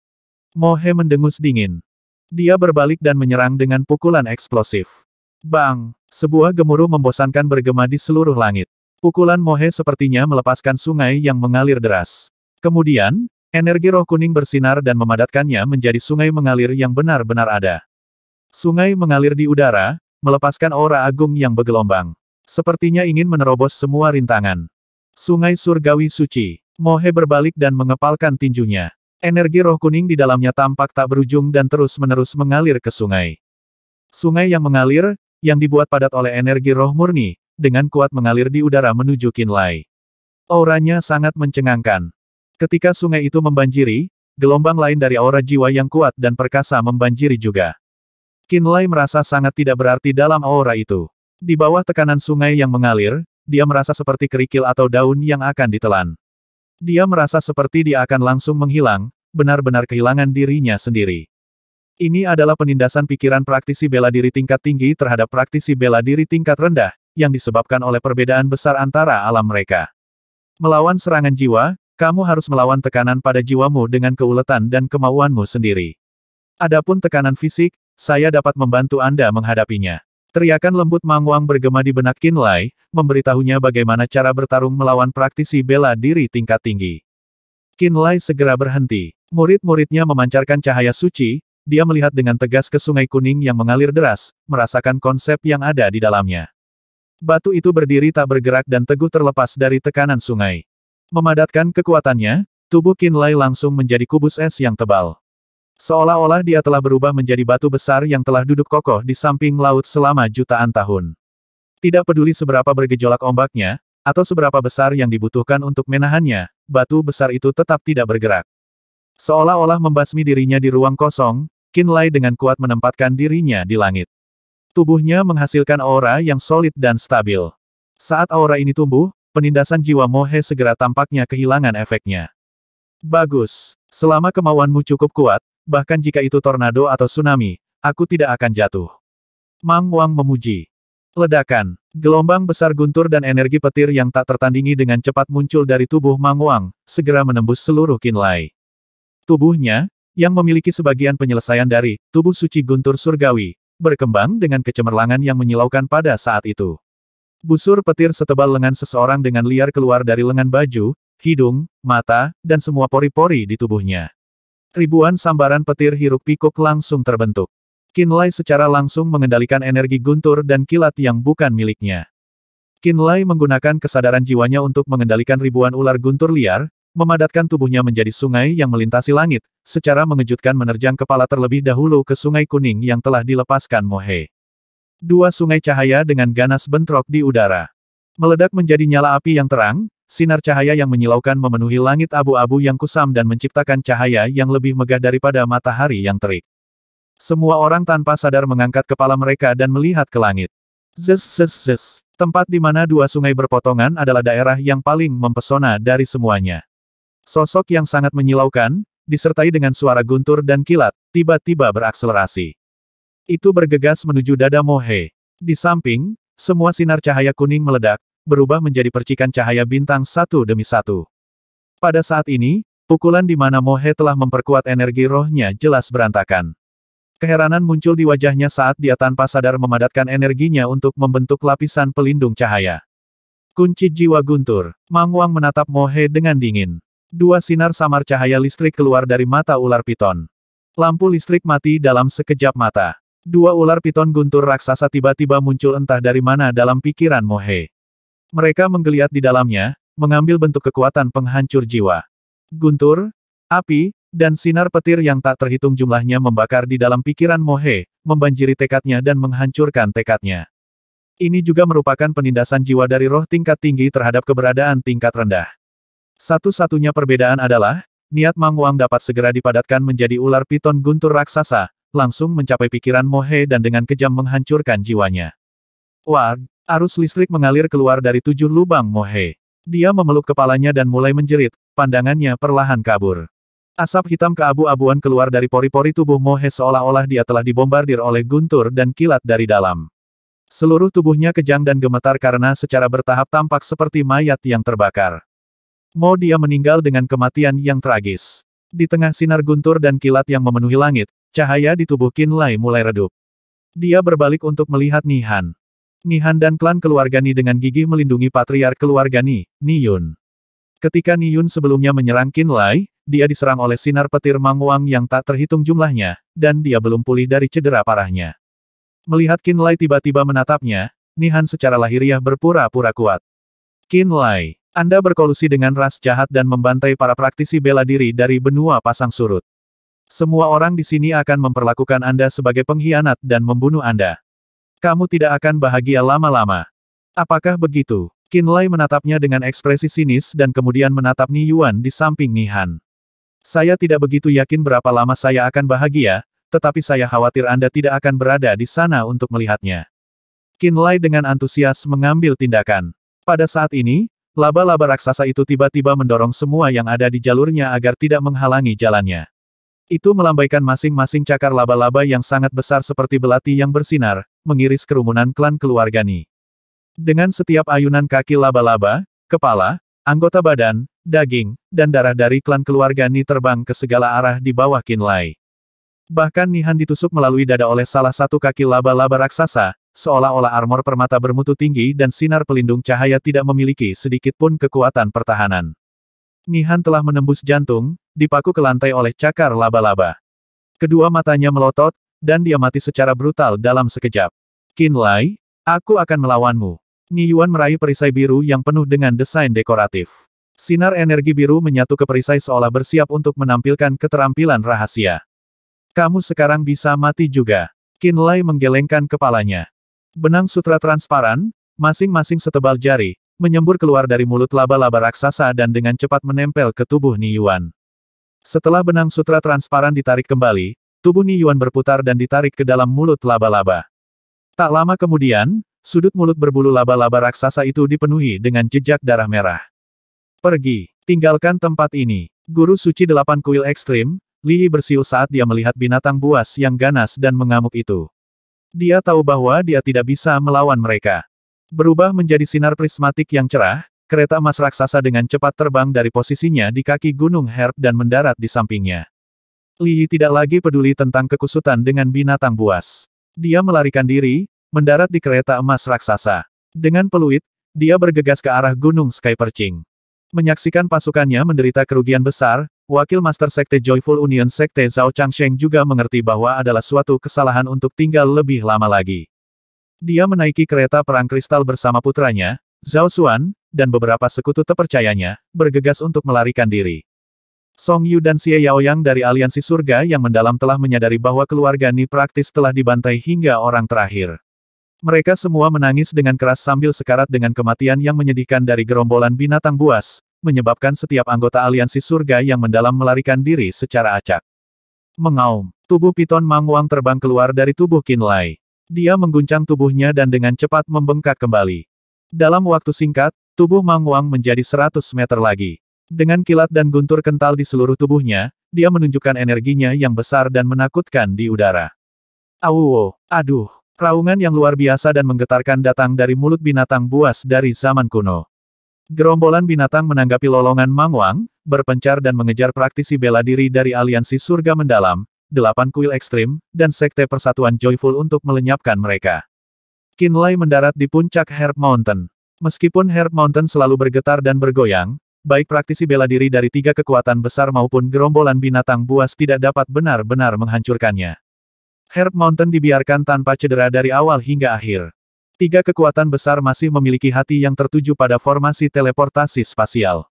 S1: Mo He mendengus dingin. Dia berbalik dan menyerang dengan pukulan eksplosif. Bang! Sebuah gemuruh membosankan bergema di seluruh langit. Pukulan Mo He sepertinya melepaskan sungai yang mengalir deras. Kemudian, energi roh kuning bersinar dan memadatkannya menjadi sungai mengalir yang benar-benar ada. Sungai mengalir di udara, melepaskan aura agung yang bergelombang. Sepertinya ingin menerobos semua rintangan. Sungai surgawi suci. Mo He berbalik dan mengepalkan tinjunya. Energi roh kuning di dalamnya tampak tak berujung dan terus-menerus mengalir ke sungai. Sungai yang mengalir, yang dibuat padat oleh energi roh murni, dengan kuat mengalir di udara menuju Qin Lai. Auranya sangat mencengangkan. Ketika sungai itu membanjiri, gelombang lain dari aura jiwa yang kuat dan perkasa membanjiri juga. Qin Lai merasa sangat tidak berarti dalam aura itu. Di bawah tekanan sungai yang mengalir, dia merasa seperti kerikil atau daun yang akan ditelan. Dia merasa seperti dia akan langsung menghilang, benar-benar kehilangan dirinya sendiri. Ini adalah penindasan pikiran praktisi bela diri tingkat tinggi terhadap praktisi bela diri tingkat rendah, yang disebabkan oleh perbedaan besar antara alam mereka. Melawan serangan jiwa, kamu harus melawan tekanan pada jiwamu dengan keuletan dan kemauanmu sendiri. Adapun tekanan fisik, saya dapat membantu Anda menghadapinya. Teriakan lembut Mang Wang bergema di benak Qin Lai, memberitahunya bagaimana cara bertarung melawan praktisi bela diri tingkat tinggi. Qin Lai segera berhenti. Murid-muridnya memancarkan cahaya suci, dia melihat dengan tegas ke sungai kuning yang mengalir deras, merasakan konsep yang ada di dalamnya. Batu itu berdiri tak bergerak dan teguh terlepas dari tekanan sungai. Memadatkan kekuatannya, tubuh Qin Lai langsung menjadi kubus es yang tebal. Seolah-olah dia telah berubah menjadi batu besar yang telah duduk kokoh di samping laut selama jutaan tahun. Tidak peduli seberapa bergejolak ombaknya, atau seberapa besar yang dibutuhkan untuk menahannya, batu besar itu tetap tidak bergerak. Seolah-olah membasmi dirinya di ruang kosong, Qin Lai dengan kuat menempatkan dirinya di langit. Tubuhnya menghasilkan aura yang solid dan stabil. Saat aura ini tumbuh, penindasan jiwa Mo He segera tampaknya kehilangan efeknya. Bagus. Selama kemauanmu cukup kuat, bahkan jika itu tornado atau tsunami, aku tidak akan jatuh. Mang Wang memuji. Ledakan. Gelombang besar guntur dan energi petir yang tak tertandingi dengan cepat muncul dari tubuh Mang Wang, segera menembus seluruh Qin Lai. Tubuhnya, yang memiliki sebagian penyelesaian dari tubuh suci guntur surgawi, berkembang dengan kecemerlangan yang menyilaukan pada saat itu. Busur petir setebal lengan seseorang dengan liar keluar dari lengan baju, hidung, mata, dan semua pori-pori di tubuhnya. Ribuan sambaran petir hiruk-pikuk langsung terbentuk. Qin Lai secara langsung mengendalikan energi guntur dan kilat yang bukan miliknya. Qin Lai menggunakan kesadaran jiwanya untuk mengendalikan ribuan ular guntur liar, memadatkan tubuhnya menjadi sungai yang melintasi langit, secara mengejutkan menerjang kepala terlebih dahulu ke sungai kuning yang telah dilepaskan Mo He. Dua sungai cahaya dengan ganas bentrok di udara. Meledak menjadi nyala api yang terang, sinar cahaya yang menyilaukan memenuhi langit abu-abu yang kusam dan menciptakan cahaya yang lebih megah daripada matahari yang terik. Semua orang tanpa sadar mengangkat kepala mereka dan melihat ke langit. Zez. Tempat di mana dua sungai berpotongan adalah daerah yang paling mempesona dari semuanya. Sosok yang sangat menyilaukan, disertai dengan suara guntur dan kilat, tiba-tiba berakselerasi. Itu bergegas menuju dada Mo He. Di samping, semua sinar cahaya kuning meledak, berubah menjadi percikan cahaya bintang satu demi satu. Pada saat ini, pukulan di mana Mo He telah memperkuat energi rohnya jelas berantakan. Keheranan muncul di wajahnya saat dia tanpa sadar memadatkan energinya untuk membentuk lapisan pelindung cahaya. Kunci jiwa guntur. Mang Wang menatap Mo He dengan dingin. Dua sinar samar cahaya listrik keluar dari mata ular piton. Lampu listrik mati dalam sekejap mata. Dua ular piton guntur raksasa tiba-tiba muncul entah dari mana dalam pikiran Mo He. Mereka menggeliat di dalamnya, mengambil bentuk kekuatan penghancur jiwa. Guntur, api, dan sinar petir yang tak terhitung jumlahnya membakar di dalam pikiran Mo He, membanjiri tekadnya dan menghancurkan tekadnya. Ini juga merupakan penindasan jiwa dari roh tingkat tinggi terhadap keberadaan tingkat rendah. Satu-satunya perbedaan adalah, niat Mang Wang dapat segera dipadatkan menjadi ular piton guntur raksasa, langsung mencapai pikiran Mo He dan dengan kejam menghancurkan jiwanya. Wah, arus listrik mengalir keluar dari 7 lubang Mo He. Dia memeluk kepalanya dan mulai menjerit, pandangannya perlahan kabur. Asap hitam keabu-abuan keluar dari pori-pori tubuh Mo He seolah-olah dia telah dibombardir oleh guntur dan kilat dari dalam. Seluruh tubuhnya kejang dan gemetar karena secara bertahap tampak seperti mayat yang terbakar. Dia meninggal dengan kematian yang tragis. Di tengah sinar guntur dan kilat yang memenuhi langit, cahaya di tubuh Qin Lai mulai redup. Dia berbalik untuk melihat Nihan. Nihan dan klan keluarga Ni dengan gigih melindungi patriark keluarga Ni, Ni Yun. Ketika Ni Yun sebelumnya menyerang Qin Lai, dia diserang oleh sinar petir Mang Wang yang tak terhitung jumlahnya, dan dia belum pulih dari cedera parahnya. Melihat Qin Lai tiba-tiba menatapnya, Nihan secara lahiriah berpura-pura kuat. Qin Lai, Anda berkolusi dengan ras jahat dan membantai para praktisi bela diri dari benua pasang surut. Semua orang di sini akan memperlakukan Anda sebagai pengkhianat dan membunuh Anda. Kamu tidak akan bahagia lama-lama. Apakah begitu? Qin Lai menatapnya dengan ekspresi sinis dan kemudian menatap Ni Yuan di samping Nihan. Saya tidak begitu yakin berapa lama saya akan bahagia, tetapi saya khawatir Anda tidak akan berada di sana untuk melihatnya. Qin Lai dengan antusias mengambil tindakan. Pada saat ini, laba-laba raksasa itu tiba-tiba mendorong semua yang ada di jalurnya agar tidak menghalangi jalannya. Itu melambaikan masing-masing cakar laba-laba yang sangat besar seperti belati yang bersinar, mengiris kerumunan klan keluarga Ni. Dengan setiap ayunan kaki laba-laba, kepala, anggota badan, daging, dan darah dari klan keluarga Ni terbang ke segala arah di bawah Qin Lai. Bahkan Nihan ditusuk melalui dada oleh salah satu kaki laba-laba raksasa, seolah-olah armor permata bermutu tinggi dan sinar pelindung cahaya tidak memiliki sedikit pun kekuatan pertahanan. Nihan telah menembus jantung, dipaku ke lantai oleh cakar laba-laba. Kedua matanya melotot, dan dia mati secara brutal dalam sekejap. Qin Lai, aku akan melawanmu. Ni Yuan meraih perisai biru yang penuh dengan desain dekoratif. Sinar energi biru menyatu ke perisai seolah bersiap untuk menampilkan keterampilan rahasia. Kamu sekarang bisa mati juga. Qin Lai menggelengkan kepalanya. Benang sutra transparan, masing-masing setebal jari, menyembur keluar dari mulut laba-laba raksasa dan dengan cepat menempel ke tubuh Ni Yuan. Setelah benang sutra transparan ditarik kembali, tubuh Ni Yuan berputar dan ditarik ke dalam mulut laba-laba. Tak lama kemudian, sudut mulut berbulu laba-laba raksasa itu dipenuhi dengan jejak darah merah. Pergi, tinggalkan tempat ini. Guru suci 8 kuil ekstrim, Li Yi bersiul saat dia melihat binatang buas yang ganas dan mengamuk itu. Dia tahu bahwa dia tidak bisa melawan mereka. Berubah menjadi sinar prismatik yang cerah, kereta emas raksasa dengan cepat terbang dari posisinya di kaki Gunung Herb dan mendarat di sampingnya. Li Yi tidak lagi peduli tentang kekusutan dengan binatang buas. Dia melarikan diri, mendarat di kereta emas raksasa. Dengan peluit, dia bergegas ke arah Gunung Sky Perching. Menyaksikan pasukannya menderita kerugian besar, Wakil Master Sekte Joyful Union Sekte Zhao Changsheng juga mengerti bahwa adalah suatu kesalahan untuk tinggal lebih lama lagi. Dia menaiki kereta perang kristal bersama putranya, Zhao Xuan, dan beberapa sekutu terpercayanya, bergegas untuk melarikan diri. Song Yu dan Xie Yaoyang dari Aliansi Surga yang mendalam telah menyadari bahwa keluarga Ni praktis telah dibantai hingga orang terakhir. Mereka semua menangis dengan keras sambil sekarat dengan kematian yang menyedihkan dari gerombolan binatang buas, menyebabkan setiap anggota Aliansi Surga yang mendalam melarikan diri secara acak. Mengaum, tubuh piton Mang Wang terbang keluar dari tubuh Qin Lai. Dia mengguncang tubuhnya dan dengan cepat membengkak kembali. Dalam waktu singkat, tubuh Mang Wang menjadi 100 meter lagi. Dengan kilat dan guntur kental di seluruh tubuhnya, dia menunjukkan energinya yang besar dan menakutkan di udara. Awuwo, aduh, raungan yang luar biasa dan menggetarkan datang dari mulut binatang buas dari zaman kuno. Gerombolan binatang menanggapi lolongan Mang Wang, berpencar dan mengejar praktisi bela diri dari Aliansi Surga Mendalam, 8 kuil ekstrim, dan Sekte Persatuan Joyful untuk melenyapkan mereka. Qin Lai mendarat di puncak Herb Mountain. Meskipun Herb Mountain selalu bergetar dan bergoyang, baik praktisi bela diri dari 3 kekuatan besar maupun gerombolan binatang buas tidak dapat benar-benar menghancurkannya. Herb Mountain dibiarkan tanpa cedera dari awal hingga akhir. 3 kekuatan besar masih memiliki hati yang tertuju pada formasi teleportasi spasial.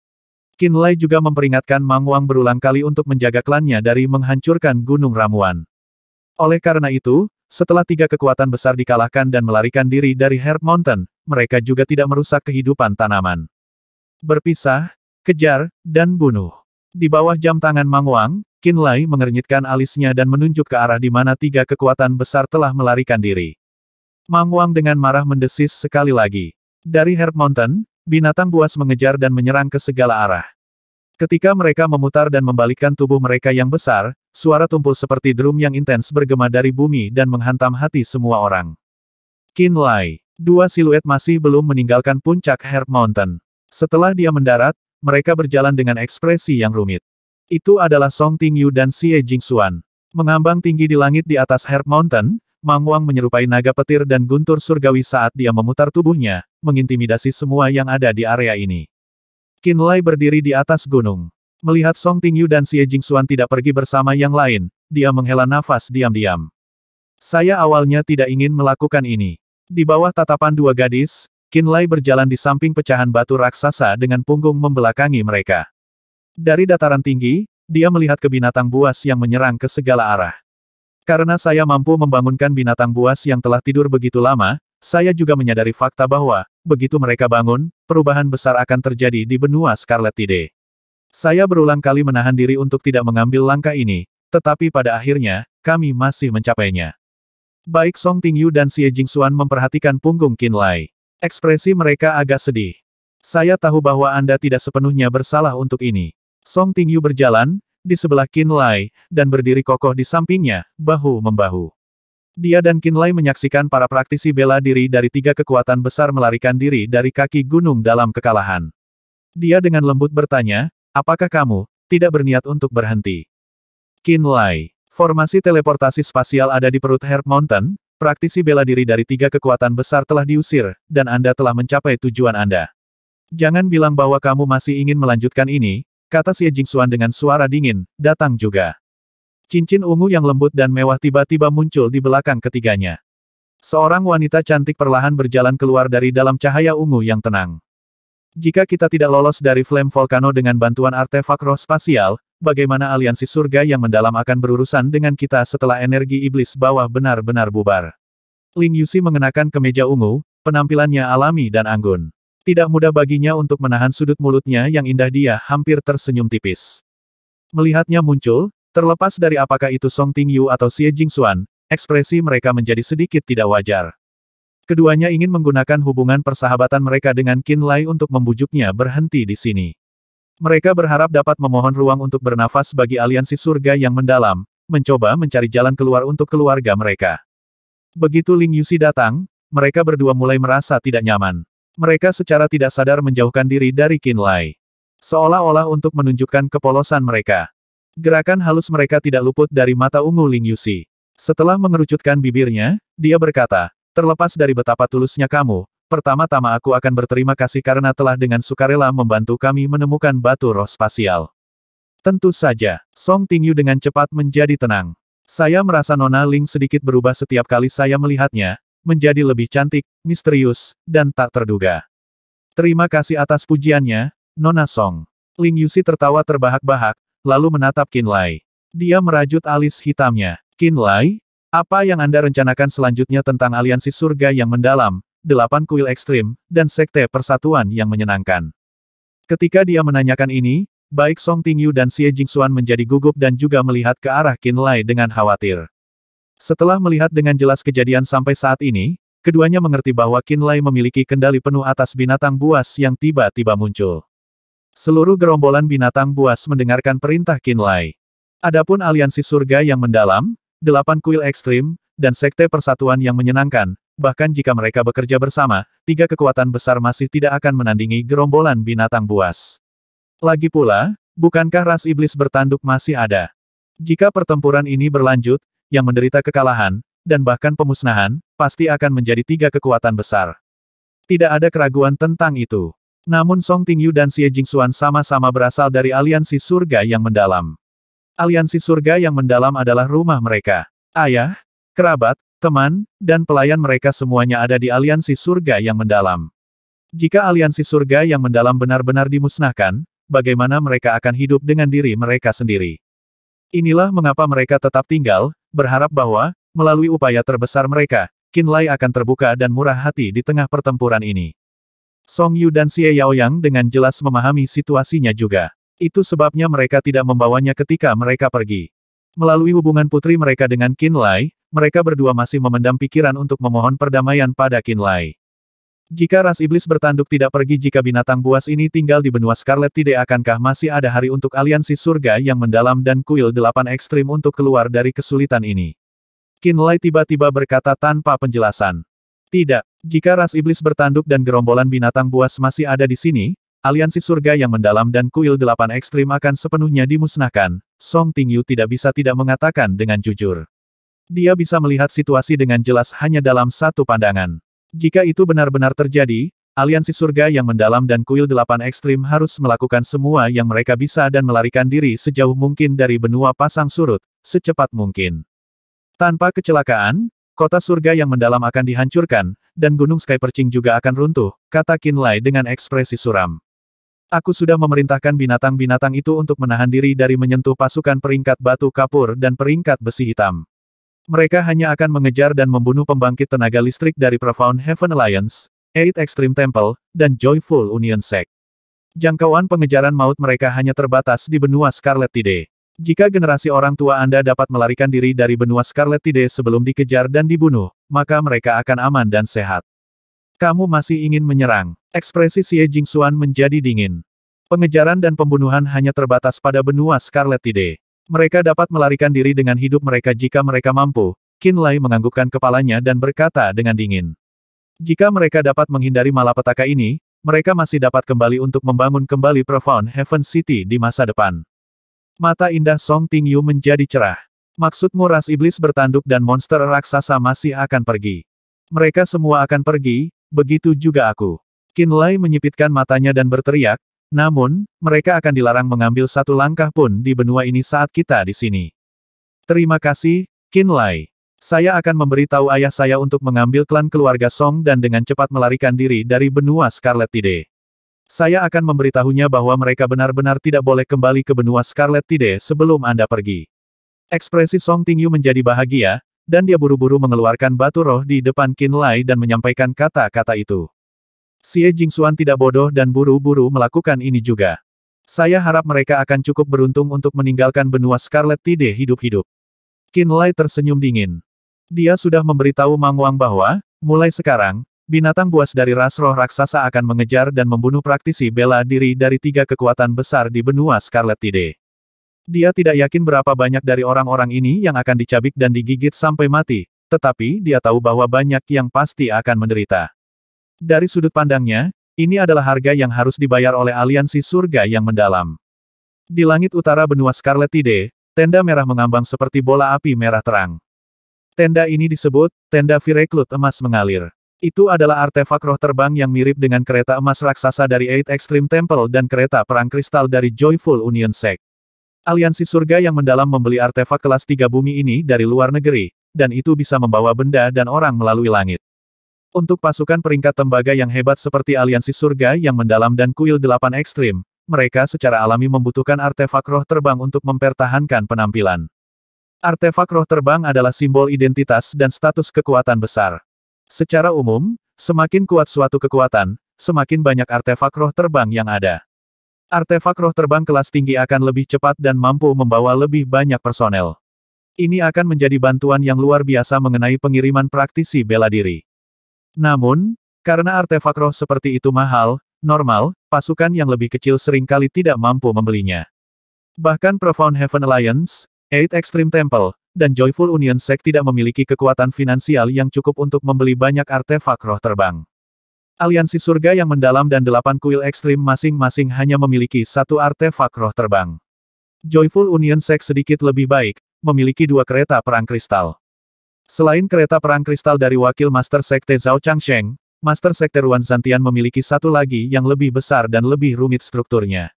S1: Qin Lai juga memperingatkan Mang Wang berulang kali untuk menjaga klannya dari menghancurkan Gunung Ramuan. Oleh karena itu, setelah 3 kekuatan besar dikalahkan dan melarikan diri dari Herb Mountain, mereka juga tidak merusak kehidupan tanaman. Berpisah, kejar, dan bunuh. Di bawah jam tangan Mang Wang, Qin Lai mengernyitkan alisnya dan menunjuk ke arah di mana tiga kekuatan besar telah melarikan diri. Mang Wang dengan marah mendesis sekali lagi. Dari Herb Mountain, binatang buas mengejar dan menyerang ke segala arah. Ketika mereka memutar dan membalikkan tubuh mereka yang besar, suara tumpul seperti drum yang intens bergema dari bumi dan menghantam hati semua orang. Qin Lai. Dua siluet masih belum meninggalkan puncak Herb Mountain. Setelah dia mendarat, mereka berjalan dengan ekspresi yang rumit. Itu adalah Song Tingyu dan Xie Jingxuan. Mengambang tinggi di langit di atas Herb Mountain, Mang Wang menyerupai naga petir dan guntur surgawi saat dia memutar tubuhnya, mengintimidasi semua yang ada di area ini. Qin Lai berdiri di atas gunung. Melihat Song Tingyu dan Xie Jingxuan tidak pergi bersama yang lain, dia menghela nafas diam-diam. Saya awalnya tidak ingin melakukan ini. Di bawah tatapan dua gadis, Qin Lai berjalan di samping pecahan batu raksasa dengan punggung membelakangi mereka. Dari dataran tinggi, dia melihat ke binatang buas yang menyerang ke segala arah. Karena saya mampu membangunkan binatang buas yang telah tidur begitu lama, saya juga menyadari fakta bahwa, begitu mereka bangun, perubahan besar akan terjadi di benua Scarlet Tide. Saya berulang kali menahan diri untuk tidak mengambil langkah ini, tetapi pada akhirnya, kami masih mencapainya. Baik Song Tingyu dan Xie Jingxuan memperhatikan punggung Qin Lai. Ekspresi mereka agak sedih. Saya tahu bahwa Anda tidak sepenuhnya bersalah untuk ini. Song Tingyu berjalan, di sebelah Qin Lai, dan berdiri kokoh di sampingnya, bahu-membahu. Dia dan Qin Lai menyaksikan para praktisi bela diri dari tiga kekuatan besar melarikan diri dari kaki gunung dalam kekalahan. Dia dengan lembut bertanya, apakah kamu tidak berniat untuk berhenti? Qin Lai. Formasi teleportasi spasial ada di perut Herb Mountain, praktisi bela diri dari tiga kekuatan besar telah diusir, dan Anda telah mencapai tujuan Anda. Jangan bilang bahwa kamu masih ingin melanjutkan ini, kata Xie Jingxuan dengan suara dingin, datang juga. Cincin ungu yang lembut dan mewah tiba-tiba muncul di belakang ketiganya. Seorang wanita cantik perlahan berjalan keluar dari dalam cahaya ungu yang tenang. Jika kita tidak lolos dari Flame Volcano dengan bantuan artefak roh spasial, bagaimana aliansi surga yang mendalam akan berurusan dengan kita setelah energi iblis bawah benar-benar bubar? Ling Yuxi mengenakan kemeja ungu, penampilannya alami dan anggun. Tidak mudah baginya untuk menahan sudut mulutnya yang indah, dia hampir tersenyum tipis. Melihatnya muncul, terlepas dari apakah itu Song Tingyu atau Xie Jingxuan, ekspresi mereka menjadi sedikit tidak wajar. Keduanya ingin menggunakan hubungan persahabatan mereka dengan Qin Lai untuk membujuknya berhenti di sini. Mereka berharap dapat memohon ruang untuk bernafas bagi aliansi surga yang mendalam, mencoba mencari jalan keluar untuk keluarga mereka. Begitu Ling Yuxi datang, mereka berdua mulai merasa tidak nyaman. Mereka secara tidak sadar menjauhkan diri dari Qin Lai. Seolah-olah untuk menunjukkan kepolosan mereka. Gerakan halus mereka tidak luput dari mata ungu Ling Yuxi. Setelah mengerucutkan bibirnya, dia berkata, terlepas dari betapa tulusnya kamu, pertama-tama aku akan berterima kasih karena telah dengan sukarela membantu kami menemukan batu roh spasial. Tentu saja, Song Tingyu dengan cepat menjadi tenang. Saya merasa Nona Ling sedikit berubah setiap kali saya melihatnya, menjadi lebih cantik, misterius, dan tak terduga. Terima kasih atas pujiannya, Nona Song. Ling Yuxi tertawa terbahak-bahak, lalu menatap Qin Lai. Dia merajut alis hitamnya. Qin Lai? Apa yang Anda rencanakan selanjutnya tentang aliansi surga yang mendalam, 8 kuil ekstrim, dan sekte persatuan yang menyenangkan? Ketika dia menanyakan ini, baik Song Tingyu dan Xie Jingxuan menjadi gugup dan juga melihat ke arah Qin Lai dengan khawatir. Setelah melihat dengan jelas kejadian sampai saat ini, keduanya mengerti bahwa Qin Lai memiliki kendali penuh atas binatang buas yang tiba-tiba muncul. Seluruh gerombolan binatang buas mendengarkan perintah Qin Lai. Adapun aliansi surga yang mendalam, 8 kuil ekstrim, dan sekte persatuan yang menyenangkan, bahkan jika mereka bekerja bersama, 3 kekuatan besar masih tidak akan menandingi gerombolan binatang buas. Lagi pula, bukankah ras iblis bertanduk masih ada? Jika pertempuran ini berlanjut, yang menderita kekalahan, dan bahkan pemusnahan, pasti akan menjadi 3 kekuatan besar. Tidak ada keraguan tentang itu. Namun Song Tingyu dan Xie Jingxuan sama-sama berasal dari aliansi surga yang mendalam. Aliansi surga yang mendalam adalah rumah mereka. Ayah, kerabat, teman, dan pelayan mereka semuanya ada di aliansi surga yang mendalam. Jika aliansi surga yang mendalam benar-benar dimusnahkan, bagaimana mereka akan hidup dengan diri mereka sendiri? Inilah mengapa mereka tetap tinggal, berharap bahwa, melalui upaya terbesar mereka, Qin Lai akan terbuka dan murah hati di tengah pertempuran ini. Song Yu dan Xie Yaoyang dengan jelas memahami situasinya juga. Itu sebabnya mereka tidak membawanya ketika mereka pergi. Melalui hubungan putri mereka dengan Qinlai, mereka berdua masih memendam pikiran untuk memohon perdamaian pada Qinlai. Jika ras iblis bertanduk tidak pergi jika binatang buas ini tinggal di benua Scarlet Tide, akankah masih ada hari untuk aliansi surga yang mendalam dan kuil 8 ekstrim untuk keluar dari kesulitan ini? Qinlai tiba-tiba berkata tanpa penjelasan. Tidak, jika ras iblis bertanduk dan gerombolan binatang buas masih ada di sini, aliansi surga yang mendalam dan kuil 8 ekstrim akan sepenuhnya dimusnahkan. Song Tingyu tidak bisa tidak mengatakan dengan jujur. Dia bisa melihat situasi dengan jelas hanya dalam satu pandangan. Jika itu benar-benar terjadi, aliansi surga yang mendalam dan kuil 8 ekstrim harus melakukan semua yang mereka bisa dan melarikan diri sejauh mungkin dari benua pasang surut, secepat mungkin. Tanpa kecelakaan, kota surga yang mendalam akan dihancurkan, dan gunung Sky Perching juga akan runtuh, kata Qinlai dengan ekspresi suram. Aku sudah memerintahkan binatang-binatang itu untuk menahan diri dari menyentuh pasukan peringkat batu kapur dan peringkat besi hitam. Mereka hanya akan mengejar dan membunuh pembangkit tenaga listrik dari Profound Heaven Alliance, Eight Extreme Temple, dan Joyful Union Sect. Jangkauan pengejaran maut mereka hanya terbatas di benua Scarlet Tide. Jika generasi orang tua Anda dapat melarikan diri dari benua Scarlet Tide sebelum dikejar dan dibunuh, maka mereka akan aman dan sehat. Kamu masih ingin menyerang. Ekspresi Xie Jingxuan menjadi dingin. Pengejaran dan pembunuhan hanya terbatas pada benua Scarlet Tide. Mereka dapat melarikan diri dengan hidup mereka jika mereka mampu. Qinlai menganggukkan kepalanya dan berkata dengan dingin. Jika mereka dapat menghindari malapetaka ini, mereka masih dapat kembali untuk membangun kembali Profound Heaven City di masa depan. Mata indah Song Tingyu menjadi cerah. Maksudmu ras iblis bertanduk dan monster raksasa masih akan pergi. Mereka semua akan pergi, begitu juga aku. Qinlai menyipitkan matanya dan berteriak, namun, mereka akan dilarang mengambil satu langkah pun di benua ini saat kita di sini. Terima kasih, Qinlai. Saya akan memberitahu ayah saya untuk mengambil klan keluarga Song dan dengan cepat melarikan diri dari benua Scarlet Tide. Saya akan memberitahunya bahwa mereka benar-benar tidak boleh kembali ke benua Scarlet Tide sebelum Anda pergi. Ekspresi Song Tingyu menjadi bahagia, dan dia buru-buru mengeluarkan batu roh di depan Qinlai dan menyampaikan kata-kata itu. Xie Jingxuan tidak bodoh dan buru-buru melakukan ini juga. Saya harap mereka akan cukup beruntung untuk meninggalkan benua Scarlet Tide hidup-hidup. Qinlai tersenyum dingin. Dia sudah memberitahu Mang Wang bahwa, mulai sekarang, binatang buas dari ras roh raksasa akan mengejar dan membunuh praktisi bela diri dari 3 kekuatan besar di benua Scarlet Tide. Dia tidak yakin berapa banyak dari orang-orang ini yang akan dicabik dan digigit sampai mati, tetapi dia tahu bahwa banyak yang pasti akan menderita. Dari sudut pandangnya, ini adalah harga yang harus dibayar oleh aliansi surga yang mendalam. Di langit utara benua Scarlet Tide, tenda merah mengambang seperti bola api merah terang. Tenda ini disebut, tenda Vireklut emas mengalir. Itu adalah artefak roh terbang yang mirip dengan kereta emas raksasa dari Eight Extreme Temple dan kereta perang kristal dari Joyful Union Sect. Aliansi surga yang mendalam membeli artefak kelas 3 bumi ini dari luar negeri, dan itu bisa membawa benda dan orang melalui langit. Untuk pasukan peringkat tembaga yang hebat seperti aliansi surga yang mendalam dan kuil 8 ekstrim, mereka secara alami membutuhkan artefak roh terbang untuk mempertahankan penampilan. Artefak roh terbang adalah simbol identitas dan status kekuatan besar. Secara umum, semakin kuat suatu kekuatan, semakin banyak artefak roh terbang yang ada. Artefak roh terbang kelas tinggi akan lebih cepat dan mampu membawa lebih banyak personel. Ini akan menjadi bantuan yang luar biasa mengenai pengiriman praktisi bela diri. Namun, karena artefak roh seperti itu mahal, normal, pasukan yang lebih kecil seringkali tidak mampu membelinya. Bahkan Profound Heaven Alliance, Eight Extreme Temple, dan Joyful Union Sect tidak memiliki kekuatan finansial yang cukup untuk membeli banyak artefak roh terbang. Aliansi surga yang mendalam dan 8 kuil ekstrim masing-masing hanya memiliki 1 artefak roh terbang. Joyful Union Sect sedikit lebih baik, memiliki 2 kereta perang kristal. Selain kereta perang kristal dari wakil Master Sekte Zhao Changsheng, Master Sekte Ruan Zantian memiliki 1 lagi yang lebih besar dan lebih rumit strukturnya.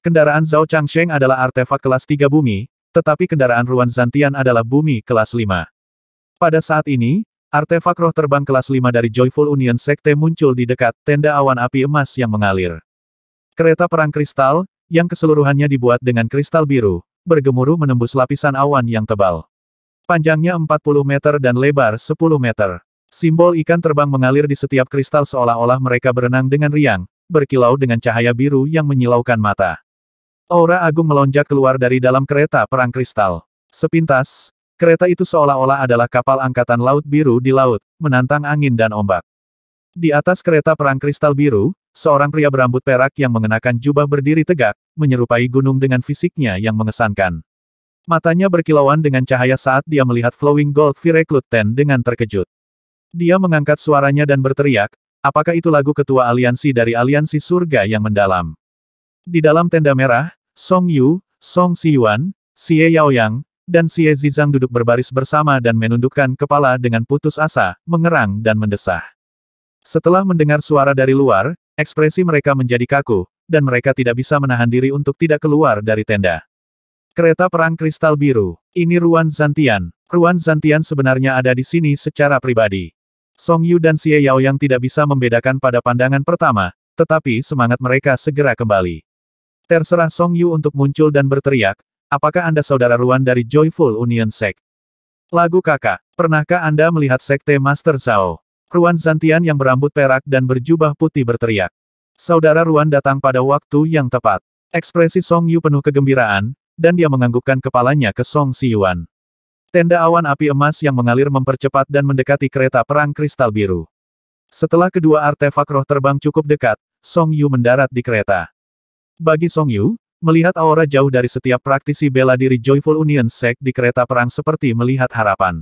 S1: Kendaraan Zhao Changsheng adalah artefak kelas 3 bumi, tetapi kendaraan Ruan Zantian adalah bumi kelas 5. Pada saat ini, artefak roh terbang kelas 5 dari Joyful Union Sekte muncul di dekat tenda awan api emas yang mengalir. Kereta perang kristal, yang keseluruhannya dibuat dengan kristal biru, bergemuruh menembus lapisan awan yang tebal. Panjangnya 40 meter dan lebar 10 meter. Simbol ikan terbang mengalir di setiap kristal seolah-olah mereka berenang dengan riang, berkilau dengan cahaya biru yang menyilaukan mata. Aura agung melonjak keluar dari dalam kereta perang kristal. Sepintas, kereta itu seolah-olah adalah kapal angkatan laut biru di laut, menantang angin dan ombak. Di atas kereta perang kristal biru, seorang pria berambut perak yang mengenakan jubah berdiri tegak, menyerupai gunung dengan fisiknya yang mengesankan. Matanya berkilauan dengan cahaya saat dia melihat Flowing Gold V-Recruit 10 dengan terkejut. Dia mengangkat suaranya dan berteriak, apakah itu lagu ketua aliansi dari aliansi surga yang mendalam? Di dalam tenda merah, Song Yu, Song Siyuan, Xie Yaoyang, dan Xie Zizang duduk berbaris bersama dan menundukkan kepala dengan putus asa, mengerang dan mendesah. Setelah mendengar suara dari luar, ekspresi mereka menjadi kaku, dan mereka tidak bisa menahan diri untuk tidak keluar dari tenda. Kereta perang kristal biru. Ini Ruan Zantian. Ruan Zantian sebenarnya ada di sini secara pribadi. Song Yu dan Xie Yaoyang tidak bisa membedakan pada pandangan pertama, tetapi semangat mereka segera kembali. Terserah Song Yu untuk muncul dan berteriak, apakah Anda saudara Ruan dari Joyful Union Sect? Lagu kakak, pernahkah Anda melihat sekte Master Zhao? Ruan Zantian yang berambut perak dan berjubah putih berteriak. Saudara Ruan datang pada waktu yang tepat. Ekspresi Song Yu penuh kegembiraan, dan dia menganggukkan kepalanya ke Song Siyuan. Tenda awan api emas yang mengalir mempercepat dan mendekati kereta perang kristal biru. Setelah kedua artefak roh terbang cukup dekat, Song Yu mendarat di kereta. Bagi Song Yu, melihat aura jauh dari setiap praktisi bela diri Joyful Union Sect di kereta perang seperti melihat harapan.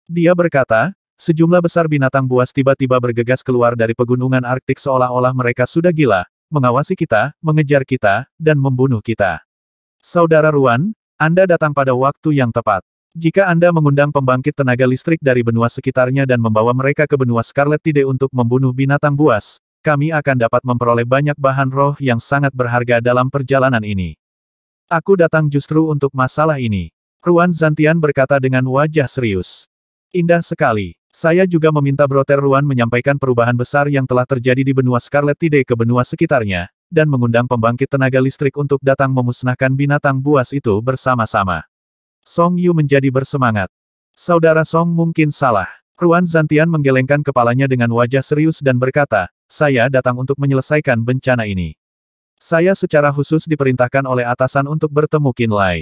S1: Dia berkata, sejumlah besar binatang buas tiba-tiba bergegas keluar dari pegunungan Arktik seolah-olah mereka sudah gila, mengawasi kita, mengejar kita, dan membunuh kita. Saudara Ruan, Anda datang pada waktu yang tepat. Jika Anda mengundang pembangkit tenaga listrik dari benua sekitarnya dan membawa mereka ke benua Scarlet Tide untuk membunuh binatang buas, kami akan dapat memperoleh banyak bahan roh yang sangat berharga dalam perjalanan ini. Aku datang justru untuk masalah ini. Ruan Zantian berkata dengan wajah serius. Indah sekali. Saya juga meminta Broter Ruan menyampaikan perubahan besar yang telah terjadi di benua Scarlet Tide ke benua sekitarnya, dan mengundang pembangkit tenaga listrik untuk datang memusnahkan binatang buas itu bersama-sama. Song Yu menjadi bersemangat. Saudara Song mungkin salah. Ruan Zantian menggelengkan kepalanya dengan wajah serius dan berkata, saya datang untuk menyelesaikan bencana ini. Saya secara khusus diperintahkan oleh atasan untuk bertemu Qin Lai.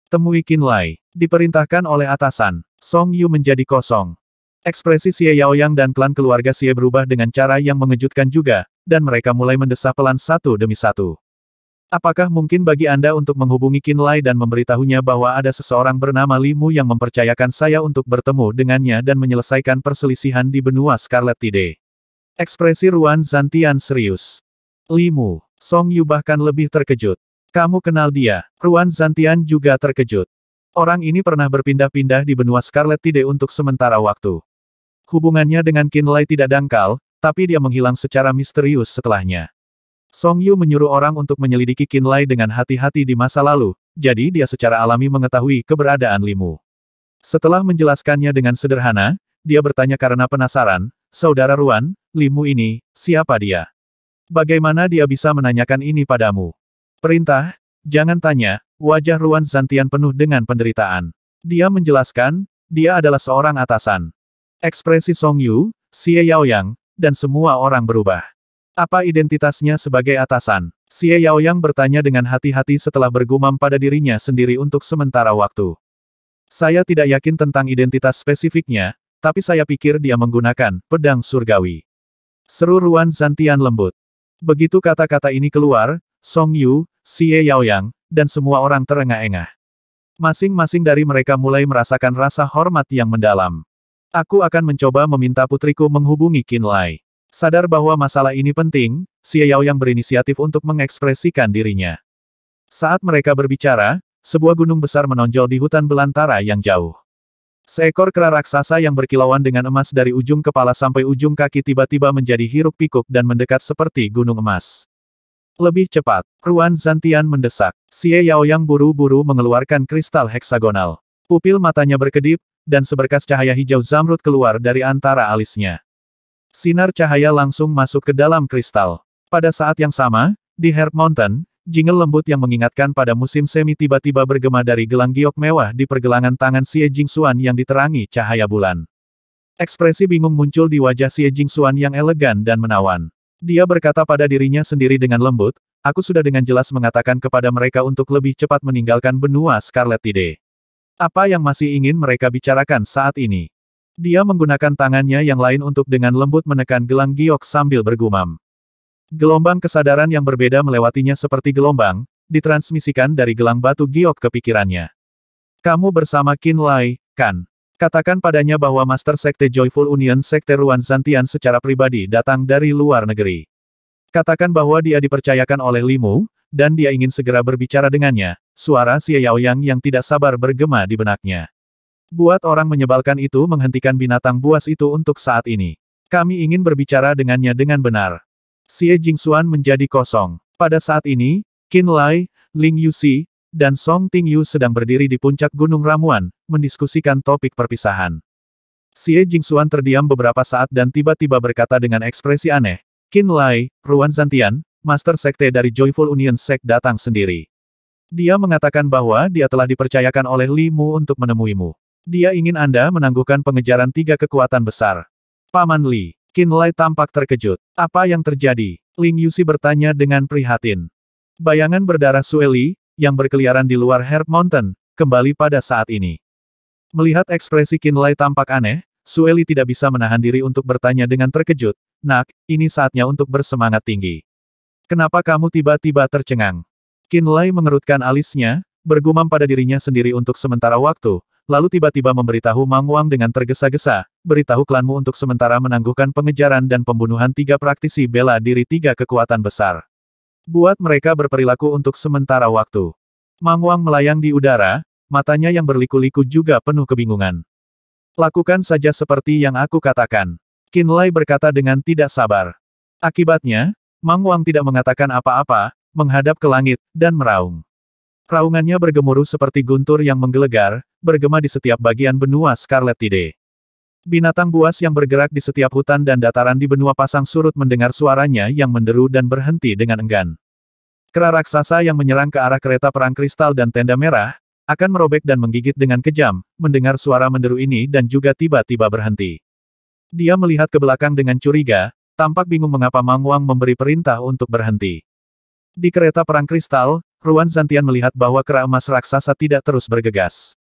S1: Temui Qin Lai. Diperintahkan oleh atasan. Song Yu menjadi kosong. Ekspresi Xie Yaoyang dan klan keluarga Xie berubah dengan cara yang mengejutkan juga, dan mereka mulai mendesah pelan satu demi satu. Apakah mungkin bagi Anda untuk menghubungi Qin Lai dan memberitahunya bahwa ada seseorang bernama Li Mu yang mempercayakan saya untuk bertemu dengannya dan menyelesaikan perselisihan di benua Scarlet Tide? Ekspresi Ruan Zantian serius. Li Mu. Song Yu bahkan lebih terkejut. Kamu kenal dia? Ruan Zantian juga terkejut. Orang ini pernah berpindah-pindah di benua Scarlet Tide untuk sementara waktu. Hubungannya dengan Qin Lai tidak dangkal, tapi dia menghilang secara misterius setelahnya. Song Yu menyuruh orang untuk menyelidiki Qin Lai dengan hati-hati di masa lalu, jadi dia secara alami mengetahui keberadaan Li Mu. Setelah menjelaskannya dengan sederhana, dia bertanya karena penasaran, Saudara Ruan, Li Mu ini, siapa dia? Bagaimana dia bisa menanyakan ini padamu? Perintah, jangan tanya, wajah Ruan Zantian penuh dengan penderitaan. Dia menjelaskan, dia adalah seorang atasan. Ekspresi Song Yu, Xie Yaoyang, dan semua orang berubah. Apa identitasnya sebagai atasan? Xie Yaoyang bertanya dengan hati-hati setelah bergumam pada dirinya sendiri untuk sementara waktu. Saya tidak yakin tentang identitas spesifiknya, tapi saya pikir dia menggunakan pedang surgawi. Seru Ruan Zantian lembut. Begitu kata-kata ini keluar, Song Yu, Xie Yaoyang, dan semua orang terengah-engah. Masing-masing dari mereka mulai merasakan rasa hormat yang mendalam. Aku akan mencoba meminta putriku menghubungi Qin Lai. Sadar bahwa masalah ini penting, Xie Yaoyang berinisiatif untuk mengekspresikan dirinya. Saat mereka berbicara, sebuah gunung besar menonjol di hutan belantara yang jauh. Seekor kera raksasa yang berkilauan dengan emas dari ujung kepala sampai ujung kaki tiba-tiba menjadi hiruk-pikuk dan mendekat seperti gunung emas. Lebih cepat, Ruan Zantian mendesak. Xie Yaoyang buru-buru mengeluarkan kristal heksagonal. Pupil matanya berkedip, dan seberkas cahaya hijau zamrud keluar dari antara alisnya. Sinar cahaya langsung masuk ke dalam kristal. Pada saat yang sama, di Herb Mountain, jingle lembut yang mengingatkan pada musim semi tiba-tiba bergema dari gelang giok mewah di pergelangan tangan Xie Jingxuan yang diterangi cahaya bulan. Ekspresi bingung muncul di wajah Xie Jingxuan yang elegan dan menawan. Dia berkata pada dirinya sendiri dengan lembut, aku sudah dengan jelas mengatakan kepada mereka untuk lebih cepat meninggalkan benua Scarlet Tide. Apa yang masih ingin mereka bicarakan saat ini? Dia menggunakan tangannya yang lain untuk dengan lembut menekan gelang giok sambil bergumam. Gelombang kesadaran yang berbeda melewatinya seperti gelombang, ditransmisikan dari gelang batu giok ke pikirannya. Kamu bersama Qin Lai, kan? Katakan padanya bahwa Master Sekte Joyful Union Sekte Ruan Zantian secara pribadi datang dari luar negeri. Katakan bahwa dia dipercayakan oleh Limu, dan dia ingin segera berbicara dengannya. Suara Xie Yaoyang yang tidak sabar bergema di benaknya. Buat orang menyebalkan itu menghentikan binatang buas itu untuk saat ini. Kami ingin berbicara dengannya dengan benar. Xie Jingxuan menjadi kosong. Pada saat ini, Qin Lai, Ling Yuxi, dan Song Tingyu sedang berdiri di puncak Gunung Ramuan, mendiskusikan topik perpisahan. Xie Jingxuan terdiam beberapa saat dan tiba-tiba berkata dengan ekspresi aneh, Qin Lai, Ruan Zantian, Master Sekte dari Joyful Union Sect datang sendiri. Dia mengatakan bahwa dia telah dipercayakan oleh Li Mu untuk menemuimu. Dia ingin Anda menangguhkan pengejaran 3 kekuatan besar. Paman Li, Qin Lai tampak terkejut. Apa yang terjadi? Ling Yuxi bertanya dengan prihatin. Bayangan berdarah Sue Li, yang berkeliaran di luar Herb Mountain, kembali pada saat ini. Melihat ekspresi Qin Lai tampak aneh, Sue Li tidak bisa menahan diri untuk bertanya dengan terkejut, Nak, ini saatnya untuk bersemangat tinggi. Kenapa kamu tiba-tiba tercengang? Qin Lai mengerutkan alisnya, bergumam pada dirinya sendiri untuk sementara waktu, lalu tiba-tiba memberitahu Mang Wang dengan tergesa-gesa, beritahu klanmu untuk sementara menangguhkan pengejaran dan pembunuhan 3 praktisi bela diri 3 kekuatan besar. Buat mereka berperilaku untuk sementara waktu. Mang Wang melayang di udara, matanya yang berliku-liku juga penuh kebingungan. Lakukan saja seperti yang aku katakan. Qin Lai berkata dengan tidak sabar. Akibatnya, Mang Wang tidak mengatakan apa-apa, menghadap ke langit, dan meraung. Raungannya bergemuruh seperti guntur yang menggelegar, bergema di setiap bagian benua Scarlet Tide. Binatang buas yang bergerak di setiap hutan dan dataran di benua pasang surut mendengar suaranya yang menderu dan berhenti dengan enggan. Kera raksasa yang menyerang ke arah kereta perang kristal dan tenda merah, akan merobek dan menggigit dengan kejam, mendengar suara menderu ini dan juga tiba-tiba berhenti. Dia melihat ke belakang dengan curiga, tampak bingung mengapa Mang Wang memberi perintah untuk berhenti. Di kereta perang kristal, Ruan Zantian melihat bahwa kera emas raksasa tidak terus bergegas.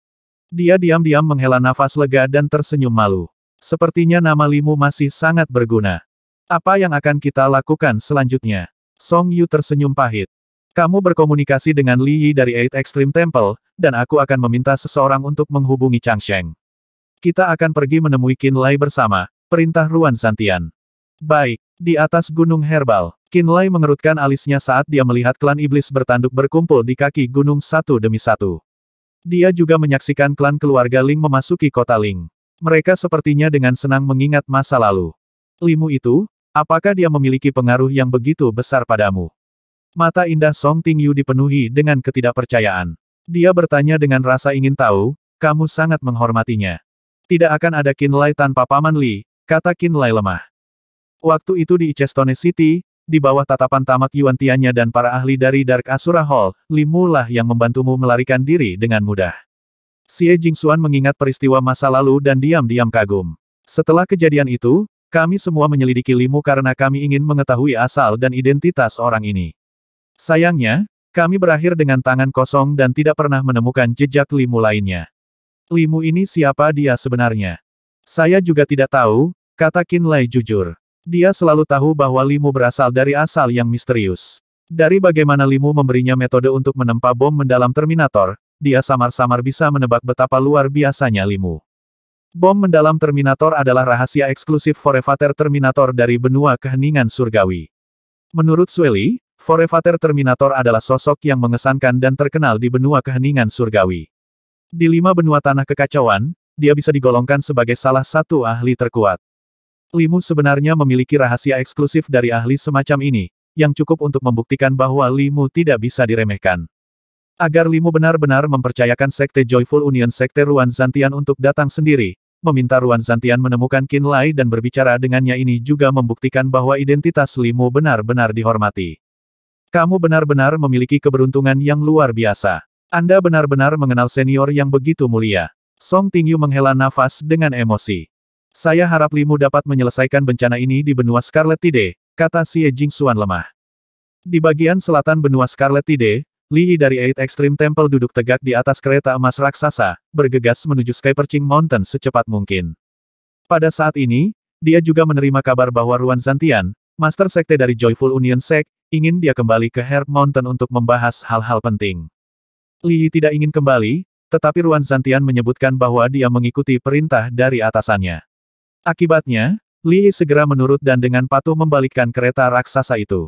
S1: Dia diam-diam menghela nafas lega dan tersenyum malu. Sepertinya nama Limu masih sangat berguna. Apa yang akan kita lakukan selanjutnya? Song Yu tersenyum pahit. Kamu berkomunikasi dengan Li Yi dari Eight Extreme Temple, dan aku akan meminta seseorang untuk menghubungi Chang Sheng. Kita akan pergi menemui Qin Lai bersama, perintah Ruan Zantian. Baik, di atas gunung herbal, Qin Lai mengerutkan alisnya saat dia melihat klan iblis bertanduk berkumpul di kaki gunung satu demi satu. Dia juga menyaksikan klan keluarga Ling memasuki kota Ling. Mereka sepertinya dengan senang mengingat masa lalu. Limu itu, apakah dia memiliki pengaruh yang begitu besar padamu? Mata indah Song Tingyu dipenuhi dengan ketidakpercayaan. Dia bertanya dengan rasa ingin tahu, kamu sangat menghormatinya. Tidak akan ada Qin Lai tanpa Paman Li, kata Qin Lai lemah. Waktu itu di Ichestone City, di bawah tatapan tamak Yuantiannya dan para ahli dari Dark Asura Hall, Limu lah yang membantumu melarikan diri dengan mudah. Xie Jingxuan mengingat peristiwa masa lalu dan diam-diam kagum. Setelah kejadian itu, kami semua menyelidiki Limu karena kami ingin mengetahui asal dan identitas orang ini. Sayangnya, kami berakhir dengan tangan kosong dan tidak pernah menemukan jejak Limu lainnya. Limu ini siapa dia sebenarnya? Saya juga tidak tahu, kata Qin Lai jujur. Dia selalu tahu bahwa Limu berasal dari asal yang misterius. Dari bagaimana Limu memberinya metode untuk menempa bom mendalam Terminator, dia samar-samar bisa menebak betapa luar biasanya Limu. Bom mendalam Terminator adalah rahasia eksklusif Forevator Terminator dari benua keheningan surgawi. Menurut Sue Li, Forevator Terminator adalah sosok yang mengesankan dan terkenal di benua keheningan surgawi. Di 5 benua tanah kekacauan, dia bisa digolongkan sebagai salah satu ahli terkuat. Limu sebenarnya memiliki rahasia eksklusif dari ahli semacam ini, yang cukup untuk membuktikan bahwa Limu tidak bisa diremehkan. Agar Limu benar-benar mempercayakan Sekte Joyful Union Sekte Ruan Zantian untuk datang sendiri, meminta Ruan Zantian menemukan Qin Lai dan berbicara dengannya ini juga membuktikan bahwa identitas Limu benar-benar dihormati. Kamu benar-benar memiliki keberuntungan yang luar biasa. Anda benar-benar mengenal senior yang begitu mulia. Song Tingyu menghela nafas dengan emosi. Saya harap Limu dapat menyelesaikan bencana ini di benua Scarlet Tide, kata Xie Jingxuan lemah. Di bagian selatan benua Scarlet Tide, Li Yi dari Eight Extreme Temple duduk tegak di atas kereta emas raksasa, bergegas menuju Sky Perching Mountain secepat mungkin. Pada saat ini, dia juga menerima kabar bahwa Ruan Zantian, Master Sekte dari Joyful Union Sect, ingin dia kembali ke Herb Mountain untuk membahas hal-hal penting. Li Yi tidak ingin kembali, tetapi Ruan Zantian menyebutkan bahwa dia mengikuti perintah dari atasannya. Akibatnya, Li Yi segera menurut dan dengan patuh membalikkan kereta raksasa itu.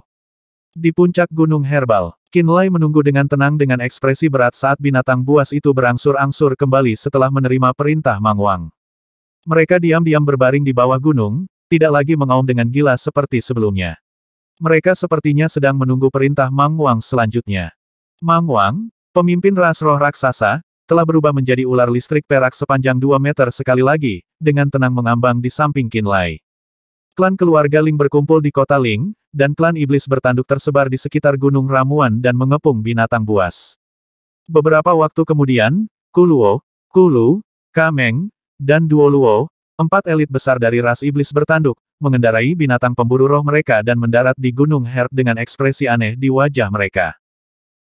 S1: Di puncak Gunung Herbal, Qin Lai menunggu dengan tenang dengan ekspresi berat saat binatang buas itu berangsur-angsur kembali setelah menerima perintah Mang Wang. Mereka diam-diam berbaring di bawah gunung, tidak lagi mengaum dengan gila seperti sebelumnya. Mereka sepertinya sedang menunggu perintah Mang Wang selanjutnya. Mang Wang, pemimpin ras roh raksasa, telah berubah menjadi ular listrik perak sepanjang 2 meter sekali lagi, dengan tenang mengambang di samping Qin Lai. Klan keluarga Ling berkumpul di kota Ling, dan klan iblis bertanduk tersebar di sekitar Gunung Ramuan dan mengepung binatang buas. Beberapa waktu kemudian, Kuluo, Kulu, Kameng, dan Duo Luo, 4 elit besar dari ras iblis bertanduk, mengendarai binatang pemburu roh mereka dan mendarat di Gunung Herb dengan ekspresi aneh di wajah mereka.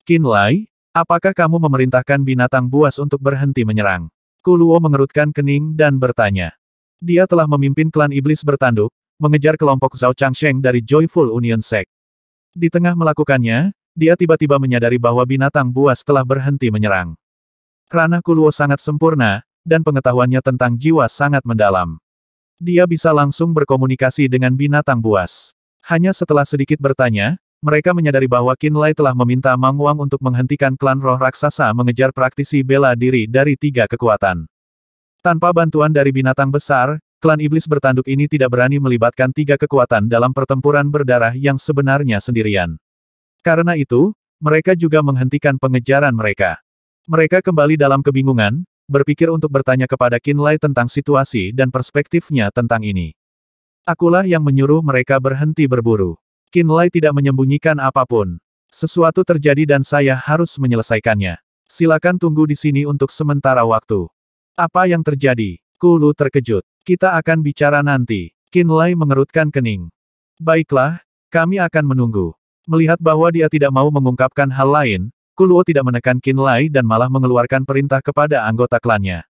S1: Qin Lai, apakah kamu memerintahkan binatang buas untuk berhenti menyerang? Kuluo mengerutkan kening dan bertanya. Dia telah memimpin klan iblis bertanduk, mengejar kelompok Zhao Changsheng dari Joyful Union Sect. Di tengah melakukannya, dia tiba-tiba menyadari bahwa binatang buas telah berhenti menyerang. Ranah Kuluo sangat sempurna, dan pengetahuannya tentang jiwa sangat mendalam. Dia bisa langsung berkomunikasi dengan binatang buas. Hanya setelah sedikit bertanya, mereka menyadari bahwa Qin Lai telah meminta Mang Wang untuk menghentikan klan roh raksasa mengejar praktisi bela diri dari 3 kekuatan. Tanpa bantuan dari binatang besar, klan iblis bertanduk ini tidak berani melibatkan 3 kekuatan dalam pertempuran berdarah yang sebenarnya sendirian. Karena itu, mereka juga menghentikan pengejaran mereka. Mereka kembali dalam kebingungan, berpikir untuk bertanya kepada Qin Lai tentang situasi dan perspektifnya tentang ini. Akulah yang menyuruh mereka berhenti berburu. Qin Lai tidak menyembunyikan apapun. Sesuatu terjadi dan saya harus menyelesaikannya. Silakan tunggu di sini untuk sementara waktu. Apa yang terjadi? Kulu terkejut. Kita akan bicara nanti. Qin Lai mengerutkan kening. Baiklah, kami akan menunggu. Melihat bahwa dia tidak mau mengungkapkan hal lain, Kuluo tidak menekan Qin Lai dan malah mengeluarkan perintah kepada anggota klannya.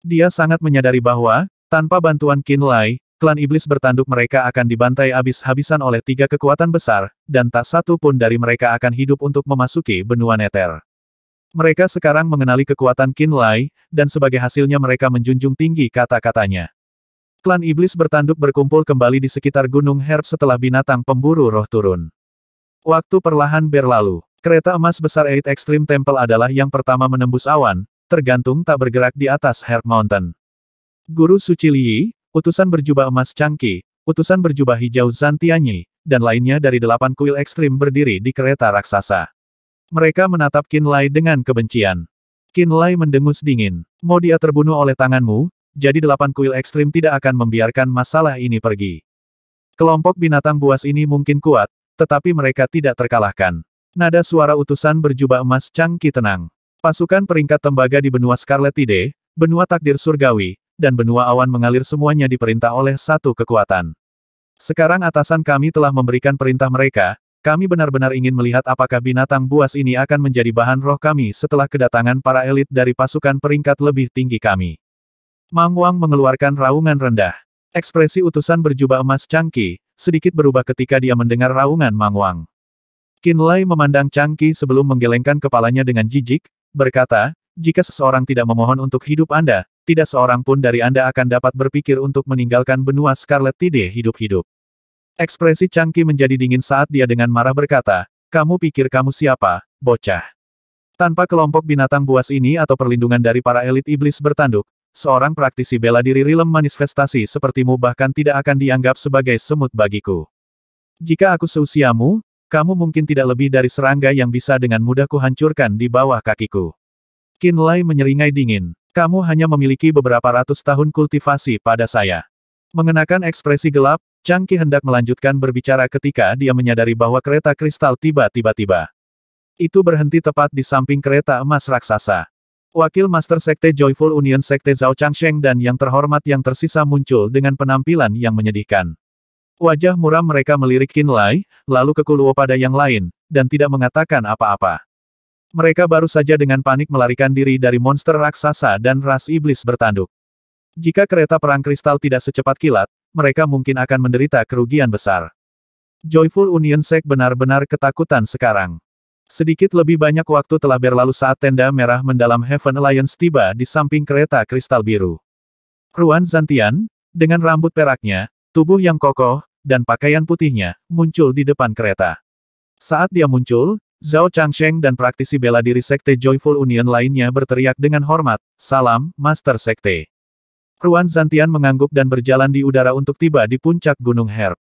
S1: Dia sangat menyadari bahwa, tanpa bantuan Qin Lai, klan iblis bertanduk mereka akan dibantai habis-habisan oleh 3 kekuatan besar, dan tak satu pun dari mereka akan hidup untuk memasuki benua Nether. Mereka sekarang mengenali kekuatan Qin Lai, dan sebagai hasilnya mereka menjunjung tinggi kata-katanya. Klan iblis bertanduk berkumpul kembali di sekitar Gunung Herb setelah binatang pemburu roh turun. Waktu perlahan berlalu. Kereta emas besar Eight Extreme Temple adalah yang pertama menembus awan, tergantung tak bergerak di atas Herb Mountain. Guru Suci Li Yi, utusan berjubah emas Changqi, utusan berjubah hijau Zhan Tianyi, dan lainnya dari 8 kuil ekstrim berdiri di kereta raksasa. Mereka menatap Qin Lai dengan kebencian. Qin Lai mendengus dingin. Mau dia terbunuh oleh tanganmu, jadi 8 kuil ekstrim tidak akan membiarkan masalah ini pergi. Kelompok binatang buas ini mungkin kuat, tetapi mereka tidak terkalahkan. Nada suara utusan berjubah emas Changqi tenang. Pasukan peringkat tembaga di benua Scarlet Tide, benua takdir surgawi, dan benua awan mengalir semuanya diperintah oleh satu kekuatan. Sekarang atasan kami telah memberikan perintah mereka, kami benar-benar ingin melihat apakah binatang buas ini akan menjadi bahan roh kami setelah kedatangan para elit dari pasukan peringkat lebih tinggi kami. Mang Wang mengeluarkan raungan rendah. Ekspresi utusan berjubah emas Changqi sedikit berubah ketika dia mendengar raungan Mang Wang. Qin Lai memandang Changqi sebelum menggelengkan kepalanya dengan jijik, berkata, jika seseorang tidak memohon untuk hidup Anda, tidak seorang pun dari Anda akan dapat berpikir untuk meninggalkan benua Scarlet Tide hidup-hidup. Ekspresi Changqi menjadi dingin saat dia dengan marah berkata, kamu pikir kamu siapa, bocah? Tanpa kelompok binatang buas ini atau perlindungan dari para elit iblis bertanduk, seorang praktisi bela diri rilem manifestasi sepertimu bahkan tidak akan dianggap sebagai semut bagiku. Jika aku seusiamu, kamu mungkin tidak lebih dari serangga yang bisa dengan mudah kuhancurkan di bawah kakiku. Qin Lai menyeringai dingin. Kamu hanya memiliki beberapa ratus tahun kultivasi pada saya. Mengenakan ekspresi gelap, Changqi hendak melanjutkan berbicara ketika dia menyadari bahwa kereta kristal tiba-tiba. Itu berhenti tepat di samping kereta emas raksasa. Wakil Master Sekte Joyful Union Sekte Zhao Changsheng dan yang terhormat yang tersisa muncul dengan penampilan yang menyedihkan. Wajah muram mereka melirik Qinlai, lalu ke Kuluo pada yang lain, dan tidak mengatakan apa-apa. Mereka baru saja dengan panik melarikan diri dari monster raksasa dan ras iblis bertanduk. Jika kereta perang kristal tidak secepat kilat, mereka mungkin akan menderita kerugian besar. Joyful Union Sect benar-benar ketakutan sekarang. Sedikit lebih banyak waktu telah berlalu saat tenda merah mendalam Heaven Alliance tiba di samping kereta kristal biru. Ruan Zantian, dengan rambut peraknya, tubuh yang kokoh, dan pakaian putihnya, muncul di depan kereta. Saat dia muncul, Zhao Changsheng dan praktisi bela diri Sekte Joyful Union lainnya berteriak dengan hormat, "Salam, Master Sekte." Ruan Zantian mengangguk dan berjalan di udara untuk tiba di puncak Gunung Herb.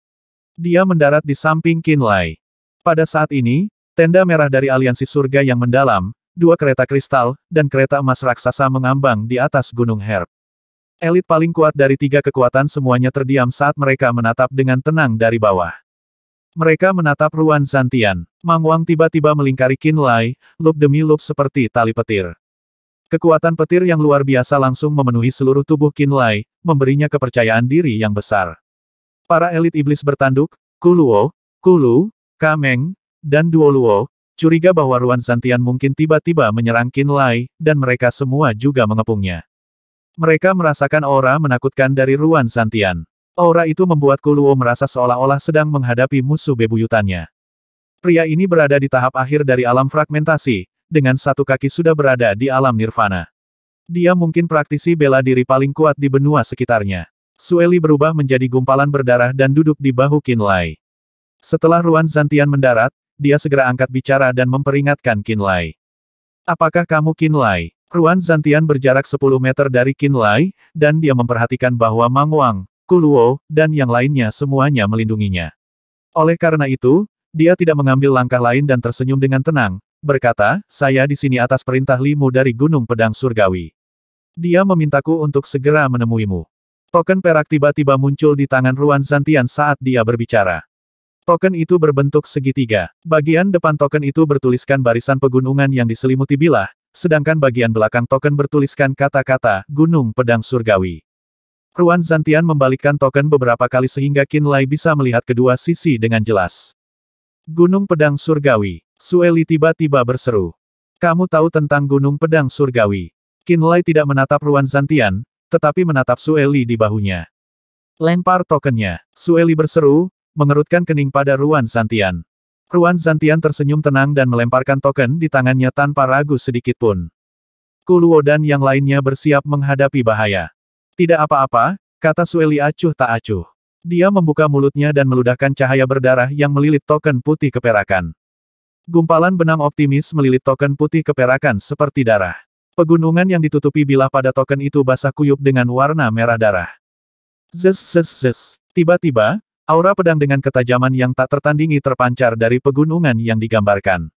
S1: Dia mendarat di samping Qinlai. Pada saat ini, tenda merah dari aliansi surga yang mendalam, 2 kereta kristal, dan kereta emas raksasa mengambang di atas Gunung Herb. Elit paling kuat dari 3 kekuatan semuanya terdiam saat mereka menatap dengan tenang dari bawah. Mereka menatap Ruan Zantian. Mang Wang tiba-tiba melingkari Qinlai, loop demi loop seperti tali petir. Kekuatan petir yang luar biasa langsung memenuhi seluruh tubuh Qinlai, memberinya kepercayaan diri yang besar. Para elit iblis bertanduk, Kuluo, Kulu, Kameng, dan Duoluo, curiga bahwa Ruan Zantian mungkin tiba-tiba menyerang Qinlai, dan mereka semua juga mengepungnya. Mereka merasakan aura menakutkan dari Ruan Zantian. Aura itu membuat Kuluo merasa seolah-olah sedang menghadapi musuh bebuyutannya. Pria ini berada di tahap akhir dari alam fragmentasi, dengan satu kaki sudah berada di alam nirvana. Dia mungkin praktisi bela diri paling kuat di benua sekitarnya. Sueli berubah menjadi gumpalan berdarah dan duduk di bahu Qinlai. Setelah Ruan Zantian mendarat, dia segera angkat bicara dan memperingatkan Qinlai. "Apakah kamu Qinlai?" Ruan Zantian berjarak 10 meter dari Qinlai, dan dia memperhatikan bahwa Mang Wang, Kuluo, dan yang lainnya semuanya melindunginya. Oleh karena itu, dia tidak mengambil langkah lain dan tersenyum dengan tenang, berkata, "Saya di sini atas perintah Limu dari Gunung Pedang Surgawi. Dia memintaku untuk segera menemuimu." Token perak tiba-tiba muncul di tangan Ruan Zantian saat dia berbicara. Token itu berbentuk segitiga. Bagian depan token itu bertuliskan barisan pegunungan yang diselimuti bilah, sedangkan bagian belakang token bertuliskan kata-kata, Gunung Pedang Surgawi. Ruan Zantian membalikkan token beberapa kali sehingga Qinlai bisa melihat kedua sisi dengan jelas. Gunung Pedang Surgawi. Sueli tiba-tiba berseru. "Kamu tahu tentang Gunung Pedang Surgawi?" Qinlai tidak menatap Ruan Zantian, tetapi menatap Sueli di bahunya. "Lempar tokennya." Sueli berseru, mengerutkan kening pada Ruan Zantian. Ruan Zantian tersenyum tenang dan melemparkan token di tangannya tanpa ragu sedikitpun. Kuluo dan yang lainnya bersiap menghadapi bahaya. "Tidak apa-apa," kata Sueli acuh tak acuh. Dia membuka mulutnya dan meludahkan cahaya berdarah yang melilit token putih keperakan. Gumpalan benang optimis melilit token putih keperakan seperti darah. Pegunungan yang ditutupi bilah pada token itu basah kuyup dengan warna merah darah. Zes zes zes. Tiba-tiba, aura pedang dengan ketajaman yang tak tertandingi terpancar dari pegunungan yang digambarkan.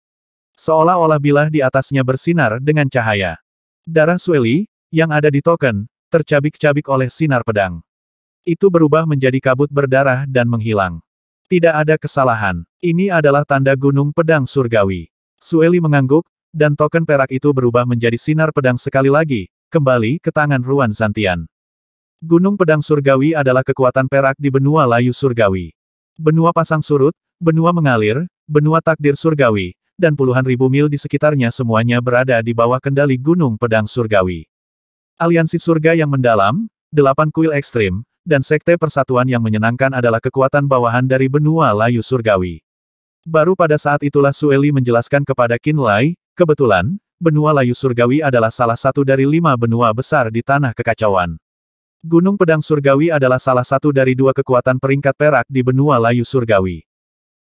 S1: Seolah-olah bilah di atasnya bersinar dengan cahaya. Darah Sueli, yang ada di token, tercabik-cabik oleh sinar pedang. Itu berubah menjadi kabut berdarah dan menghilang. Tidak ada kesalahan. Ini adalah tanda Gunung Pedang Surgawi. Sueli mengangguk, dan token perak itu berubah menjadi sinar pedang sekali lagi, kembali ke tangan Ruan Zantian. Gunung Pedang Surgawi adalah kekuatan perak di benua layu surgawi. Benua pasang surut, benua mengalir, benua takdir surgawi, dan puluhan ribu mil di sekitarnya semuanya berada di bawah kendali Gunung Pedang Surgawi. Aliansi surga yang mendalam, 8 kuil ekstrim, dan sekte persatuan yang menyenangkan adalah kekuatan bawahan dari benua layu surgawi. Baru pada saat itulah Sueli menjelaskan kepada Qinlai, kebetulan, benua layu surgawi adalah salah satu dari 5 benua besar di tanah kekacauan. Gunung Pedang Surgawi adalah salah satu dari 2 kekuatan peringkat perak di benua layu surgawi.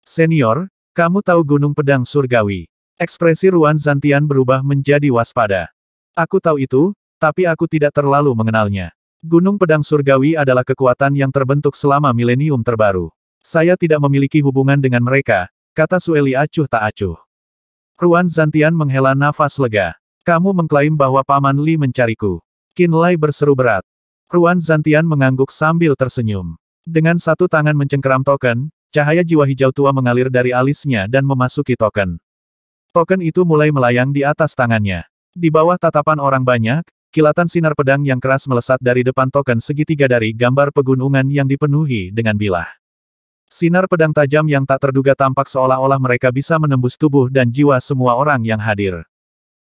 S1: "Senior, kamu tahu Gunung Pedang Surgawi?" Ekspresi Ruan Zantian berubah menjadi waspada. "Aku tahu itu, tapi aku tidak terlalu mengenalnya. Gunung Pedang Surgawi adalah kekuatan yang terbentuk selama milenium terbaru. Saya tidak memiliki hubungan dengan mereka," kata Sueli acuh tak acuh. Ruan Zantian menghela nafas lega. "Kamu mengklaim bahwa Paman Li mencariku." Qinlai berseru berat. Ruan Zantian mengangguk sambil tersenyum. Dengan satu tangan mencengkeram token, cahaya jiwa hijau tua mengalir dari alisnya dan memasuki token. Token itu mulai melayang di atas tangannya. Di bawah tatapan orang banyak, kilatan sinar pedang yang keras melesat dari depan token segitiga dari gambar pegunungan yang dipenuhi dengan bilah. Sinar pedang tajam yang tak terduga tampak seolah-olah mereka bisa menembus tubuh dan jiwa semua orang yang hadir.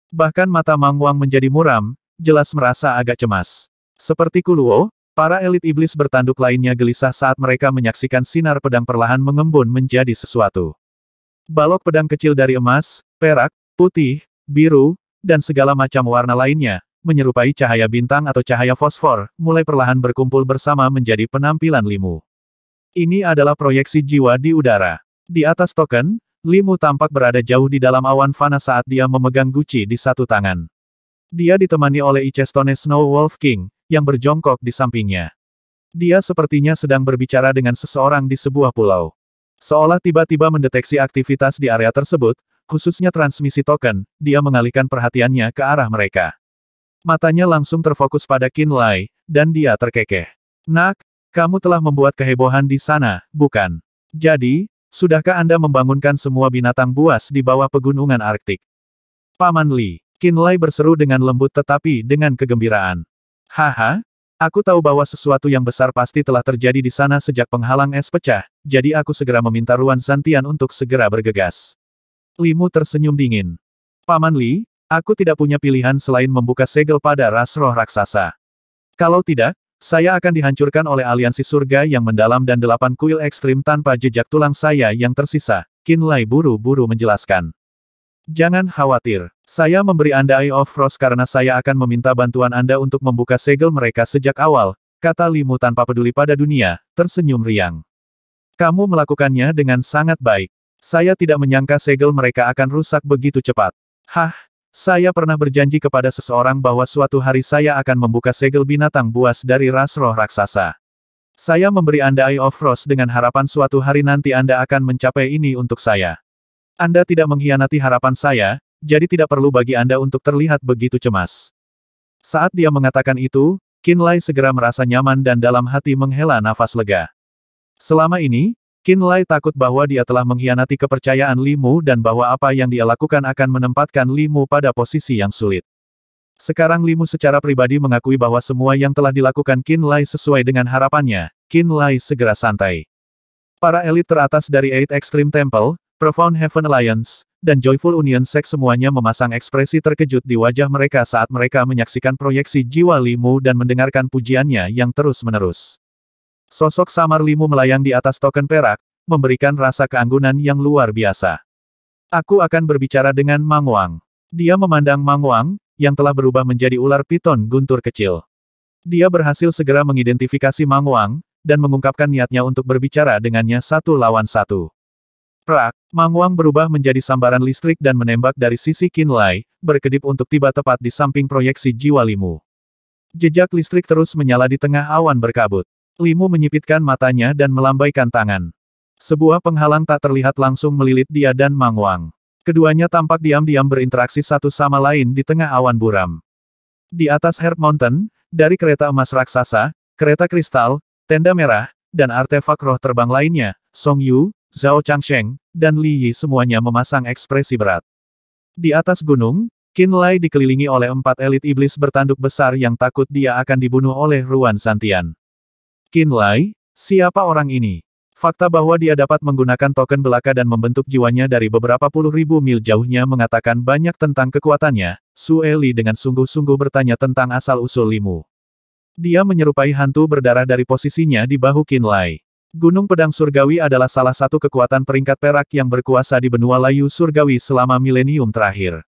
S1: Bahkan mata Mang Wang menjadi muram, jelas merasa agak cemas. Seperti Kuluo, para elit iblis bertanduk lainnya gelisah saat mereka menyaksikan sinar pedang perlahan mengembun menjadi sesuatu. Balok pedang kecil dari emas, perak, putih, biru, dan segala macam warna lainnya, menyerupai cahaya bintang atau cahaya fosfor, mulai perlahan berkumpul bersama menjadi penampilan Limu. Ini adalah proyeksi jiwa di udara. Di atas token, Limu tampak berada jauh di dalam awan fana saat dia memegang guci di satu tangan. Dia ditemani oleh Ichestone Snow Wolf King, yang berjongkok di sampingnya. Dia sepertinya sedang berbicara dengan seseorang di sebuah pulau. Seolah tiba-tiba mendeteksi aktivitas di area tersebut, khususnya transmisi token, dia mengalihkan perhatiannya ke arah mereka. Matanya langsung terfokus pada Qin Lai, dan dia terkekeh. Nak, kamu telah membuat kehebohan di sana, bukan? Jadi, sudahkah Anda membangunkan semua binatang buas di bawah pegunungan Arktik? Paman Li, Qin Lai berseru dengan lembut tetapi dengan kegembiraan. Haha, aku tahu bahwa sesuatu yang besar pasti telah terjadi di sana sejak penghalang es pecah, jadi aku segera meminta Ruan Santian untuk segera bergegas. Limu tersenyum dingin. Paman Li, aku tidak punya pilihan selain membuka segel pada ras roh raksasa. Kalau tidak, saya akan dihancurkan oleh aliansi surga yang mendalam dan 8 kuil ekstrim tanpa jejak tulang saya yang tersisa, Qin Lai buru-buru menjelaskan. Jangan khawatir, saya memberi Anda Eye of Frost karena saya akan meminta bantuan Anda untuk membuka segel mereka sejak awal, kata Limu tanpa peduli pada dunia, tersenyum riang. Kamu melakukannya dengan sangat baik. Saya tidak menyangka segel mereka akan rusak begitu cepat. Hah? Saya pernah berjanji kepada seseorang bahwa suatu hari saya akan membuka segel binatang buas dari ras roh raksasa. Saya memberi Anda Eye of Frost dengan harapan suatu hari nanti Anda akan mencapai ini untuk saya. Anda tidak mengkhianati harapan saya, jadi tidak perlu bagi Anda untuk terlihat begitu cemas. Saat dia mengatakan itu, Qin Lai segera merasa nyaman dan dalam hati menghela nafas lega. Selama ini, Qin Lai takut bahwa dia telah mengkhianati kepercayaan Limu dan bahwa apa yang dia lakukan akan menempatkan Limu pada posisi yang sulit. Sekarang Limu secara pribadi mengakui bahwa semua yang telah dilakukan Qin Lai sesuai dengan harapannya. Qin Lai segera santai. Para elit teratas dari Eight Extreme Temple, Profound Heaven Alliance, dan Joyful Union Sect semuanya memasang ekspresi terkejut di wajah mereka saat mereka menyaksikan proyeksi jiwa Limu dan mendengarkan pujiannya yang terus-menerus. Sosok samar Limu melayang di atas token perak, memberikan rasa keanggunan yang luar biasa. Aku akan berbicara dengan Mang Wang. Dia memandang Mang Wang, yang telah berubah menjadi ular piton guntur kecil. Dia berhasil segera mengidentifikasi Mang Wang, dan mengungkapkan niatnya untuk berbicara dengannya satu lawan satu. Prak, Mang Wang berubah menjadi sambaran listrik dan menembak dari sisi Qin Lai, berkedip untuk tiba tepat di samping proyeksi jiwa Limu. Jejak listrik terus menyala di tengah awan berkabut. Limu menyipitkan matanya dan melambaikan tangan. Sebuah penghalang tak terlihat langsung melilit dia dan Mang Wang. Keduanya tampak diam-diam berinteraksi satu sama lain di tengah awan buram. Di atas Herb Mountain, dari kereta emas raksasa, kereta kristal, tenda merah, dan artefak roh terbang lainnya, Song Yu, Zhao Changsheng, dan Li Yi semuanya memasang ekspresi berat. Di atas gunung, Qin Lai dikelilingi oleh 4 elit iblis bertanduk besar yang takut dia akan dibunuh oleh Ruan Santian. Qin Lai, siapa orang ini? Fakta bahwa dia dapat menggunakan token belaka dan membentuk jiwanya dari beberapa puluh ribu mil jauhnya mengatakan banyak tentang kekuatannya. Su Li dengan sungguh-sungguh bertanya tentang asal-usul Limu. Dia menyerupai hantu berdarah dari posisinya di bahu Qin Lai. Gunung Pedang Surgawi adalah salah satu kekuatan peringkat perak yang berkuasa di benua layu surgawi selama milenium terakhir.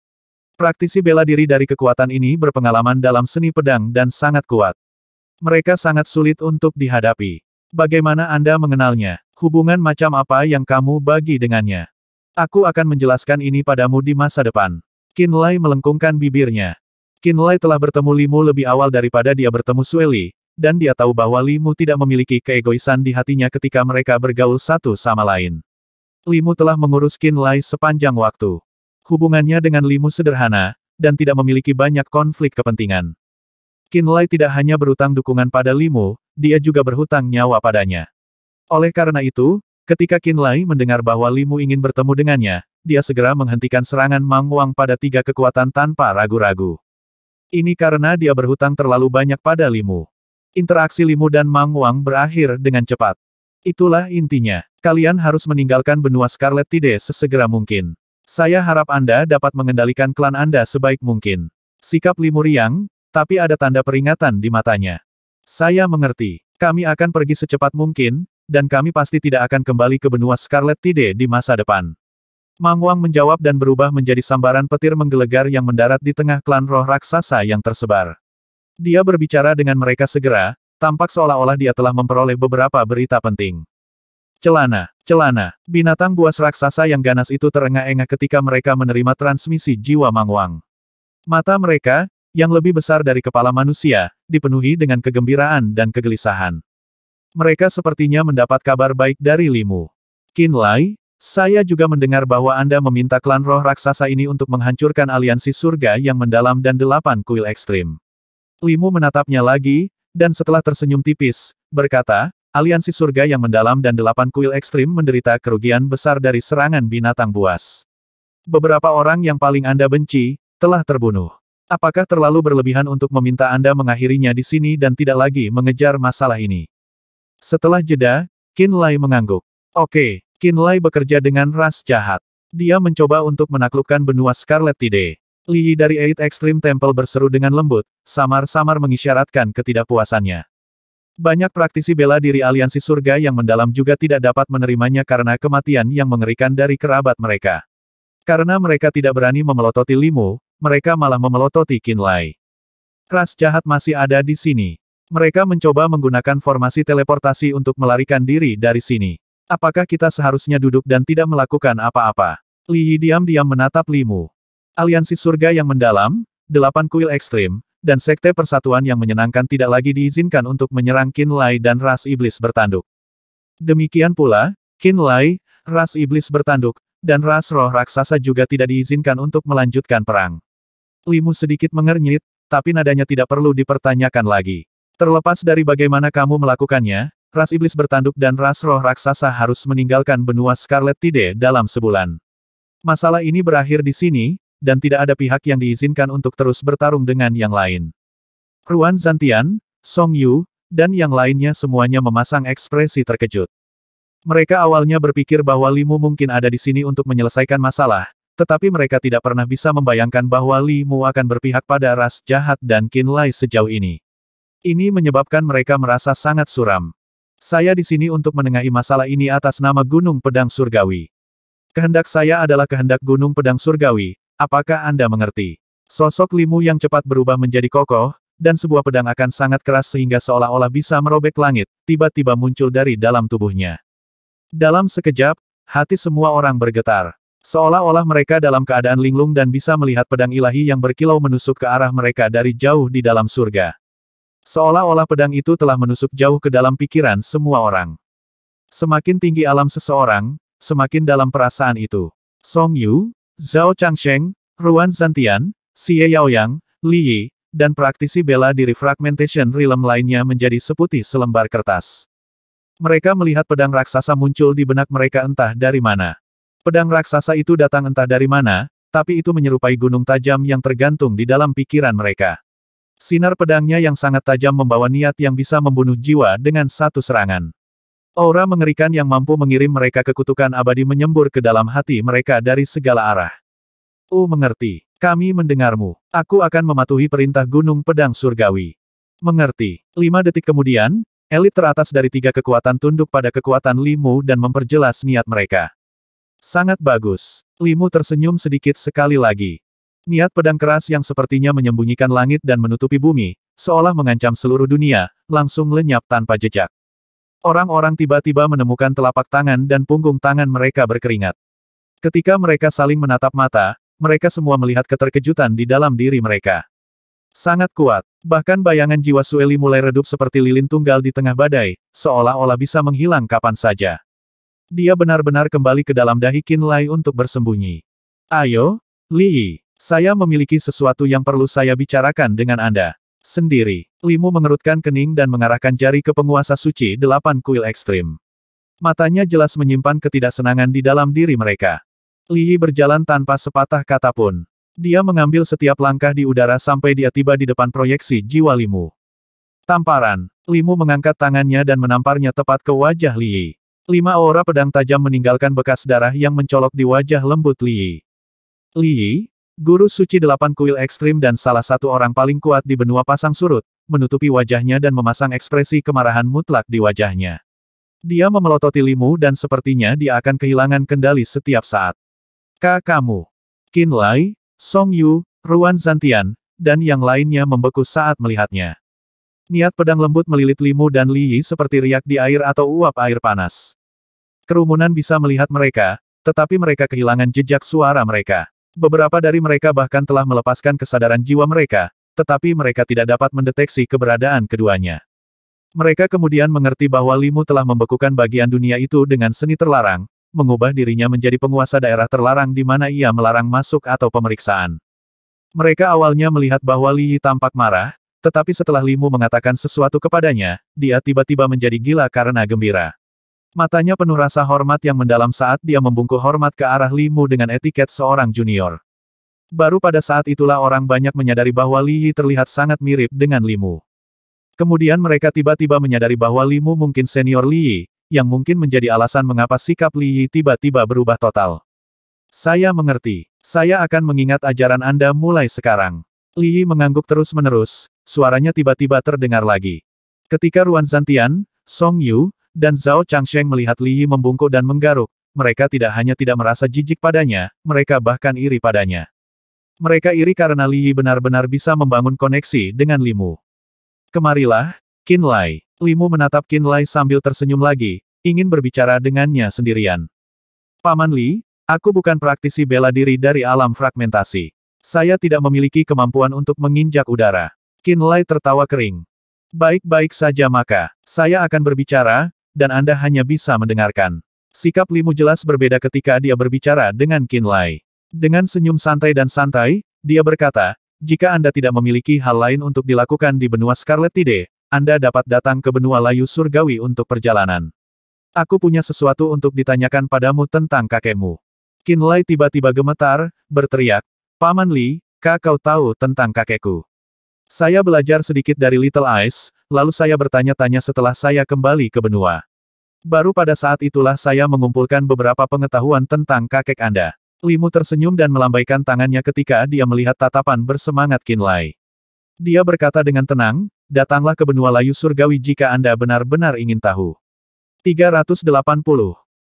S1: Praktisi bela diri dari kekuatan ini berpengalaman dalam seni pedang dan sangat kuat. Mereka sangat sulit untuk dihadapi. Bagaimana Anda mengenalnya? Hubungan macam apa yang kamu bagi dengannya? Aku akan menjelaskan ini padamu di masa depan. Qin Lai melengkungkan bibirnya. Qin Lai telah bertemu Limu lebih awal daripada dia bertemu Su Li, dan dia tahu bahwa Limu tidak memiliki keegoisan di hatinya ketika mereka bergaul satu sama lain. Limu telah mengurus Qin Lai sepanjang waktu. Hubungannya dengan Limu sederhana, dan tidak memiliki banyak konflik kepentingan. Qin Lai tidak hanya berutang dukungan pada Limu, dia juga berhutang nyawa padanya. Oleh karena itu, ketika Qin Lai mendengar bahwa Limu ingin bertemu dengannya, dia segera menghentikan serangan Mang Wang pada 3 kekuatan tanpa ragu-ragu. Ini karena dia berhutang terlalu banyak pada Limu. Interaksi Limu dan Mang Wang berakhir dengan cepat. Itulah intinya. Kalian harus meninggalkan benua Scarlet Tide sesegera mungkin. Saya harap Anda dapat mengendalikan klan Anda sebaik mungkin. Sikap Limu riang, tapi ada tanda peringatan di matanya. Saya mengerti. Kami akan pergi secepat mungkin, dan kami pasti tidak akan kembali ke benua Scarlet Tide di masa depan. Mang Wang menjawab dan berubah menjadi sambaran petir menggelegar yang mendarat di tengah klan roh raksasa yang tersebar. Dia berbicara dengan mereka segera, tampak seolah-olah dia telah memperoleh beberapa berita penting. Celana, binatang buas raksasa yang ganas itu terengah-engah ketika mereka menerima transmisi jiwa Mang Wang. Mata mereka, yang lebih besar dari kepala manusia, dipenuhi dengan kegembiraan dan kegelisahan. Mereka sepertinya mendapat kabar baik dari Limu. Qinlai, saya juga mendengar bahwa Anda meminta klan roh raksasa ini untuk menghancurkan aliansi surga yang mendalam dan 8 kuil ekstrim. Limu menatapnya lagi, dan setelah tersenyum tipis, berkata, aliansi surga yang mendalam dan 8 kuil ekstrim menderita kerugian besar dari serangan binatang buas. Beberapa orang yang paling Anda benci, telah terbunuh. Apakah terlalu berlebihan untuk meminta Anda mengakhirinya di sini dan tidak lagi mengejar masalah ini? Setelah jeda, Qinlai mengangguk. Oke, Qinlai bekerja dengan ras jahat. Dia mencoba untuk menaklukkan benua Scarlet Tide. Li Yi dari Eight Extreme Temple berseru dengan lembut, samar-samar mengisyaratkan ketidakpuasannya. Banyak praktisi bela diri aliansi surga yang mendalam juga tidak dapat menerimanya karena kematian yang mengerikan dari kerabat mereka. Karena mereka tidak berani memelototi Limu, mereka malah memelototi Qinlai. Ras jahat masih ada di sini. Mereka mencoba menggunakan formasi teleportasi untuk melarikan diri dari sini. Apakah kita seharusnya duduk dan tidak melakukan apa-apa? Li Yi diam-diam menatap Limu. Aliansi surga yang mendalam, 8 kuil ekstrim, dan sekte persatuan yang menyenangkan tidak lagi diizinkan untuk menyerang Qinlai dan ras iblis bertanduk. Demikian pula, Qinlai, ras iblis bertanduk, dan ras roh raksasa juga tidak diizinkan untuk melanjutkan perang. Limu sedikit mengernyit, tapi nadanya tidak perlu dipertanyakan lagi. Terlepas dari bagaimana kamu melakukannya, ras iblis bertanduk dan ras roh raksasa harus meninggalkan benua Scarlet Tide dalam sebulan. Masalah ini berakhir di sini, dan tidak ada pihak yang diizinkan untuk terus bertarung dengan yang lain. Ruan Zantian, Song Yu, dan yang lainnya semuanya memasang ekspresi terkejut. Mereka awalnya berpikir bahwa Limu mungkin ada di sini untuk menyelesaikan masalah, tetapi mereka tidak pernah bisa membayangkan bahwa Limu akan berpihak pada ras jahat dan Qinlai sejauh ini. Ini menyebabkan mereka merasa sangat suram. Saya di sini untuk menengahi masalah ini atas nama Gunung Pedang Surgawi. Kehendak saya adalah kehendak Gunung Pedang Surgawi, apakah Anda mengerti? Sosok Limu yang cepat berubah menjadi kokoh, dan sebuah pedang akan sangat keras sehingga seolah-olah bisa merobek langit, tiba-tiba muncul dari dalam tubuhnya. Dalam sekejap, hati semua orang bergetar. Seolah-olah mereka dalam keadaan linglung dan bisa melihat pedang ilahi yang berkilau menusuk ke arah mereka dari jauh di dalam surga. Seolah-olah pedang itu telah menusuk jauh ke dalam pikiran semua orang. Semakin tinggi alam seseorang, semakin dalam perasaan itu. Song Yu, Zhao Changsheng, Ruan Zantian, Xie Yaoyang, Li Yi, dan praktisi bela diri Fragmentation Realm lainnya menjadi seputih selembar kertas. Mereka melihat pedang raksasa muncul di benak mereka entah dari mana. Pedang raksasa itu datang entah dari mana, tapi itu menyerupai gunung tajam yang tergantung di dalam pikiran mereka. Sinar pedangnya yang sangat tajam membawa niat yang bisa membunuh jiwa dengan satu serangan. Aura mengerikan yang mampu mengirim mereka ke kutukan abadi menyembur ke dalam hati mereka dari segala arah. Mengerti. Kami mendengarmu. Aku akan mematuhi perintah Gunung Pedang Surgawi. Mengerti. 5 detik kemudian, elit teratas dari 3 kekuatan tunduk pada kekuatan Limu dan memperjelas niat mereka. Sangat bagus. Limu tersenyum sedikit sekali lagi. Niat pedang keras yang sepertinya menyembunyikan langit dan menutupi bumi, seolah mengancam seluruh dunia, langsung lenyap tanpa jejak. Orang-orang tiba-tiba menemukan telapak tangan dan punggung tangan mereka berkeringat. Ketika mereka saling menatap mata, mereka semua melihat keterkejutan di dalam diri mereka. Sangat kuat. Bahkan bayangan jiwa Sueli mulai redup seperti lilin tunggal di tengah badai, seolah-olah bisa menghilang kapan saja. Dia benar-benar kembali ke dalam dahi Qinlai untuk bersembunyi. Ayo, Li Yi, saya memiliki sesuatu yang perlu saya bicarakan dengan Anda. Sendiri. Limu mengerutkan kening dan mengarahkan jari ke penguasa suci 8 kuil ekstrim. Matanya jelas menyimpan ketidaksenangan di dalam diri mereka. Li Yi berjalan tanpa sepatah kata pun. Dia mengambil setiap langkah di udara sampai dia tiba di depan proyeksi jiwa Limu. Tamparan. Limu mengangkat tangannya dan menamparnya tepat ke wajah Li Yi. 5 aura pedang tajam meninggalkan bekas darah yang mencolok di wajah lembut Li Yi. Li Yi, guru suci 8 kuil ekstrim dan salah satu orang paling kuat di benua pasang surut, menutupi wajahnya dan memasang ekspresi kemarahan mutlak di wajahnya. Dia memelototi Limu dan sepertinya dia akan kehilangan kendali setiap saat. Kamu. Qin Lai, Song Yu, Ruan Zantian, dan yang lainnya membeku saat melihatnya. Niat pedang lembut melilit Limu dan Li Yi seperti riak di air atau uap air panas. Kerumunan bisa melihat mereka, tetapi mereka kehilangan jejak suara mereka. Beberapa dari mereka bahkan telah melepaskan kesadaran jiwa mereka, tetapi mereka tidak dapat mendeteksi keberadaan keduanya. Mereka kemudian mengerti bahwa Limu telah membekukan bagian dunia itu dengan seni terlarang, mengubah dirinya menjadi penguasa daerah terlarang di mana ia melarang masuk atau pemeriksaan. Mereka awalnya melihat bahwa Li Yi tampak marah, tetapi setelah Limu mengatakan sesuatu kepadanya, dia tiba-tiba menjadi gila karena gembira. Matanya penuh rasa hormat yang mendalam saat dia membungkuk hormat ke arah Limu dengan etiket seorang junior. Baru pada saat itulah orang banyak menyadari bahwa Li Yi terlihat sangat mirip dengan Limu. Kemudian mereka tiba-tiba menyadari bahwa Limu mungkin senior Li Yi, yang mungkin menjadi alasan mengapa sikap Li Yi tiba-tiba berubah total. Saya mengerti. Saya akan mengingat ajaran Anda mulai sekarang. Li Yi mengangguk terus-menerus, suaranya tiba-tiba terdengar lagi. Ketika Ruan Zantian, Song Yu, dan Zhao Changsheng melihat Li Yi membungkuk dan menggaruk, mereka tidak hanya tidak merasa jijik padanya, mereka bahkan iri padanya. Mereka iri karena Li Yi benar-benar bisa membangun koneksi dengan Limu. Kemarilah, Qin Lai. Limu menatap Qin Lai sambil tersenyum lagi, ingin berbicara dengannya sendirian. Paman Li, aku bukan praktisi bela diri dari alam fragmentasi. Saya tidak memiliki kemampuan untuk menginjak udara. Qin Lai tertawa kering. Baik-baik saja maka, saya akan berbicara, dan Anda hanya bisa mendengarkan. Sikap Limu jelas berbeda ketika dia berbicara dengan Qin Lai. Dengan senyum santai dan santai, dia berkata, jika Anda tidak memiliki hal lain untuk dilakukan di benua Scarlet Tide, Anda dapat datang ke benua Layu Surgawi untuk perjalanan. Aku punya sesuatu untuk ditanyakan padamu tentang kakekmu. Qin Lai tiba-tiba gemetar, berteriak, Paman Li, kau tahu tentang kakekku. Saya belajar sedikit dari Little Ice, lalu saya bertanya-tanya setelah saya kembali ke benua. Baru pada saat itulah saya mengumpulkan beberapa pengetahuan tentang kakek Anda. Limu tersenyum dan melambaikan tangannya ketika dia melihat tatapan bersemangat Qin Lai. Dia berkata dengan tenang, datanglah ke benua Layu Surgawi jika Anda benar-benar ingin tahu. 380.